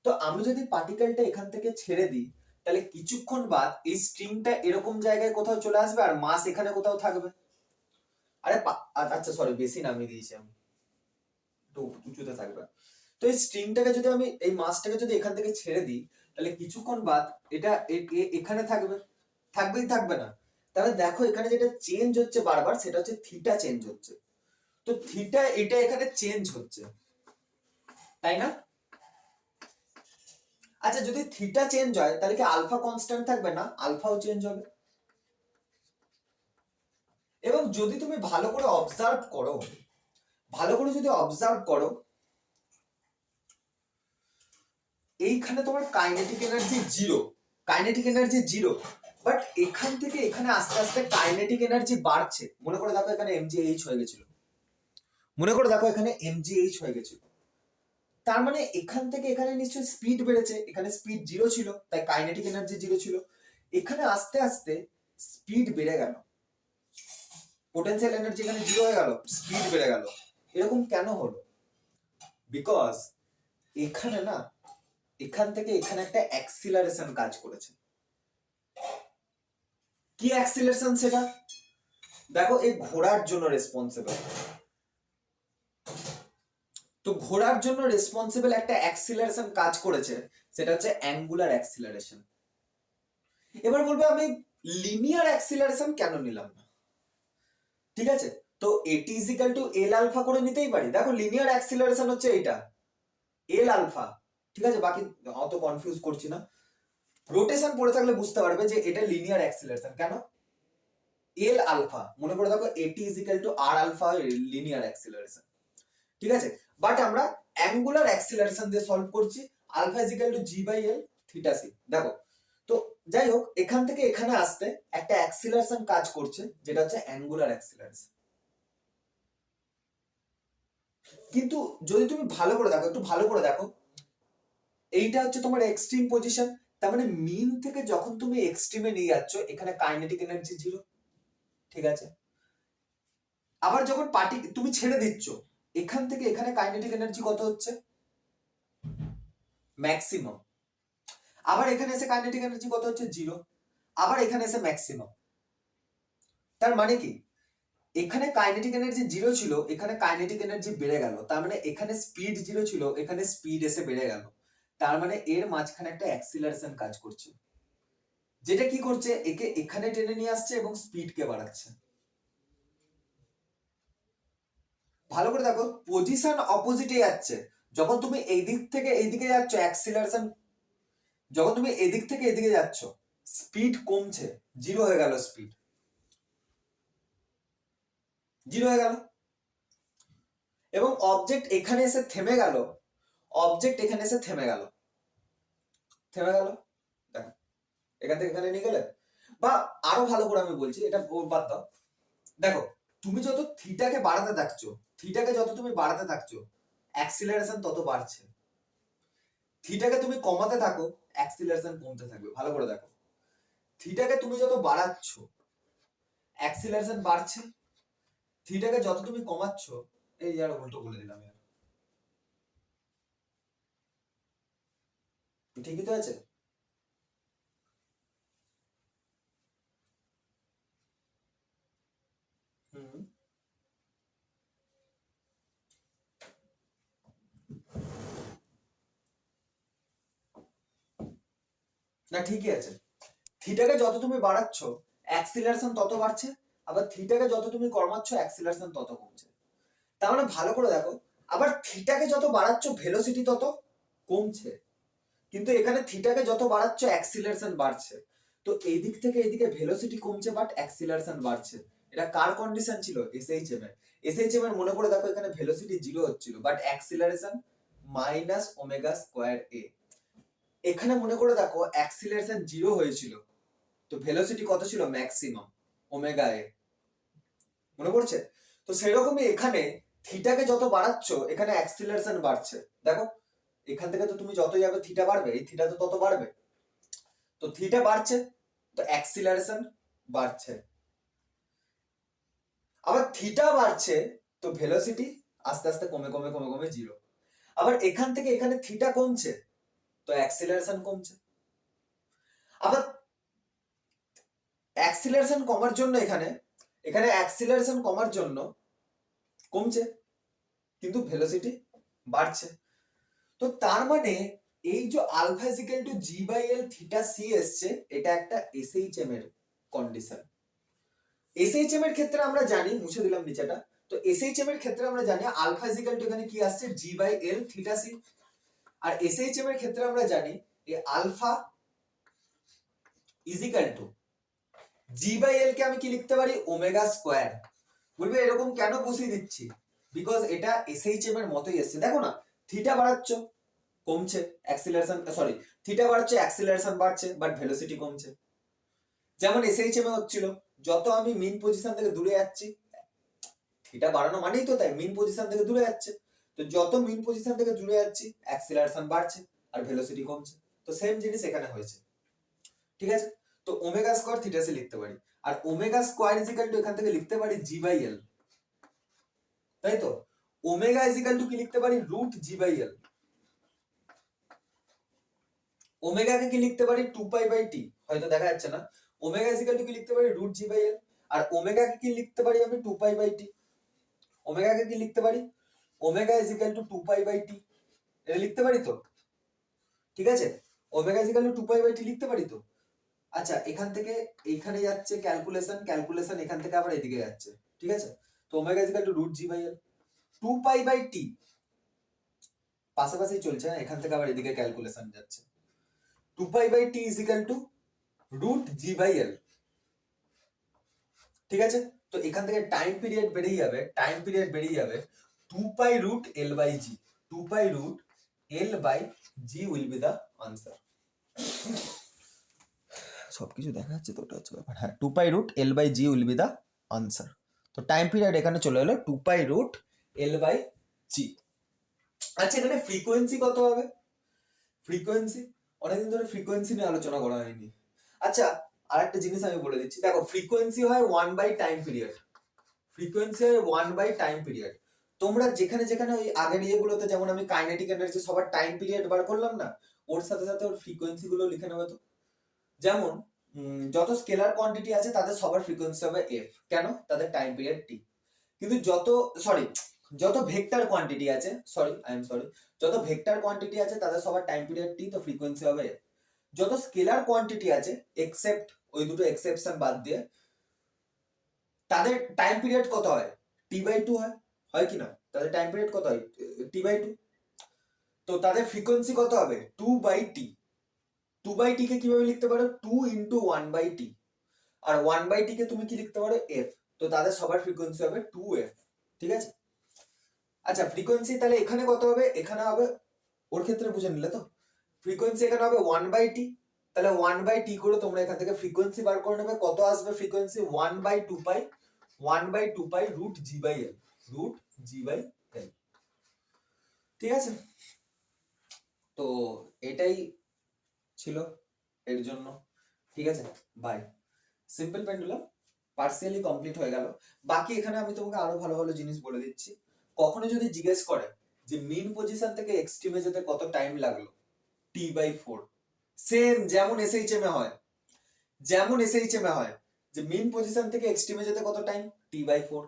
তো আমি যদি পার্টিকেলটা এখান থেকে ছেড়ে দিই তাহলে কিছুক্ষণ বাদ এই স্ট্রিংটা এরকম জায়গায় কোথাও চলে আসবে আর মাস এখানে কোথাও থাকবে, আরে আচ্ছা সরি বেশি নামিয়ে দিয়েছি আমি, একটু উঁচুতে থাকবে, তো এই স্ট্রিংটাকে যদি আমি এই মাসটাকে যদি এখান থেকে ছেড়ে দিই তাহলে কিছুক্ষণ বাদ এটা এখানে থাকবে, থাকবেই থাকবে না? তাহলে দেখো এখানে যেটা চেঞ্জ হচ্ছে বারবার সেটা হচ্ছে থিটা চেঞ্জ হচ্ছে, তো থিটা এটা এখানে চেঞ্জ হচ্ছে, তাই না? আচ্ছা যদি থিটা চেঞ্জ হয় তাহলে কি আলফা কনস্ট্যান্ট থাকবে না? আলফাও চেঞ্জ হবে। এবং যদি তুমি ভালো করে অবজার্ভ করো, ভালো করে যদি অবজার্ভ করো, এইখানে তোমার kinetic energy zero, kinetic energy zero, but এখান থেকে এখানে আস্তে আস্তে কাইনেটিক এনার্জি বাড়ছে। মনে করে দেখো এখানে mgh হয়ে গেছিল, মনে করে দেখো এখানে mgh হয়ে গেছিল, তার মানে এখান থেকে এখানে নিশ্চয়ই স্পিড বেড়েছে, এখানে স্পিড জিরো ছিল তাই কাইনেটিক এনার্জি জিরো ছিল, এখানে আস্তে আস্তে স্পিড বেড়ে গেল, পোটেনশিয়াল এনার্জি এখানে জিরো হয়ে গেল, স্পিড বেড়ে গেল। এরকম কেন হলো? বিকজ এখানে না, এখান থেকে এখানে একটা অ্যাক্সিলারেশন কাজ করেছে। কি অ্যাক্সিলারেশন সেটা? দেখো এই ঘোড়ার জন্য রেসপন্সিবল, তো ঘোড়ার জন্য রেসপন্সিবল একটা অ্যাক্সিলারেশন কাজ করেছে, সেটা হচ্ছে অ্যাঙ্গুলার অ্যাক্সিলারেশন। এবার বলবে আমি লিনিয়ার অ্যাক্সিলারেশন কেন নিলাম না? ঠিক আছে, তো এটি ইজিক্যাল টু এল আলফা করে নিতেই পারি। দেখো লিনিয়ার অ্যাক্সিলারেশন হচ্ছে এইটা এল আলফা, ঠিক আছে, বাকি অত কনফিউজ করছি না, রোটেশন পড়ে থাকলে বুঝতে পারবে যে এটা লিনিয়ার অ্যাক্সিলারেশন। কেন? এল আলফা, মনে করে দেখো এটি is equal to r alpha linear acceleration, ঠিক আছে, বাট আমরা অ্যাঙ্গুলার অ্যাক্সিলারেশন দিয়ে সলভ করছি, alpha is equal to G by L theta c. দেখো তো যাই হোক, এখান থেকে এখানে আসতে একটা অ্যাক্সিলারেশন কাজ করছে যেটা হচ্ছে অ্যাঙ্গুলার অ্যাক্সিলারেশন। কিন্তু যদি তুমি ভালো করে দেখো, একটু ভালো করে দেখো, এইটা হচ্ছে তোমার এক্সট্রিম পজিশন, তার মানে মিন থেকে যখন তুমি এক্সট্রিমে নিয়ে যাচ্ছ এখানে কাইনেটিক এনার্জি জিরো, ঠিক আছে, আবার যখন পার্টি তুমি ছেড়ে দিচ্ছ এখান থেকে এখানে কাইনেটিক এনার্জি কত হচ্ছে? ম্যাক্সিমাম। আবার এখানে এসে কাইনেটিক এনার্জি কত হচ্ছে? জিরো। আবার এখানে এসে ম্যাক্সিমাম। তার মানে কি এখানে কাইনেটিক এনার্জি জিরো ছিল, এখানে কাইনেটিক এনার্জি বেড়ে গেল, তার মানে এখানে স্পিড জিরো ছিল, এখানে স্পিড এসে বেড়ে গেল, তার মানে এর মাঝখানে একটা অ্যাক্সিলারেশন কাজ করছে, যেটা কি করছে একে এখানে টেনে নিয়ে আসছে এবং স্পিডকে বাড়াচ্ছে। ভালো করে দেখো, পজিশন অপোজিটে যাচ্ছে, যখন তুমি এই দিক থেকে এইদিকে যাচ্ছ অ্যাক্সিলারেশন, যখন তুমি এদিক থেকে এদিকে যাচ্ছ স্পিড কমছে, জিরো হয়ে গেল, স্পিড জিরো হয়ে গেল, এবং অবজেক্ট এখানে এসে থেমে গেল, অবজেক্ট এখানে এসে থেমে গেল, থেমে গেল, দেখো এখান থেকে এখানে নিয়ে গেলে, বা আরো ভালো করে আমি বলছি, এটা বাদ দাও, দেখো তুমি যত থিটাকে বাড়াতে থাকছো, থিটাকে যত তুমি বাড়াতে থাকছো অ্যাক্সিলারেশন তত বাড়ছে, থিটাকে তুমি কমাতে থাকো অ্যাক্সিলারেশন কমতে থাকবে। ভালো করে দেখো, থিটাকে তুমি যত বাড়াচ্ছ অ্যাক্সিলারেশন বাড়ছে, থিটাকে যত তুমি কমাচ্ছ, এই আর উল্টো বলে দিলাম, ঠিকই তো আছে। হুম, না ঠিকই আছে, থিটাকে যত তুমি বাড়াচ্ছ অ্যাক্সিলারেশন তত বাড়ছে, আবার থিটাকে যত তুমি কমাচ্ছ অ্যাক্সিলারেশন তত কমছে। তার মানে ভালো করে দেখো, আবার থিটাকে যত বাড়াচ্ছ ভেলোসিটি তত কমছে, কিন্তু এখানে থিটাকে যত বাড়াচ্ছ অ্যাক্সিলারেশন বাড়ছে, তো এই দিক থেকে এইদিকে ভেলোসিটি কমছে বাট অ্যাক্সিলারেশন বাড়ছে। এটা কার কন্ডিশন ছিল? এসএইচএম এর। এসএইচএম এর মনে করে দেখো এখানে ভেলোসিটি জিরো হচ্ছিল but acceleration minus omega square A, এখানে মনে করে দেখো অ্যাক্সিলারেশন জিরো হয়েছিল, তো ভেলোসিটি কত ছিল? ম্যাক্সিমাম ওমেগা এ, মনে পড়ছে? তো সেরকমই এখানে থিটাকে যত বাড়াচ্ছ এখানে অ্যাক্সিলারেশন বাড়ছে। দেখো এখান থেকে তো তুমি যত যাবে থিটা বাড়বে, এই থিটা তো তত বাড়বে, তো থিটা বাড়ছে তো অ্যাক্সিলারেশন বাড়ছে, আবার থিটা বাড়ছে তো ভেলোসিটি আস্তে আস্তে কমে কমে কমে কমে জিরো, আবার এখান থেকে এখানে থিটা কমছে তো অ্যাক্সিলারেশন কমছে, আবার অ্যাক্সিলারেশন কমার জন্য এখানে এখানে অ্যাক্সিলারেশন কমার জন্য কমছে কিন্তু ভেলোসিটি বাড়ছে। তো তার মানে এই যে alpha equal to G by L theta c এসছে, এটা একটা এসএইচএম এর কন্ডিশন। এসএইচএম এর ক্ষেত্রে আমরা জানি, মুছে দিলাম নিচেটা, তো এসএইচএম এর ক্ষেত্রে আমরা জানি আলফা ইকুয়াল টু এখানে কি আসছে? G by L theta C. আর এসএইচএম এর ক্ষেত্রে আমরা জানি A alpha is equal to G by L কে আমি কি লিখতে পারি ওমেগা স্কোয়ার। বলবে এরকম কেন বসিয়ে দিচ্ছি, বিকজ এটা এসএইচএম এর মতোই এসছে। দেখো না, থিটা বাড়াচ্ছ কমছে অ্যাক্সিলারেশন, সরি থিটা বাড়াচ্ছে অ্যাক্সিলারেশন বাড়ছে, বাট ভেলোসিটি কমছে। যেমন এসএইচএম এ হচ্ছিল, যত আমি মিন পজিশন থেকে দূরে যাচ্ছি, থিটা বাড়ানো মানেই তো তাই মিন পজিশন থেকে দূরে যাচ্ছে, তো যত মিন পজিশন থেকে দূরে যাচ্ছি অ্যাক্সিলারেশন বাড়ছে আর ভেলোসিটি কমছে। তো সেম জিনিস এখানে হয়েছে, ঠিক আছে। তো ওমেগা স্কয়ার থিটা সে লিখতে পারি, আর omega square is equal to এখান থেকে লিখতে পারি জি বাই এল, তাই তো। ওমেগা ইজ ইকুয়াল টু কি লিখতে পারি রুট জি বাই এল। ওমেগাকে কি লিখতে পারি 2 পাই বাই টি, হয়তো দেখা যাচ্ছে না। ওমেগা ইজ ইকুয়াল টু কি লিখতে পারি রুট জি বাই এল, আর ওমেগাকে কি লিখতে পারি আমি 2 পাই বাই টি। ওমেগাকে কি লিখতে পারি omega is equal to 2 pi by T, এটা লিখতে পারি তো, ঠিক আছে। Omega is equal to 2 pi by T লিখতে পারি তো। আচ্ছা, এখান থেকে এইখানে যাচ্ছে ক্যালকুলেশন, ক্যালকুলেশন এখান থেকে আবার এদিকে যাচ্ছে, ঠিক আছে। তো omega is equal to root G by L, 2 pi by T পাশাপাশি চলছে, এখান থেকে আবার এদিকে ক্যালকুলেশন যাচ্ছে। 2 pi by T is equal to root G by L, ঠিক আছে। তো এখান থেকে টাইম পিরিয়ড বেরিয়ে যাবে, টাইম পিরিয়ড বেরিয়ে যাবে 2 pi root L by G, 2 pi root L by G will be the answer. সবকিছু দেখা যাচ্ছে তো, ওটা হচ্ছে ব্যাপার। হ্যাঁ, 2 pi root L by G will be the answer. তো টাইম পিরিয়ড এখানে চলে এলো 2 পাই রুট এল বাই জি। আচ্ছা, এখানে ফ্রিকোয়েন্সি কত হবে? ফ্রিকোয়েন্সি অনেকদিন ধরে ফ্রিকোয়েন্সি নিয়ে আলোচনা করা হয়নি। আচ্ছা, আর একটা জিনিস আমি বলে দিচ্ছি, দেখো ফ্রিকোয়েন্সি হয় 1 বাই টাইম পিরিয়ড, ফ্রিকোয়েন্সি হয় 1 বাই টাইম পিরিয়ড। তোমরা যেখানে যেখানে ওই আগের ইয়েগুলোতে, যেমন আমি কাইনেটিক এনার্জি সবার টাইম পিরিয়ড বার করলাম না, ওর সাথে সাথে ওর ফ্রিকোয়েন্সি গুলো লিখে নেবে তো। যেমন যত স্কেলার কোয়ান্টিটি আছে তাদের সবার ফ্রিকোয়েন্সি হবে এফ, কেন? তাদের টাইম পিরিয়ড টি। কিন্তু যত ভেক্টর কোয়ান্টিটি আছে, যত ভেক্টর কোয়ান্টিটি আছে তাদের সবার টাইম পিরিয়ড টি, তো ফ্রিকোয়েন্সি হবে এফ। যত স্কেলার কোয়ান্টিটি আছে এক্সেপ্ট ওই দুটো এক্সেপশন বাদ দিয়ে, তাদের টাইম পিরিয়ড কত হয়? টি/2 হয় কি না? তাদের টাইম পিরিয়ড কত হয়? টি/2। তো তাদের ফ্রিকোয়েন্সি কত হবে? 2/t। 2/t কে কিভাবে লিখতে পারো? 2 ইন্টু 1/t। আর 1/t কে তুমি কি লিখতে পারো? f। তো তাদের সবার ফ্রিকোয়েন্সি হবে 2f, ঠিক আছে। আচ্ছা, ফ্রিকোয়েন্সি তাহলে এখানে কত হবে? এখানে হবে, ওর ক্ষেত্রে বুঝে নিলে তো, ফ্রিকোয়েন্সি এখানে হবে 1/t। তাহলে 1/t করে তোমরা এখান থেকে ফ্রিকোয়েন্সি বার করে নেবে। কত আসবে frequency? 1/2 pi, 1/2 pi root G by L, root G by L, ঠিক আছে। তো এটাই ছিল এর জন্য, ঠিক আছে। Bye. Simple pendulum partially complete হয়ে গেল। বাকি এখানে আমি তোমাকে আরো ভালো ভালো জিনিস বলে দিচ্ছি। কখনো যদি জিজ্ঞেস করে যে মিন পজিশন থেকে এক্সট্রিমে যেতে কত টাইম লাগলো, t/4। সেম যেমন এসএইচএম এ হয়, যে মিন পজিশন থেকে এক্সট্রিমে যেতে কত টাইম? t/4।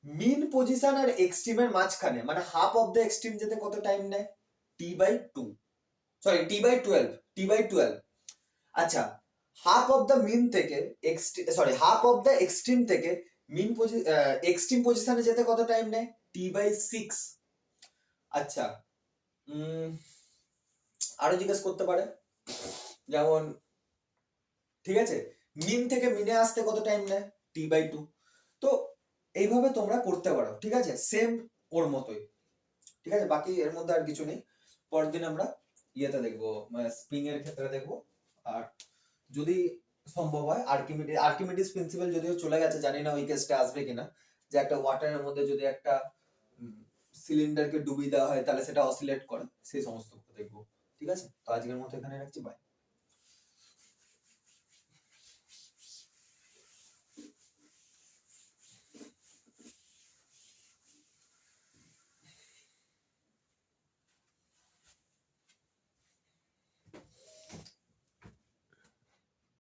মিন পজিশন আর এক্সট্রিমের মাঝখানে মানে হাফ অফ দ্য এক্সট্রিম যেতে কত টাইম নেয়? t/2, sorry t/12। আচ্ছা, হাফ অফ দ্য মিন থেকে হাফ অফ দ্য এক্সট্রিম থেকে মিন এক্সট্রিম পজিশনে যেতে কত টাইম নেয়? t/6। আচ্ছা, আরো জিজ্ঞেস করতে পারে, যেমন ঠিক আছে, মিন থেকে মিনে আসতে কত টাইম নেয়? t/2। তো এইভাবে তোমরা করতে পারো, ঠিক আছে, সেম ওর মতোই, ঠিক আছে। বাকি এর মধ্যে আর কিছু নেই। পরের দিন আমরা ইয়েতে দেখবো, স্প্রিং এর ক্ষেত্রে দেখবো। আর যদি সম্ভব হয় আর্কিমিডিস প্রিন্সিপাল যদিও চলে গেছে, জানি না ওই কেসটা আসবে কিনা, যে একটা ওয়াটারের মধ্যে যদি একটা সিলিন্ডারকে ডুবিয়ে দেওয়া হয় তাহলে সেটা অসিলেট করে, সেই সমস্ত দেখবো, ঠিক আছে। তো আজকের মতো এখানে রাখছি, বাই।